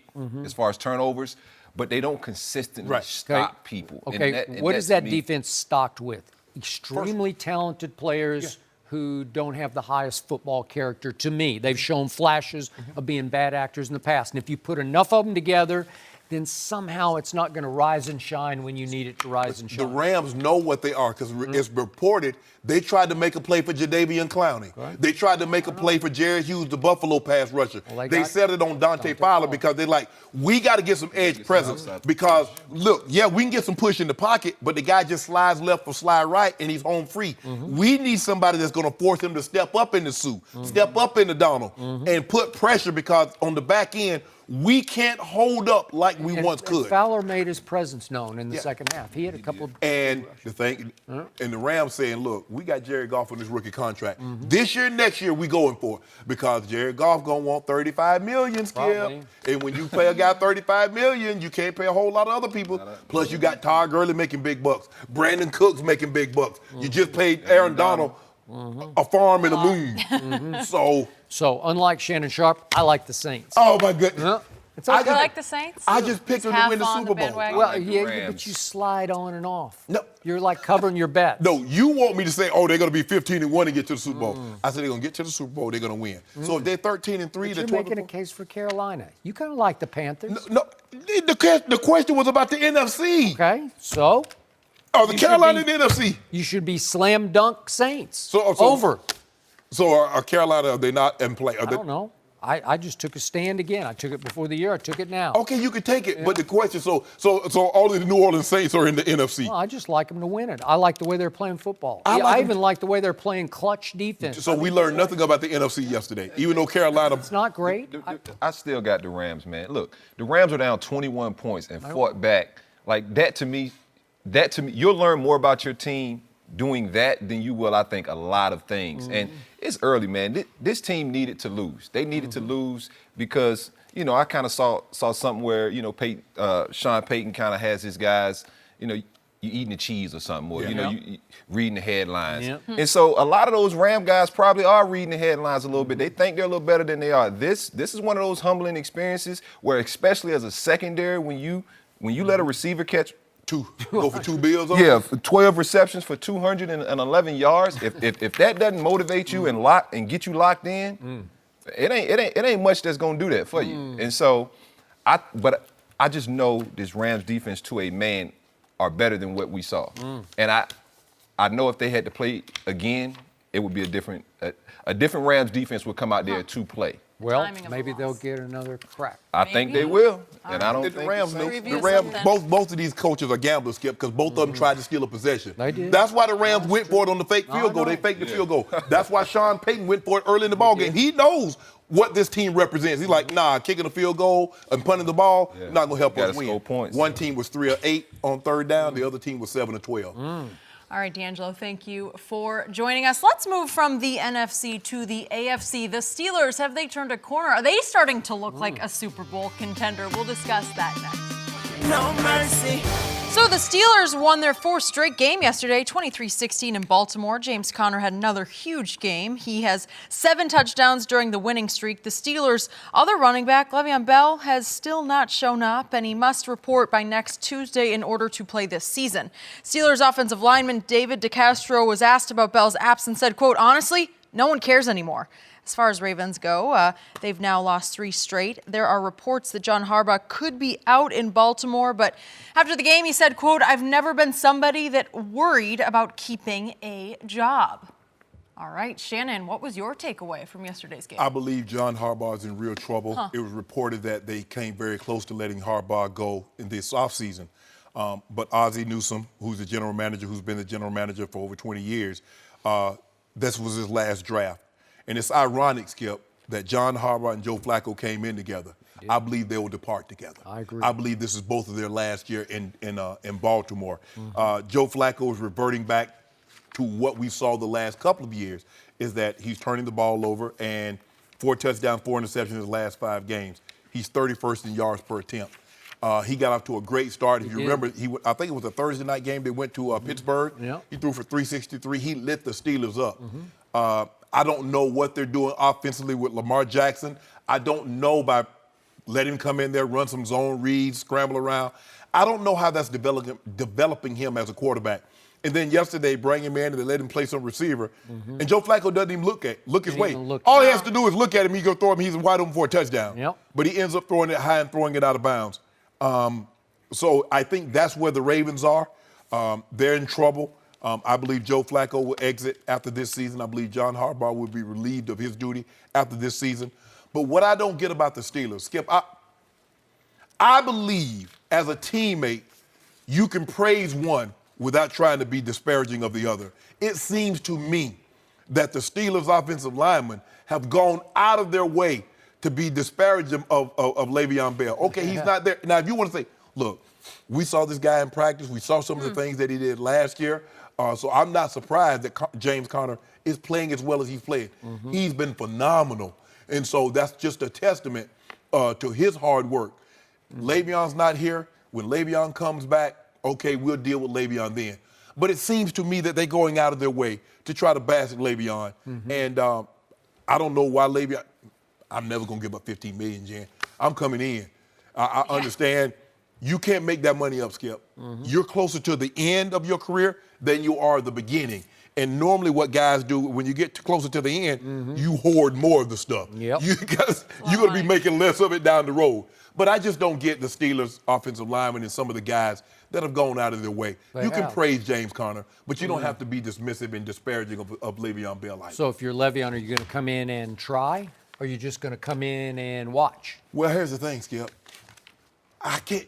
Speaker 10: as far as turnovers, but they don't consistently stop people.
Speaker 2: Okay, what is that defense stocked with? Extremely talented players who don't have the highest football character to me. They've shown flashes of being bad actors in the past. And if you put enough of them together, then somehow it's not going to rise and shine when you need it to rise and shine.
Speaker 3: The Rams know what they are because it's reported they tried to make a play for Jadeveon Clowney. They tried to make a play for Jared Hughes, the Buffalo pass rusher. They set it on Dante Fowler because they're like, we got to get some edge presence because, look, we can get some push in the pocket, but the guy just slides left or slide right, and he's home free. We need somebody that's going to force him to step up in the Sue, step up in the Donald, and put pressure because on the back end, we can't hold up like we once could.
Speaker 2: Fowler made his presence known in the second half. He had a couple of...
Speaker 3: And the thing, and the Rams saying, look, we got Jared Goff on this rookie contract. This year, next year, we going for it because Jared Goff going to want $35 million, Skip. And when you pay a guy $35 million, you can't pay a whole lot of other people. Plus, you got Todd Gurley making big bucks. Brandon Cooks making big bucks. You just paid Aaron Donald a farm and a moon.
Speaker 2: So, unlike Shannon Sharpe, I like the Saints.
Speaker 3: Oh, my goodness.
Speaker 1: It's okay. You like the Saints?
Speaker 3: I just picked them to win the Super Bowl.
Speaker 2: Well, but you slide on and off. No. You're like covering your bets.
Speaker 3: No, you want me to say, they're going to be 15-1 and get to the Super Bowl. I said they're going to get to the Super Bowl, they're going to win. So if they're 13-3,
Speaker 2: they're making a case for Carolina. You kind of like the Panthers.
Speaker 3: No, the question was about the NFC.
Speaker 2: Okay, so?
Speaker 3: Oh, the Carolina and the NFC.
Speaker 2: You should be slam dunk Saints.
Speaker 3: Over. So are Carolina, are they not in play?
Speaker 2: I don't know. I just took a stand again. I took it before the year. I took it now.
Speaker 3: Okay, you can take it. But the question, so all of the New Orleans Saints are in the NFC.
Speaker 2: Well, I just like them to win it. I like the way they're playing football. I even like the way they're playing clutch defense.
Speaker 3: So we learned nothing about the NFC yesterday, even though Carolina.
Speaker 2: It's not great.
Speaker 10: I still got the Rams, man. Look, the Rams are down 21 points and fought back. Like that to me, you'll learn more about your team doing that than you will, I think, a lot of things. And it's early, man. This team needed to lose. They needed to lose because, I kind of saw something where, Sean Payton kind of has his guys, you eating the cheese or something, or, you reading the headlines. And so a lot of those Ram guys probably are reading the headlines a little bit. They think they're a little better than they are. This is one of those humbling experiences where, especially as a secondary, when you let a receiver catch
Speaker 3: go for 2 bills on?
Speaker 10: Yeah, 12 receptions for 211 yards. If that doesn't motivate you and get you locked in, it ain't much that's gonna do that for you. And so, I just know this Rams defense to a man are better than what we saw. And I know if they had to play again, it would be a different Rams defense would come out there to play.
Speaker 2: Well, maybe they'll get another crack.
Speaker 10: I think they will, and I don't think
Speaker 3: The Rams,
Speaker 1: something.
Speaker 3: both of these coaches are gamblers, Skip, because both of them tried to steal a possession.
Speaker 2: They did.
Speaker 3: That's why the Rams went for it on the fake field goal. They faked the field goal. That's why Sean Payton went for it early in the ball game. He knows what this team represents. He's like, nah, kicking a field goal and punting the ball, not gonna help us win.
Speaker 10: Score points.
Speaker 3: One team was 3 of 8 on third down. The other team was 7 of 12.
Speaker 1: All right, DeAngelo, thank you for joining us. Let's move from the NFC to the AFC. The Steelers, have they turned a corner? Are they starting to look like a Super Bowl contender? We'll discuss that next.
Speaker 6: No mercy.
Speaker 1: So the Steelers won their fourth straight game yesterday, 23-16 in Baltimore. James Conner had another huge game. He has 7 touchdowns during the winning streak. The Steelers' other running back, Le'Veon Bell, has still not shown up, and he must report by next Tuesday in order to play this season. Steelers offensive lineman David DeCastro was asked about Bell's absence, said, quote, honestly, no one cares anymore. As far as Ravens go, they've now lost 3 straight. There are reports that John Harbaugh could be out in Baltimore, but after the game he said, quote, I've never been somebody that worried about keeping a job. All right, Shannon, what was your takeaway from yesterday's game?
Speaker 3: I believe John Harbaugh is in real trouble. It was reported that they came very close to letting Harbaugh go in this offseason. But Ozzie Newsome, who's the general manager, who's been the general manager for over 20 years, this was his last draft. And it's ironic, Skip, that John Harbaugh and Joe Flacco came in together. I believe they will depart together.
Speaker 2: I agree.
Speaker 3: I believe this is both of their last year in Baltimore. Joe Flacco is reverting back to what we saw the last couple of years, is that he's turning the ball over, and 4 touchdowns, 4 interceptions in his last 5 games. He's 31st in yards per attempt. He got off to a great start. If you remember, I think it was a Thursday night game. They went to Pittsburgh. He threw for 363. He lit the Steelers up. I don't know what they're doing offensively with Lamar Jackson. I don't know by letting him come in there, run some zone reads, scramble around. I don't know how that's developing him as a quarterback. And then yesterday, bring him in and they let him play some receiver. And Joe Flacco doesn't even look his way. All he has to do is look at him. He's going to throw him. He's wide open for a touchdown. But he ends up throwing it high and throwing it out of bounds. So I think that's where the Ravens are. They're in trouble. I believe Joe Flacco will exit after this season. I believe John Harbaugh will be relieved of his duty after this season. But what I don't get about the Steelers, Skip, I believe as a teammate, you can praise one without trying to be disparaging of the other. It seems to me that the Steelers' offensive linemen have gone out of their way to be disparaging of Le'Veon Bell. Okay, he's not there. Now, if you want to say, look, we saw this guy in practice. We saw some of the things that he did last year. So I'm not surprised that James Conner is playing as well as he's played. He's been phenomenal. And so that's just a testament to his hard work. Le'Veon's not here. When Le'Veon comes back, okay, we'll deal with Le'Veon then. But it seems to me that they're going out of their way to try to bash Le'Veon. And I don't know why Le'Veon, I'm never going to give up $15 million, Jen. I'm coming in. I understand. You can't make that money up, Skip. You're closer to the end of your career than you are the beginning. And normally what guys do, when you get closer to the end, you hoard more of the stuff. You're going to be making less of it down the road. But I just don't get the Steelers' offensive linemen and some of the guys that have gone out of their way. You can praise James Conner, but you don't have to be dismissive and disparaging of Le'Veon Bell.
Speaker 2: So if you're Le'Veon, are you going to come in and try? Or are you just going to come in and watch?
Speaker 3: Well, here's the thing, Skip. I can't.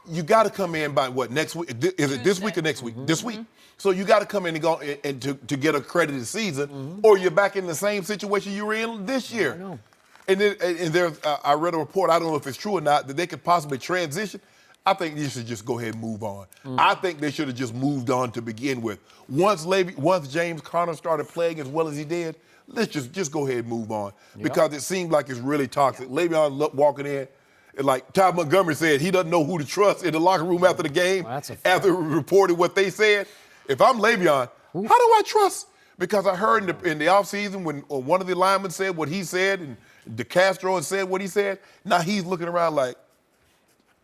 Speaker 3: You got to come in by what, next week? Is it this week or next week? This week. So you got to come in and go and to get a credited season, or you're back in the same situation you were in this year. I know. And there's, I read a report. I don't know if it's true or not that they could possibly transition. I think you should just go ahead and move on. I think they should have just moved on to begin with. Once James Conner started playing as well as he did, let's just go ahead and move on because it seems like it's really toxic. Le'Veon walking in. Like Ty Montgomery said, he doesn't know who to trust in the locker room after the game, after reported what they said. If I'm Le'Veon, how do I trust? Because I heard in the offseason when one of the linemen said what he said and DeCastro said what he said, now he's looking around like,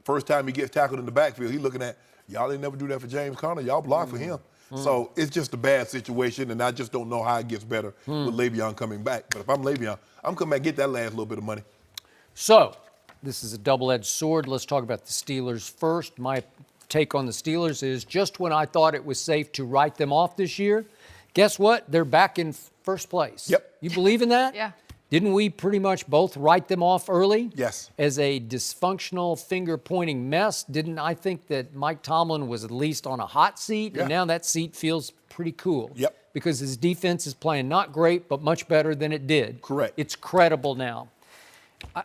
Speaker 3: first time he gets tackled in the backfield, he's looking at, y'all didn't never do that for James Conner. Y'all block for him. So it's just a bad situation, and I just don't know how it gets better with Le'Veon coming back. But if I'm Le'Veon, I'm coming back and get that last little bit of money.
Speaker 2: So this is a double-edged sword. Let's talk about the Steelers first. My take on the Steelers is just when I thought it was safe to write them off this year, guess what? They're back in first place.
Speaker 3: Yep.
Speaker 2: You believe in that?
Speaker 1: Yeah.
Speaker 2: Didn't we pretty much both write them off early?
Speaker 3: Yes.
Speaker 2: As a dysfunctional, finger-pointing mess? Didn't I think that Mike Tomlin was at least on a hot seat?
Speaker 3: Yeah.
Speaker 2: And now that seat feels pretty cool.
Speaker 3: Yep.
Speaker 2: Because his defense is playing not great, but much better than it did.
Speaker 3: Correct.
Speaker 2: It's credible now.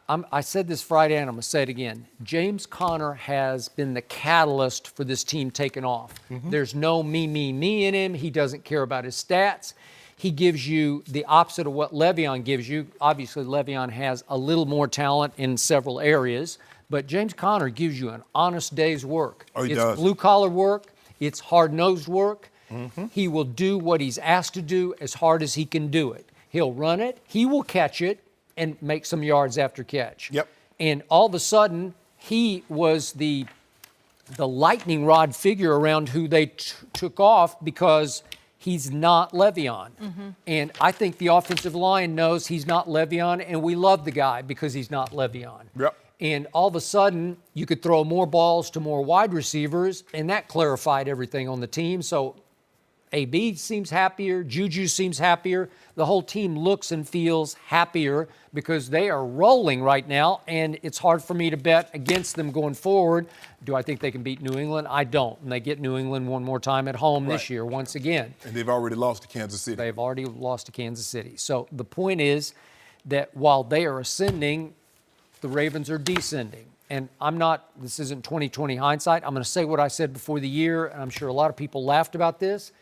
Speaker 2: I said this Friday, and I'm going to say it again. James Conner has been the catalyst for this team taking off. There's no me in him. He doesn't care about his stats. He gives you the opposite of what Le'Veon gives you. Obviously, Le'Veon has a little more talent in several areas, but James Conner gives you an honest day's work.
Speaker 3: Oh, he
Speaker 2: it's
Speaker 3: does.
Speaker 2: blue-collar work. It's hard-nosed work. He will do what he's asked to do as hard as he can do it. He'll run it. He will catch it and make some yards after catch.
Speaker 3: Yep.
Speaker 2: And all of a sudden, he was the lightning rod figure around who they took off because he's not Le'Veon. And I think the offensive line knows he's not Le'Veon, and we love the guy because he's not Le'Veon.
Speaker 3: Yep.
Speaker 2: And all of a sudden, you could throw more balls to more wide receivers, and that clarified everything on the team. So AB seems happier, Juju seems happier. The whole team looks and feels happier because they are rolling right now, and it's hard for me to bet against them going forward. Do I think they can beat New England? I don't. And they get New England one more time at home this year, once again.
Speaker 3: And they've already lost to Kansas City.
Speaker 2: They've already lost to Kansas City. So the point is that while they are ascending, the Ravens are descending. And this isn't 2020 hindsight. I'm going to say what I said before the year, and I'm sure a lot of people laughed about this.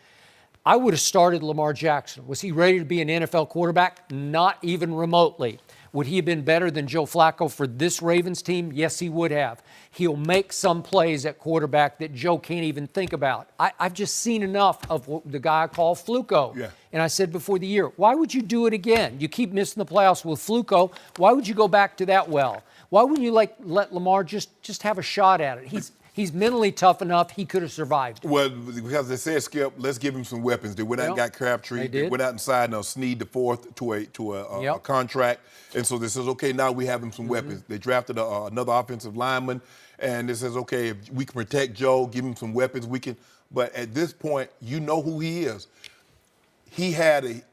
Speaker 2: I would have started Lamar Jackson. Was he ready to be an NFL quarterback? Not even remotely. Would he have been better than Joe Flacco for this Ravens team? Yes, he would have. He'll make some plays at quarterback that Joe can't even think about. I've just seen enough of what the guy I call Fluco.
Speaker 3: Yeah.
Speaker 2: And I said before the year, why would you do it again? You keep missing the playoffs with Fluco. Why would you go back to that well? Why wouldn't you let Lamar just have a shot at it? He's mentally tough enough. He could have survived.
Speaker 3: Well, because they said, Skip, let's give him some weapons. They went out and got Crabtree. They went out and signed Snead the fourth to a contract. And so they says, okay, now we have him some weapons. They drafted another offensive lineman, and it says, okay, if we can protect Joe, give him some weapons, we can. But at this point, you know who he is. He had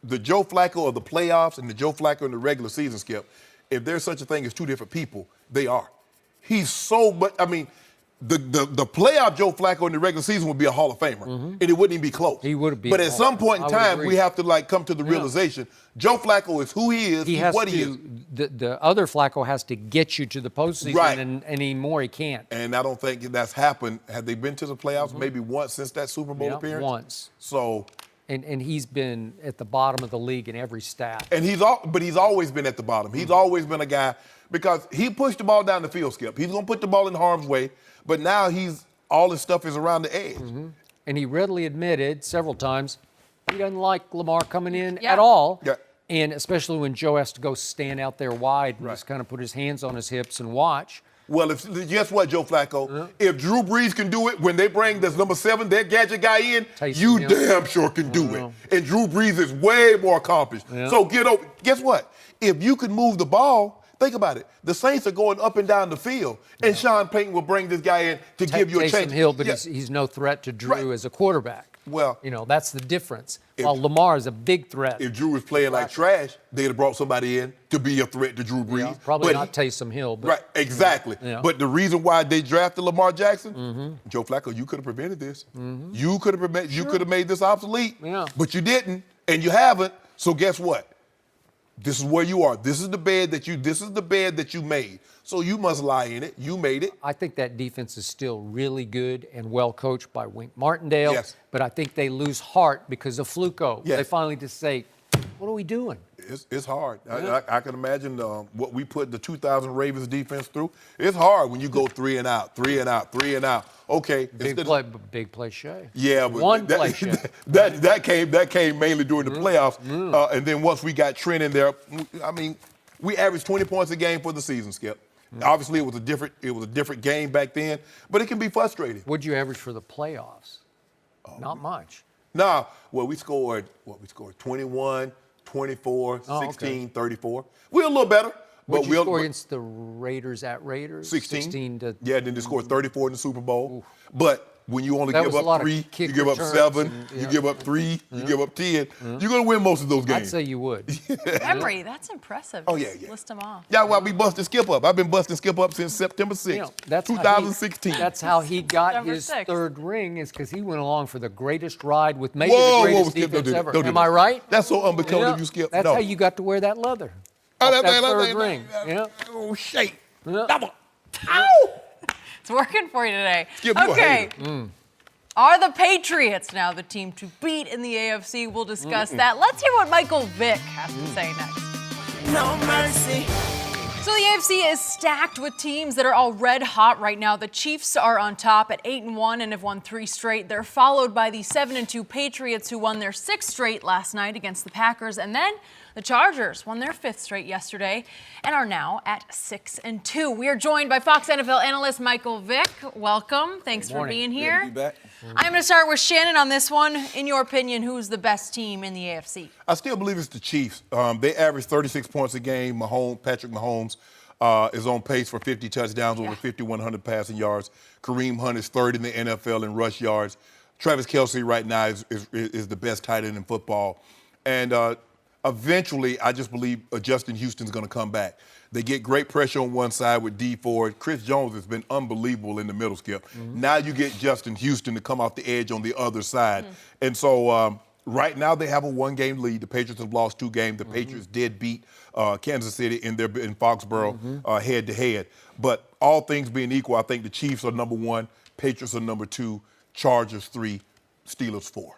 Speaker 3: the Joe Flacco of the playoffs and the Joe Flacco in the regular season, Skip. If there's such a thing as two different people, they are. He's so much, I mean, the playoff Joe Flacco in the regular season would be a Hall of Famer, and it wouldn't even be close.
Speaker 2: He would be.
Speaker 3: But at some point in time, we have to come to the realization: Joe Flacco is who he is. He's what he is.
Speaker 2: The other Flacco has to get you to the postseason,
Speaker 3: Right.
Speaker 2: and anymore he can't.
Speaker 3: And I don't think that's happened. Have they been to the playoffs maybe once since that Super Bowl appearance?
Speaker 2: Once.
Speaker 3: So.
Speaker 2: And he's been at the bottom of the league in every stat.
Speaker 3: And he's always been at the bottom. He's always been a guy because he pushed the ball down the field, Skip. He's gonna put the ball in harm's way, but now all his stuff is around the edge.
Speaker 2: And he readily admitted several times he doesn't like Lamar coming in at all.
Speaker 3: Yeah.
Speaker 2: And especially when Joe has to go stand out there wide and just kind of put his hands on his hips and watch.
Speaker 3: Well, guess what, Joe Flacco? If Drew Brees can do it when they bring this number 7, their gadget guy in, you damn sure can do it. And Drew Brees is way more accomplished. So guess what? If you can move the ball, think about it. The Saints are going up and down the field, and Sean Payton will bring this guy in to give you a chance.
Speaker 2: Taysom Hill, but he's no threat to Drew as a quarterback.
Speaker 3: Well,
Speaker 2: that's the difference. While Lamar is a big threat.
Speaker 3: If Drew was playing like trash, they'd have brought somebody in to be a threat to Drew Brees.
Speaker 2: Probably not Taysom Hill. But,
Speaker 3: right, exactly. But the reason why they drafted Lamar Jackson, Joe Flacco, you could have prevented this. You could have made this obsolete, but you didn't, and you haven't. So guess what? This is where you are. This is the bed that you made. So you must lie in it. You made it.
Speaker 2: I think that defense is still really good and well coached by Wink Martindale.
Speaker 3: Yes.
Speaker 2: But I think they lose heart because of Fluco.
Speaker 3: Yes.
Speaker 2: They finally just say, what are we doing?
Speaker 3: It's hard. I can imagine what we put the 2000 Ravens defense through. It's hard when you go 3 and out. Okay.
Speaker 2: Big play Shea.
Speaker 3: Yeah, but
Speaker 2: One play Shea.
Speaker 3: that came mainly during the playoffs. And then once we got Trent in there, I mean, we averaged 20 points a game for the season, Skip. Obviously, it was a different game back then, but it can be frustrating.
Speaker 2: What'd you average for the playoffs? Not much.
Speaker 3: Nah, well, we scored 21, 24, 16, 34. We're a little better.
Speaker 2: What'd you score against the Raiders at Raiders?
Speaker 3: 16.
Speaker 2: to
Speaker 3: Yeah, then they scored 34 in the Super Bowl. But when you only give up 3, you give up 7, you give up 3, you give up 10, you're going to win most of those games.
Speaker 2: I'd say you would.
Speaker 1: Memory, that's impressive.
Speaker 3: Oh, yeah.
Speaker 1: List them off.
Speaker 3: Yeah, well, we busted Skip up. I've been busting Skip up since September 6th, 2016.
Speaker 2: That's how he got
Speaker 1: September
Speaker 2: his
Speaker 1: 6th.
Speaker 2: third ring, is because he went along for the greatest ride with maybe
Speaker 3: Whoa,
Speaker 2: the greatest
Speaker 3: Skip, don't
Speaker 2: defense
Speaker 3: do that.
Speaker 2: ever.
Speaker 3: Don't do
Speaker 2: Am
Speaker 3: that.
Speaker 2: I right?
Speaker 3: That's so unbecoming of you, Skip.
Speaker 2: That's
Speaker 3: No.
Speaker 2: how you got to wear that leather.
Speaker 3: Oh,
Speaker 2: Off that third ring.
Speaker 3: Oh, shake.
Speaker 2: Yeah.
Speaker 3: Double. Ow!
Speaker 1: It's working for you today.
Speaker 3: Skip, you a
Speaker 1: Okay.
Speaker 3: hater.
Speaker 1: Are the Patriots now the team to beat in the AFC? We'll discuss that. Let's hear what Michael Vick has to say next.
Speaker 6: No mercy.
Speaker 1: So the AFC is stacked with teams that are all red hot right now. The Chiefs are on top at 8-1 and have won 3 straight. They're followed by the 7-2 Patriots, who won their 6th straight last night against the Packers. And then the Chargers won their 5th straight yesterday and are now at 6-2. We are joined by Fox NFL analyst Michael Vick. Welcome. Thanks for being here.
Speaker 10: Good to be back.
Speaker 1: I'm going to start with Shannon on this one. In your opinion, who's the best team in the AFC?
Speaker 3: I still believe it's the Chiefs. They average 36 points a game. Patrick Mahomes is on pace for 50 touchdowns, over 5,100 passing yards. Kareem Hunt is third in the NFL in rush yards. Travis Kelce right now is the best tight end in football. And eventually, I just believe Justin Houston's going to come back. They get great pressure on one side with D Ford. Chris Jones has been unbelievable in the middle, Skip. Now you get Justin Houston to come off the edge on the other side. And so right now they have a 1-game lead. The Patriots have lost 2 games. The Patriots did beat Kansas City in Foxborough head-to-head. But all things being equal, I think the Chiefs are number 1, Patriots are number 2, Chargers 3, Steelers 4.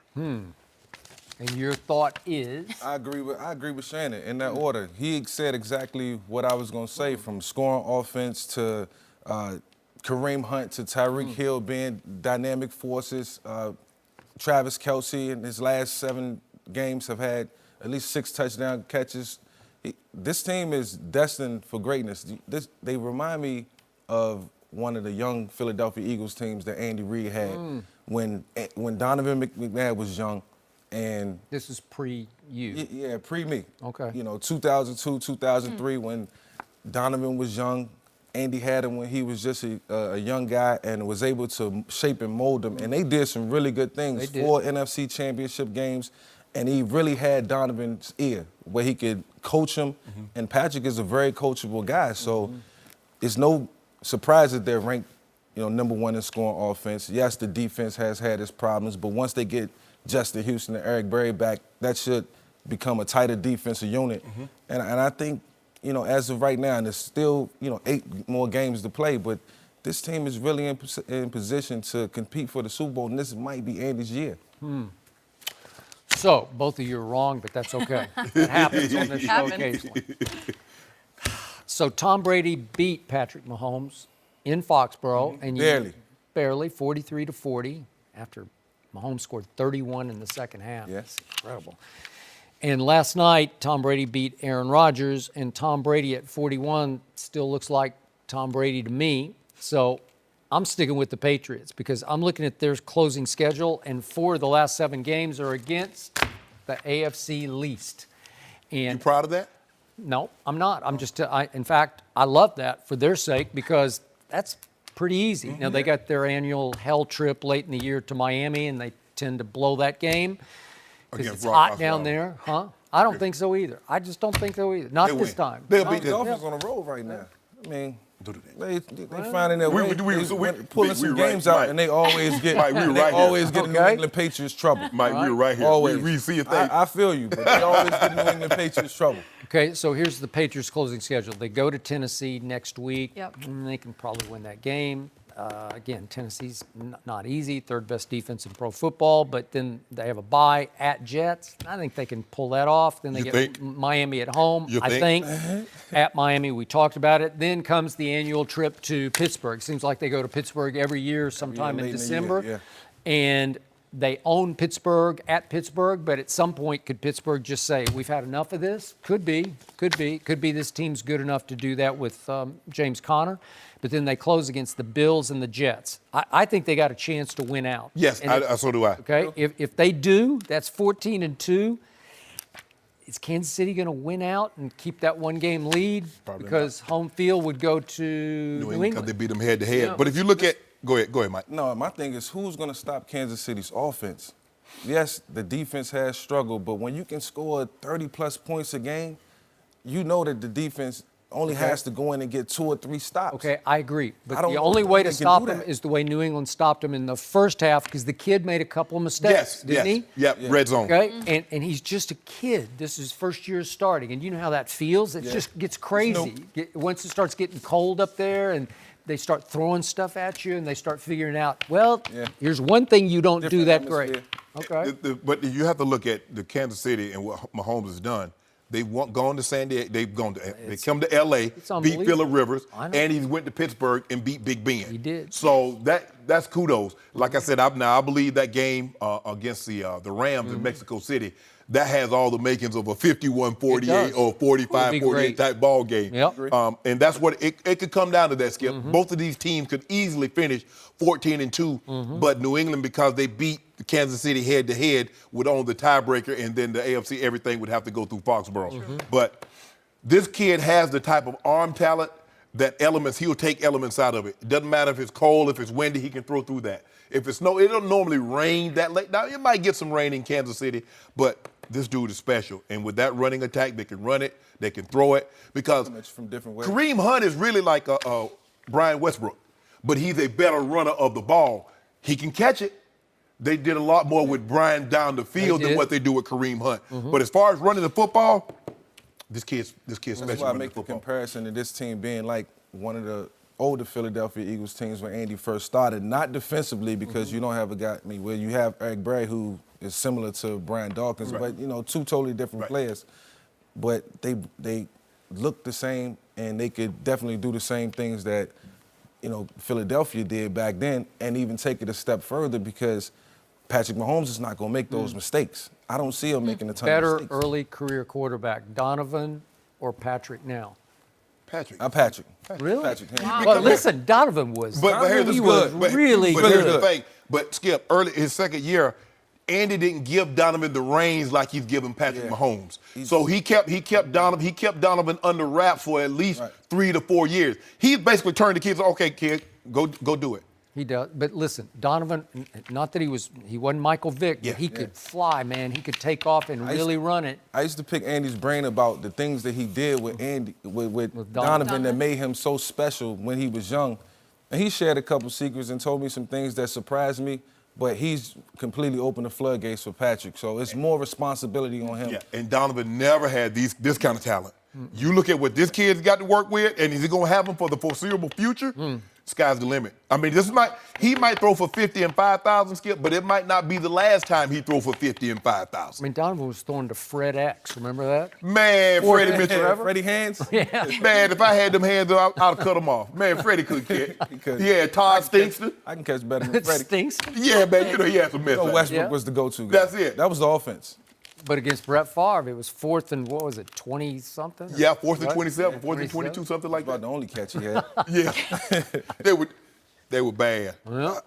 Speaker 2: And your thought is?
Speaker 11: I agree with Shannon in that order. He said exactly what I was going to say, from scoring offense to Kareem Hunt to Tyreek Hill being dynamic forces. Travis Kelce in his last 7 games have had at least 6 touchdown catches. This team is destined for greatness. They remind me of one of the young Philadelphia Eagles teams that Andy Reid had when Donovan McNabb was young. And
Speaker 2: this is pre-you.
Speaker 11: Yeah, pre-me.
Speaker 2: Okay.
Speaker 11: 2002, 2003, when Donovan was young. Andy had him when he was just a young guy and was able to shape and mold him. And they did some really good things. 4 NFC championship games. And he really had Donovan's ear, where he could coach him. And Patrick is a very coachable guy. So it's no surprise that they're ranked, number 1 in scoring offense. Yes, the defense has had its problems, but once they get Justin Houston and Eric Berry back, that should become a tighter defensive unit. And I think, as of right now, and there's still, 8 more games to play, but this team is really in position to compete for the Super Bowl, and this might be Andy's year.
Speaker 2: So, both of you are wrong, but that's okay. It happens on this show occasionally. So, Tom Brady beat Patrick Mahomes in Foxborough. And barely, 43-40, after Mahomes scored 31 in the second half.
Speaker 11: Yes.
Speaker 2: Incredible. And last night, Tom Brady beat Aaron Rodgers, and Tom Brady at 41 still looks like Tom Brady to me. So I'm sticking with the Patriots because I'm looking at their closing schedule, and 4 of the last 7 games are against the AFC least. And
Speaker 3: You proud of that?
Speaker 2: no, I'm not. I'm just, in fact, I love that for their sake because that's pretty easy. Now, they got their annual hell trip late in the year to Miami, and they tend to blow that game because it's hot down there. I don't think so either. I just don't think so either. Not this time.
Speaker 11: They'll beat the Dolphins on the road right now. I mean, they finding their way. Pulling some games out, and they always get in New England Patriots trouble.
Speaker 3: Mike, we're right here.
Speaker 11: Always.
Speaker 3: We see a thing.
Speaker 11: I feel you, but they always get in New England Patriots trouble.
Speaker 2: Okay, so here's the Patriots' closing schedule. They go to Tennessee next week.
Speaker 1: Yep.
Speaker 2: They can probably win that game. Again, Tennessee's not easy, 3rd best defense in pro football, but then they have a bye at Jets. I think they can pull that off. Then they get Miami at home. I think at Miami, we talked about it. Then comes the annual trip to Pittsburgh. Seems like they go to Pittsburgh every year sometime in December. And they own Pittsburgh at Pittsburgh, but at some point, could Pittsburgh just say, we've had enough of this? Could be this team's good enough to do that with James Conner. But then they close against the Bills and the Jets. I think they got a chance to win out.
Speaker 3: Yes, so do I.
Speaker 2: Okay, if they do, that's 14-2. is Kansas City going to win out and keep that one-game lead? Because home field would go to New England.
Speaker 3: Because they beat them head-to-head. But if you look at – go ahead, Mike.
Speaker 11: No, my thing is who's going to stop Kansas City's offense? Yes, the defense has struggled, but when you can score 30-plus points a game, you know that the defense only has to go in and get 2 or 3 stops.
Speaker 2: Okay, I agree. But the only way to stop them is the way New England stopped them in the first half because the kid made a couple of mistakes, didn't he?
Speaker 3: Yep, red zone.
Speaker 2: Okay, and he's just a kid. This is his first year starting, and you know how that feels? It just gets crazy. Once it starts getting cold up there and they start throwing stuff at you and they start figuring out, well, here's one thing you don't do that great. Okay.
Speaker 3: But you have to look at the Kansas City and what Mahomes has done. They've gone to San Diego. They come to L.A., beat Phillip Rivers, and he went to Pittsburgh and beat Big Ben.
Speaker 2: He did.
Speaker 3: So that's kudos. Like I said, I believe that game against the Rams in Mexico City, that has all the makings of a 51-48 or 45-48 type ball game.
Speaker 2: Yep.
Speaker 3: And that's what it could come down to that, Skip. Both of these teams could easily finish 14-2, but New England, because they beat Kansas City head-to-head, would own the tiebreaker, and then the AFC, everything would have to go through Foxborough. But this kid has the type of arm talent that he'll take elements out of it. It doesn't matter if it's cold, if it's windy, he can throw through that. If it's snow, it don't normally rain that late. Now, it might get some rain in Kansas City, but this dude is special. And with that running attack, they can run it, they can throw it. Because
Speaker 11: from different ways.
Speaker 3: Kareem Hunt is really like a Brian Westbrook, but he's a better runner of the ball. He can catch it. They did a lot more with Brian down the field than what they do with Kareem Hunt. But as far as running the football, this kid's special.
Speaker 11: That's why I make the comparison to this team being like one of the older Philadelphia Eagles teams when Andy first started, not defensively because you don't have a guy, where you have Eric Berry who is similar to Brian Dawkins, but, 2 totally different players. But they look the same, and they could definitely do the same things that, Philadelphia did back then, and even take it a step further because Patrick Mahomes is not going to make those mistakes. I don't see him making a ton of mistakes.
Speaker 2: Better early career quarterback, Donovan or Patrick now?
Speaker 3: Patrick.
Speaker 11: Patrick.
Speaker 2: Really?
Speaker 11: Patrick.
Speaker 2: Well, listen, Donovan was really good.
Speaker 3: Here's the thing. But Skip, early his second year, Andy didn't give Donovan the reins like he's giving Patrick Mahomes. So he kept Donovan under wraps for at least 3 to 4 years. He basically turned the kids, okay, kid, go do it.
Speaker 2: He does. But listen, Donovan, not that he wasn't Michael Vick, but he could fly, man. He could take off and really run it.
Speaker 11: I used to pick Andy's brain about the things that he did with Andy, with Donovan that made him so special when he was young. And he shared a couple secrets and told me some things that surprised me, but he's completely opened the floodgates for Patrick. So it's more responsibility on him.
Speaker 3: Yeah, and Donovan never had this kind of talent. You look at what this kid's got to work with, and is he going to have him for the foreseeable future? Sky's the limit. I mean, he might throw for 50 and 5,000, Skip, but it might not be the last time he throw for 50 and 5,000.
Speaker 2: I mean, Donovan was throwing to Fred X. Remember that?
Speaker 3: Man, Freddie Mitchell.
Speaker 11: Freddie hands?
Speaker 2: Yeah.
Speaker 3: Man, if I had them hands, I'd have cut them off. Man, Freddie could catch. He had Todd Stinkster.
Speaker 11: I can catch better than Freddie.
Speaker 2: Stinkster?
Speaker 3: Yeah, man, he had some mess.
Speaker 11: Westbrook was the go-to guy.
Speaker 3: That's it.
Speaker 11: That was the offense.
Speaker 2: But against Brett Favre, it was 4th and, 20-something?
Speaker 3: Yeah, 4th and 27, 4th and 22, something like that.
Speaker 11: About the only catch he had.
Speaker 3: Yeah. They were bad.
Speaker 2: Well,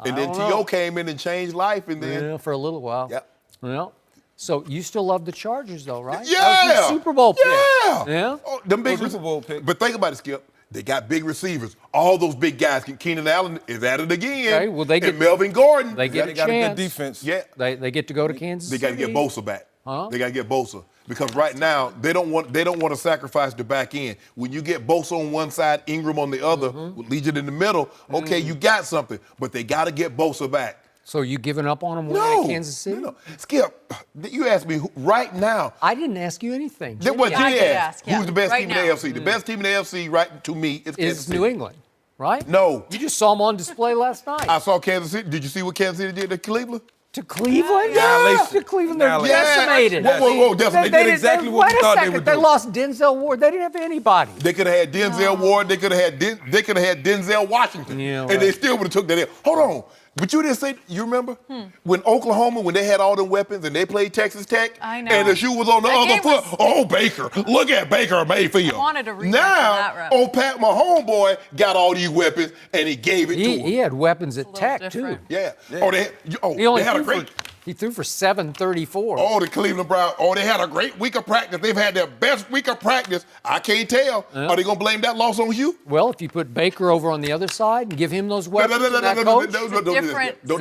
Speaker 3: and then T.O. came in and changed life, and then...
Speaker 2: Yeah, for a little while.
Speaker 3: Yep.
Speaker 2: Well, so you still love the Chargers, though, right?
Speaker 3: Yeah.
Speaker 2: That was your Super Bowl pick.
Speaker 3: Yeah. Oh, them big
Speaker 11: Super Bowl pick.
Speaker 3: But think about it, Skip. They got big receivers. All those big guys. Keenan Allen is at it again.
Speaker 2: Okay, well,
Speaker 3: and Melvin Gordon.
Speaker 2: They get
Speaker 11: they
Speaker 2: a
Speaker 11: got
Speaker 2: chance.
Speaker 11: a good defense.
Speaker 3: Yeah.
Speaker 2: They get to go to Kansas
Speaker 3: They
Speaker 2: City.
Speaker 3: got to get Bosa back.
Speaker 2: Huh?
Speaker 3: They got to get Bosa. Because right now, they don't want to sacrifice the back end. When you get Bosa on one side, Ingram on the other, with Legion in the middle, okay, you got something. But they got to get Bosa back.
Speaker 2: So are you giving up on them winning at Kansas City?
Speaker 3: No. Skip, you asked me right now.
Speaker 2: I didn't ask you anything.
Speaker 3: Jimmy asked,
Speaker 1: yeah.
Speaker 3: who's the best
Speaker 1: Right
Speaker 3: team
Speaker 1: now.
Speaker 3: in the AFC? The best team in the AFC, right, to me, is Kansas City.
Speaker 2: New England, right?
Speaker 3: No.
Speaker 2: You just saw them on display last night.
Speaker 3: I saw Kansas City. Did you see what Kansas City did to Cleveland?
Speaker 2: To Cleveland?
Speaker 3: Yeah.
Speaker 2: To Cleveland, they're
Speaker 11: Annihilation.
Speaker 2: decimated.
Speaker 3: Whoa, definitely.
Speaker 11: They did exactly what we thought they would do.
Speaker 2: They lost Denzel Ward. They didn't have anybody.
Speaker 3: They could have had Denzel Ward. They could have had Denzel Washington.
Speaker 2: Yeah,
Speaker 3: and they still would have took that in. Hold on. But you didn't say, you remember? When Oklahoma, when they had all them weapons and they played Texas Tech,
Speaker 1: I know.
Speaker 3: and the shoe was on the
Speaker 1: That
Speaker 3: other
Speaker 1: game
Speaker 3: foot. Oh, Baker. Look at Baker Mayfield.
Speaker 1: I wanted to read
Speaker 3: now,
Speaker 1: that rep.
Speaker 3: old Pat, my homeboy, got all these weapons and he gave it to him.
Speaker 2: He had weapons at Tech, too.
Speaker 1: different.
Speaker 3: Yeah.
Speaker 2: He
Speaker 3: They
Speaker 2: only
Speaker 3: had a
Speaker 2: threw
Speaker 3: great.
Speaker 2: He threw for 734.
Speaker 3: Oh, the Cleveland Browns. Oh, they had a great week of practice. They've had their best week of practice. I can't tell.
Speaker 2: Yeah.
Speaker 3: Are they going to blame that loss on you?
Speaker 2: Well, if you put Baker over on the other side and give him those weapons,
Speaker 3: Don't do that, Skip. Don't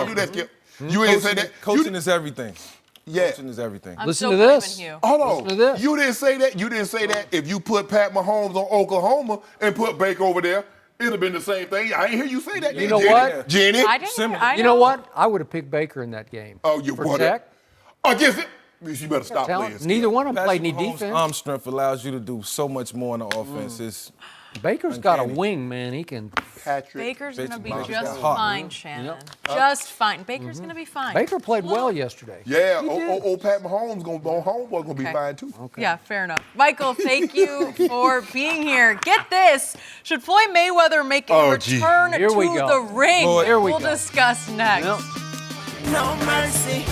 Speaker 3: do that, Skip. You ain't say that.
Speaker 11: Coaching is everything.
Speaker 3: Yeah.
Speaker 11: Coaching is everything.
Speaker 2: Listen to this.
Speaker 3: Hold on.
Speaker 2: Listen to this.
Speaker 3: You didn't say that. You didn't say that. If you put Pat Mahomes on Oklahoma and put Baker over there, it'd have been the same thing. I ain't hear you say that.
Speaker 2: You know what?
Speaker 3: Jenny?
Speaker 2: You know what? I would have picked Baker in that game.
Speaker 3: Oh, you
Speaker 2: for
Speaker 3: would
Speaker 2: Tech.
Speaker 3: Against it? You better stop playing.
Speaker 2: Neither one of them played any
Speaker 11: Mahomes'
Speaker 2: defense.
Speaker 11: arm strength allows you to do so much more on the offense. It's
Speaker 2: Baker's got a wing, man. He can.
Speaker 1: Baker's going to be
Speaker 11: Baker's
Speaker 1: just
Speaker 11: hot.
Speaker 1: fine, Shannon. Just fine. Baker's going to be fine.
Speaker 2: Baker played well yesterday.
Speaker 3: Yeah, old Pat Mahomes going to be fine too.
Speaker 2: Okay.
Speaker 1: Yeah, fair enough. Michael, thank you for being here. Get this. Should Floyd Mayweather make a return to the ring? We'll discuss next.
Speaker 6: No mercy.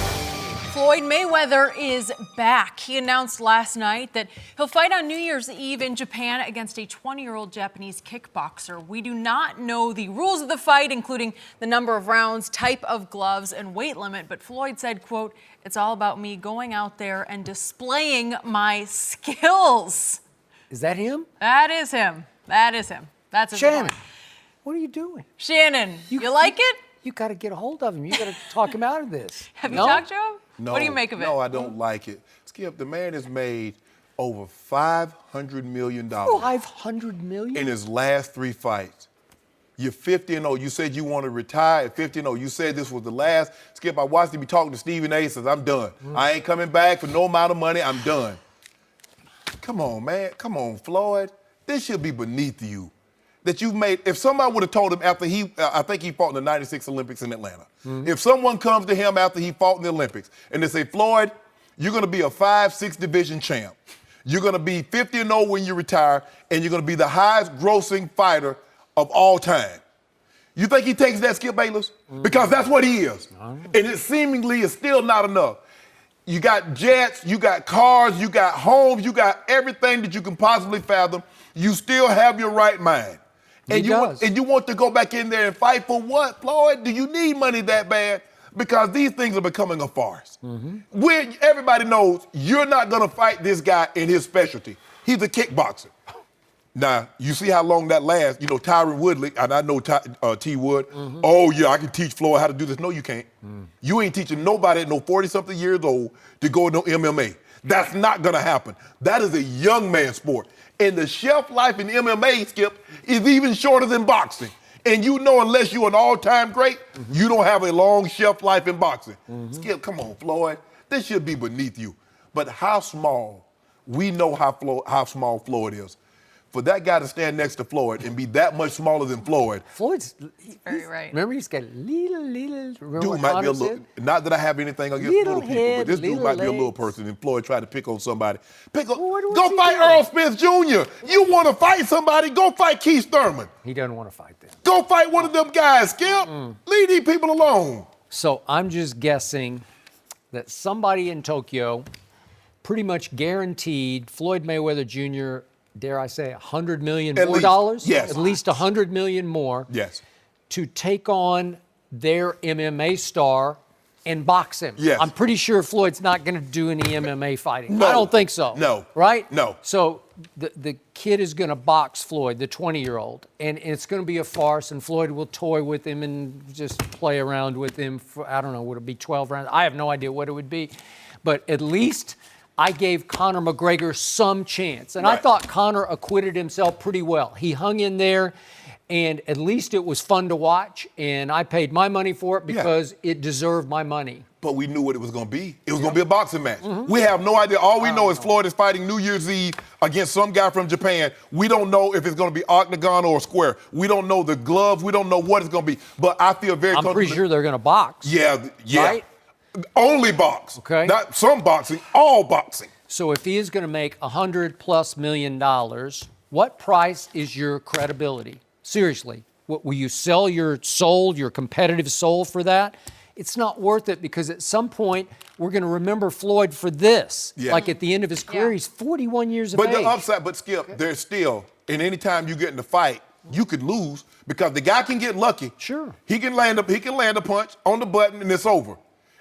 Speaker 1: Floyd Mayweather is back. He announced last night that he'll fight on New Year's Eve in Japan against a 20-year-old Japanese kickboxer. We do not know the rules of the fight, including the number of rounds, type of gloves, and weight limit, but Floyd said, quote, "It's all about me going out there and displaying my skills."
Speaker 2: Is that him?
Speaker 1: That is him. That is him. That's his
Speaker 2: Shannon,
Speaker 1: opponent.
Speaker 2: what are you doing?
Speaker 1: Shannon, you like it?
Speaker 2: You got to get a hold of him. You got to talk him out of this.
Speaker 1: Have you talked to him?
Speaker 3: No,
Speaker 1: what do you make of it?
Speaker 3: No, I don't like it. Skip, the man has made over $500 million.
Speaker 2: $500 million?
Speaker 3: In his last 3 fights. You're 50-0. You said you want to retire at 50-0. You said this was the last. Skip, I watched him be talking to Stephen A. Says, I'm done. I ain't coming back for no amount of money. I'm done. Come on, man. Come on, Floyd. This should be beneath you. That you've made, if somebody would have told him after I think he fought in the 96 Olympics in Atlanta. If someone comes to him after he fought in the Olympics and they say, Floyd, you're going to be a 5-6 division champ. You're going to be 50-0 when you retire, and you're going to be the highest grossing fighter of all time. You think he takes that, Skip Bayless? Because that's what he is. And it seemingly is still not enough. You got jets, you got cars, you got homes, you got everything that you can possibly fathom. You still have your right mind. And you want to go back in there and fight for what, Floyd? Do you need money that bad? Because these things are becoming a farce. Everybody knows you're not going to fight this guy in his specialty. He's a kickboxer. Now, you see how long that lasts. You know, Tyron Woodley, and I know T. Wood. Oh, yeah, I can teach Floyd how to do this. No, you can't. You ain't teaching nobody at no 40-something years old to go into MMA. That's not going to happen. That is a young man's sport. And the shelf life in MMA, Skip, is even shorter than boxing. And you know, unless you're an all-time great, you don't have a long shelf life in boxing. Skip, come on, Floyd. This should be beneath you. But how small, we know how small Floyd is. For that guy to stand next to Floyd and be that much smaller than Floyd.
Speaker 2: Floyd's
Speaker 1: very right.
Speaker 2: Remember, he's got little.
Speaker 3: Dude might be a little. Not that I have anything against little people, but this dude might be a little person. And Floyd tried to pick on somebody. Go fight Earl Smith Jr. You want to fight somebody? Go fight Keith Thurman.
Speaker 2: He doesn't want to fight them.
Speaker 3: Go fight one of them guys, Skip. Leave these people alone.
Speaker 2: So I'm just guessing that somebody in Tokyo pretty much guaranteed Floyd Mayweather Jr., dare I say, $100 million more dollars?
Speaker 3: Yes.
Speaker 2: At least $100 million more.
Speaker 3: Yes.
Speaker 2: To take on their MMA star and box him.
Speaker 3: Yes.
Speaker 2: I'm pretty sure Floyd's not going to do any MMA fighting.
Speaker 3: No.
Speaker 2: I don't think so.
Speaker 3: No.
Speaker 2: Right?
Speaker 3: No.
Speaker 2: So the kid is going to box Floyd, the 20-year-old, and it's going to be a farce, and Floyd will toy with him and just play around with him for, I don't know, would it be 12 rounds? I have no idea what it would be. But at least I gave Conor McGregor some chance. And I thought Conor acquitted himself pretty well. He hung in there, and at least it was fun to watch, and I paid my money for it because it deserved my money.
Speaker 3: But we knew what it was going to be. It was going to be a boxing match. We have no idea. All we know is Floyd is fighting New Year's Eve against some guy from Japan. We don't know if it's going to be octagon or square. We don't know the gloves. We don't know what it's going to be. But I feel very comfortable.
Speaker 2: I'm pretty sure they're going to box.
Speaker 3: Yeah.
Speaker 2: Right?
Speaker 3: Only box.
Speaker 2: Okay.
Speaker 3: Not some boxing, all boxing.
Speaker 2: So if he is going to make $100+ million, what price is your credibility? Seriously, will you sell your soul, your competitive soul for that? It's not worth it because at some point we're going to remember Floyd for this.
Speaker 3: Yeah.
Speaker 2: Like at the end of his career, he's 41 years of age.
Speaker 3: But the upside, but Skip, there's still, and any time you get in the fight, you could lose because the guy can get lucky.
Speaker 2: Sure.
Speaker 3: He can land a punch on the button and it's over.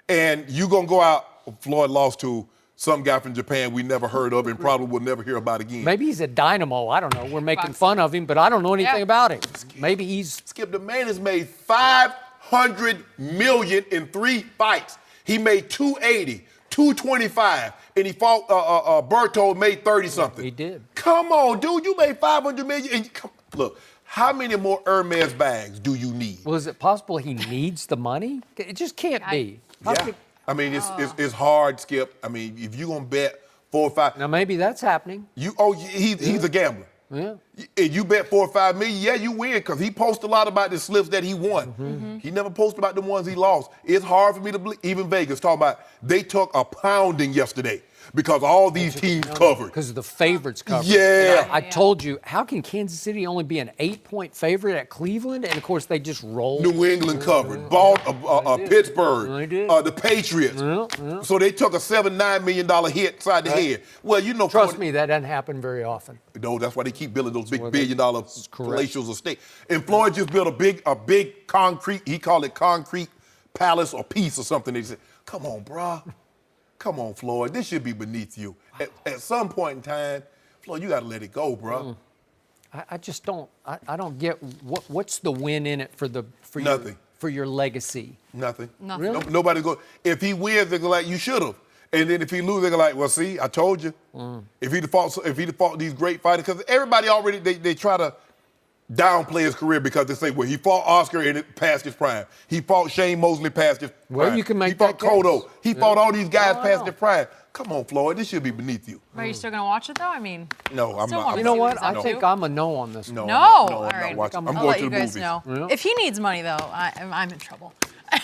Speaker 3: And you going to go out, Floyd lost to some guy from Japan we never heard of and probably will never hear about again.
Speaker 2: Maybe he's a dynamo. I don't know. We're making fun of him, but I don't know anything about him. Maybe he's...
Speaker 3: Skip, the man has made $500 million in 3 fights. He made 280, 225, and he fought Berto, made 30-something.
Speaker 2: He did.
Speaker 3: Come on, dude. You made $500 million. And look, how many more Hermes bags do you need?
Speaker 2: Well, is it possible he needs the money? It just can't be.
Speaker 3: Yeah. I mean, it's hard, Skip. I mean, if you're going to bet 4 or 5.
Speaker 2: Now, maybe that's happening.
Speaker 3: He's a gambler.
Speaker 2: Yeah.
Speaker 3: And you bet 4 or 5 million, yeah, you win, because he posts a lot about the slips that he won. He never posts about the ones he lost. It's hard for me to believe, even Vegas, talking about they took a pounding yesterday because all these teams covered.
Speaker 2: Because the favorites covered.
Speaker 3: Yeah.
Speaker 2: I told you, how can Kansas City only be an 8-point favorite at Cleveland? And, of course, they just rolled.
Speaker 3: New England covered. Pittsburgh. The Patriots. So they took a $7-9 million hit inside the head. Well, you know.
Speaker 2: Trust me, that doesn't happen very often.
Speaker 3: No, that's why they keep building those big billion-dollar palatial estates. And Floyd just built a big concrete, he called it concrete palace or piece or something. They said, come on, bruh. Come on, Floyd. This should be beneath you. At some point in time, Floyd, you got to let it go, bruh.
Speaker 2: I just don't. I don't get what's the win in it for
Speaker 3: Nothing.
Speaker 2: For your legacy.
Speaker 3: Nothing.
Speaker 2: Really?
Speaker 3: Nobody go. If he wins, they're like, you should have. And then if he loses, they're like, well, see, I told you. If he'd have fought these great fighters, because everybody already they try to downplay his career because they say, well, he fought Oscar and it passed his prime. He fought Shane Mosley past his prime.
Speaker 2: Well, you can make
Speaker 3: He fought
Speaker 2: that
Speaker 3: Cotto.
Speaker 2: case.
Speaker 3: He fought all these guys past their prime. Come on, Floyd. This should be beneath you.
Speaker 1: Are you still going to watch it, though? I mean,
Speaker 3: No, I'm
Speaker 1: still
Speaker 3: not.
Speaker 1: want to
Speaker 2: You know
Speaker 1: see
Speaker 2: what?
Speaker 1: he's
Speaker 2: I
Speaker 1: up
Speaker 2: think
Speaker 1: to.
Speaker 2: I'm a no on this.
Speaker 3: No,
Speaker 2: one.
Speaker 1: No.
Speaker 3: I'm
Speaker 1: All
Speaker 3: not
Speaker 1: right.
Speaker 3: watching. I'm
Speaker 1: I'll
Speaker 3: going
Speaker 1: let
Speaker 3: to
Speaker 1: you
Speaker 3: the
Speaker 1: guys
Speaker 3: movies.
Speaker 1: know.
Speaker 2: Yeah.
Speaker 1: If he needs money, though, I'm in trouble.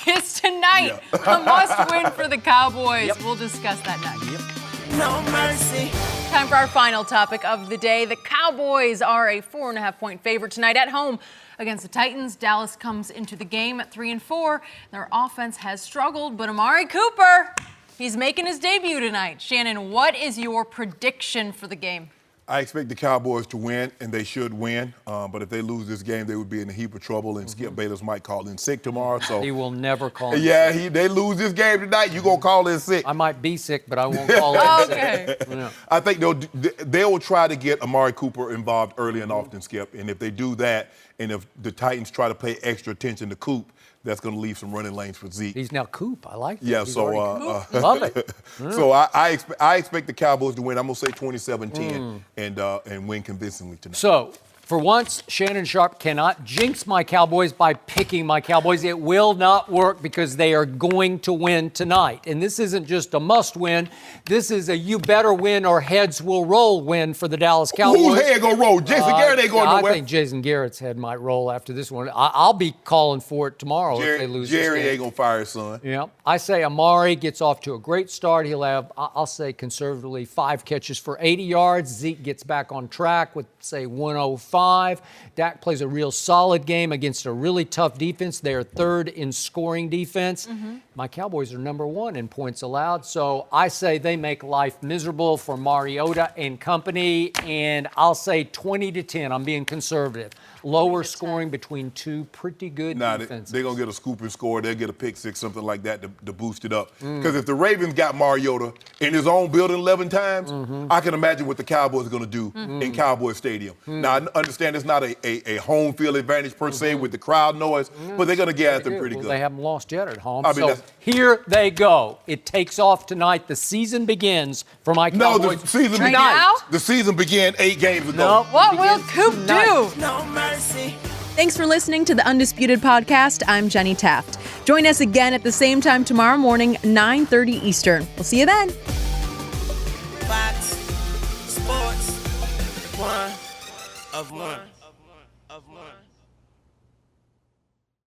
Speaker 1: It's tonight. A must-win for the Cowboys. We'll discuss that next.
Speaker 6: No mercy.
Speaker 1: Time for our final topic of the day. The Cowboys are a 4.5-point favorite tonight at home against the Titans. Dallas comes into the game at 3-4. Their offense has struggled, but Amari Cooper, he's making his debut tonight. Shannon, what is your prediction for the game?
Speaker 3: I expect the Cowboys to win, and they should win. But if they lose this game, they would be in a heap of trouble, and Skip Bayless might call in sick tomorrow. So
Speaker 2: He will never call in
Speaker 3: yeah, they lose this game tonight, you going to call in sick.
Speaker 2: I might be sick, but I won't call in
Speaker 1: Okay.
Speaker 2: sick. Yeah.
Speaker 3: I think they will try to get Amari Cooper involved early and often, Skip. And if they do that, and if the Titans try to pay extra attention to Coop, that's going to leave some running lanes for Zeke.
Speaker 2: He's now Coop. I like that.
Speaker 3: Yeah,
Speaker 2: He's
Speaker 3: so
Speaker 2: already love it.
Speaker 3: so I expect the Cowboys to win. I'm going to say 27-10 and win convincingly tonight.
Speaker 2: So, for once, Shannon Sharpe cannot jinx my Cowboys by picking my Cowboys. It will not work because they are going to win tonight. And this isn't just a must win. This is a you better win or heads will roll win for the Dallas Cowboys.
Speaker 3: Whose head going to roll? Jason Garrett ain't going nowhere.
Speaker 2: I think Jason Garrett's head might roll after this one. I'll be calling for it tomorrow if they lose
Speaker 3: Jerry
Speaker 2: this game.
Speaker 3: ain't going to fire his son.
Speaker 2: Yeah. I say Amari gets off to a great start. He'll have, I'll say conservatively, 5 catches for 80 yards. Zeke gets back on track with, say, 105. Dak plays a real solid game against a really tough defense. They are 3rd in scoring defense. My Cowboys are number 1 in points allowed. So I say they make life miserable for Mariota and company. And I'll say 20-10. I'm being conservative. Lower scoring between 2 pretty good defenses.
Speaker 3: They're going to get a scoop and score. They'll get a pick six, something like that to boost it up. Because if the Ravens got Mariota in his own building 11 times, I can imagine what the Cowboys are going to do in Cowboy Stadium. Now, I understand it's not a home field advantage per se with the crowd noise, but they're going to get at them pretty good.
Speaker 2: They haven't lost yet at home.
Speaker 3: I mean,
Speaker 2: so here they go. It takes off tonight. The season begins for my Cowboys.
Speaker 3: No, the season
Speaker 1: Right now?
Speaker 3: The season began 8 games ago.
Speaker 2: No,
Speaker 1: What will Coop do?
Speaker 6: No mercy.
Speaker 12: Thanks for listening to the Undisputed podcast. I'm Jenny Taft. Join us again at the same time tomorrow morning, 9:30 Eastern. We'll see you then.
Speaker 6: Fox Sports 1 of 1.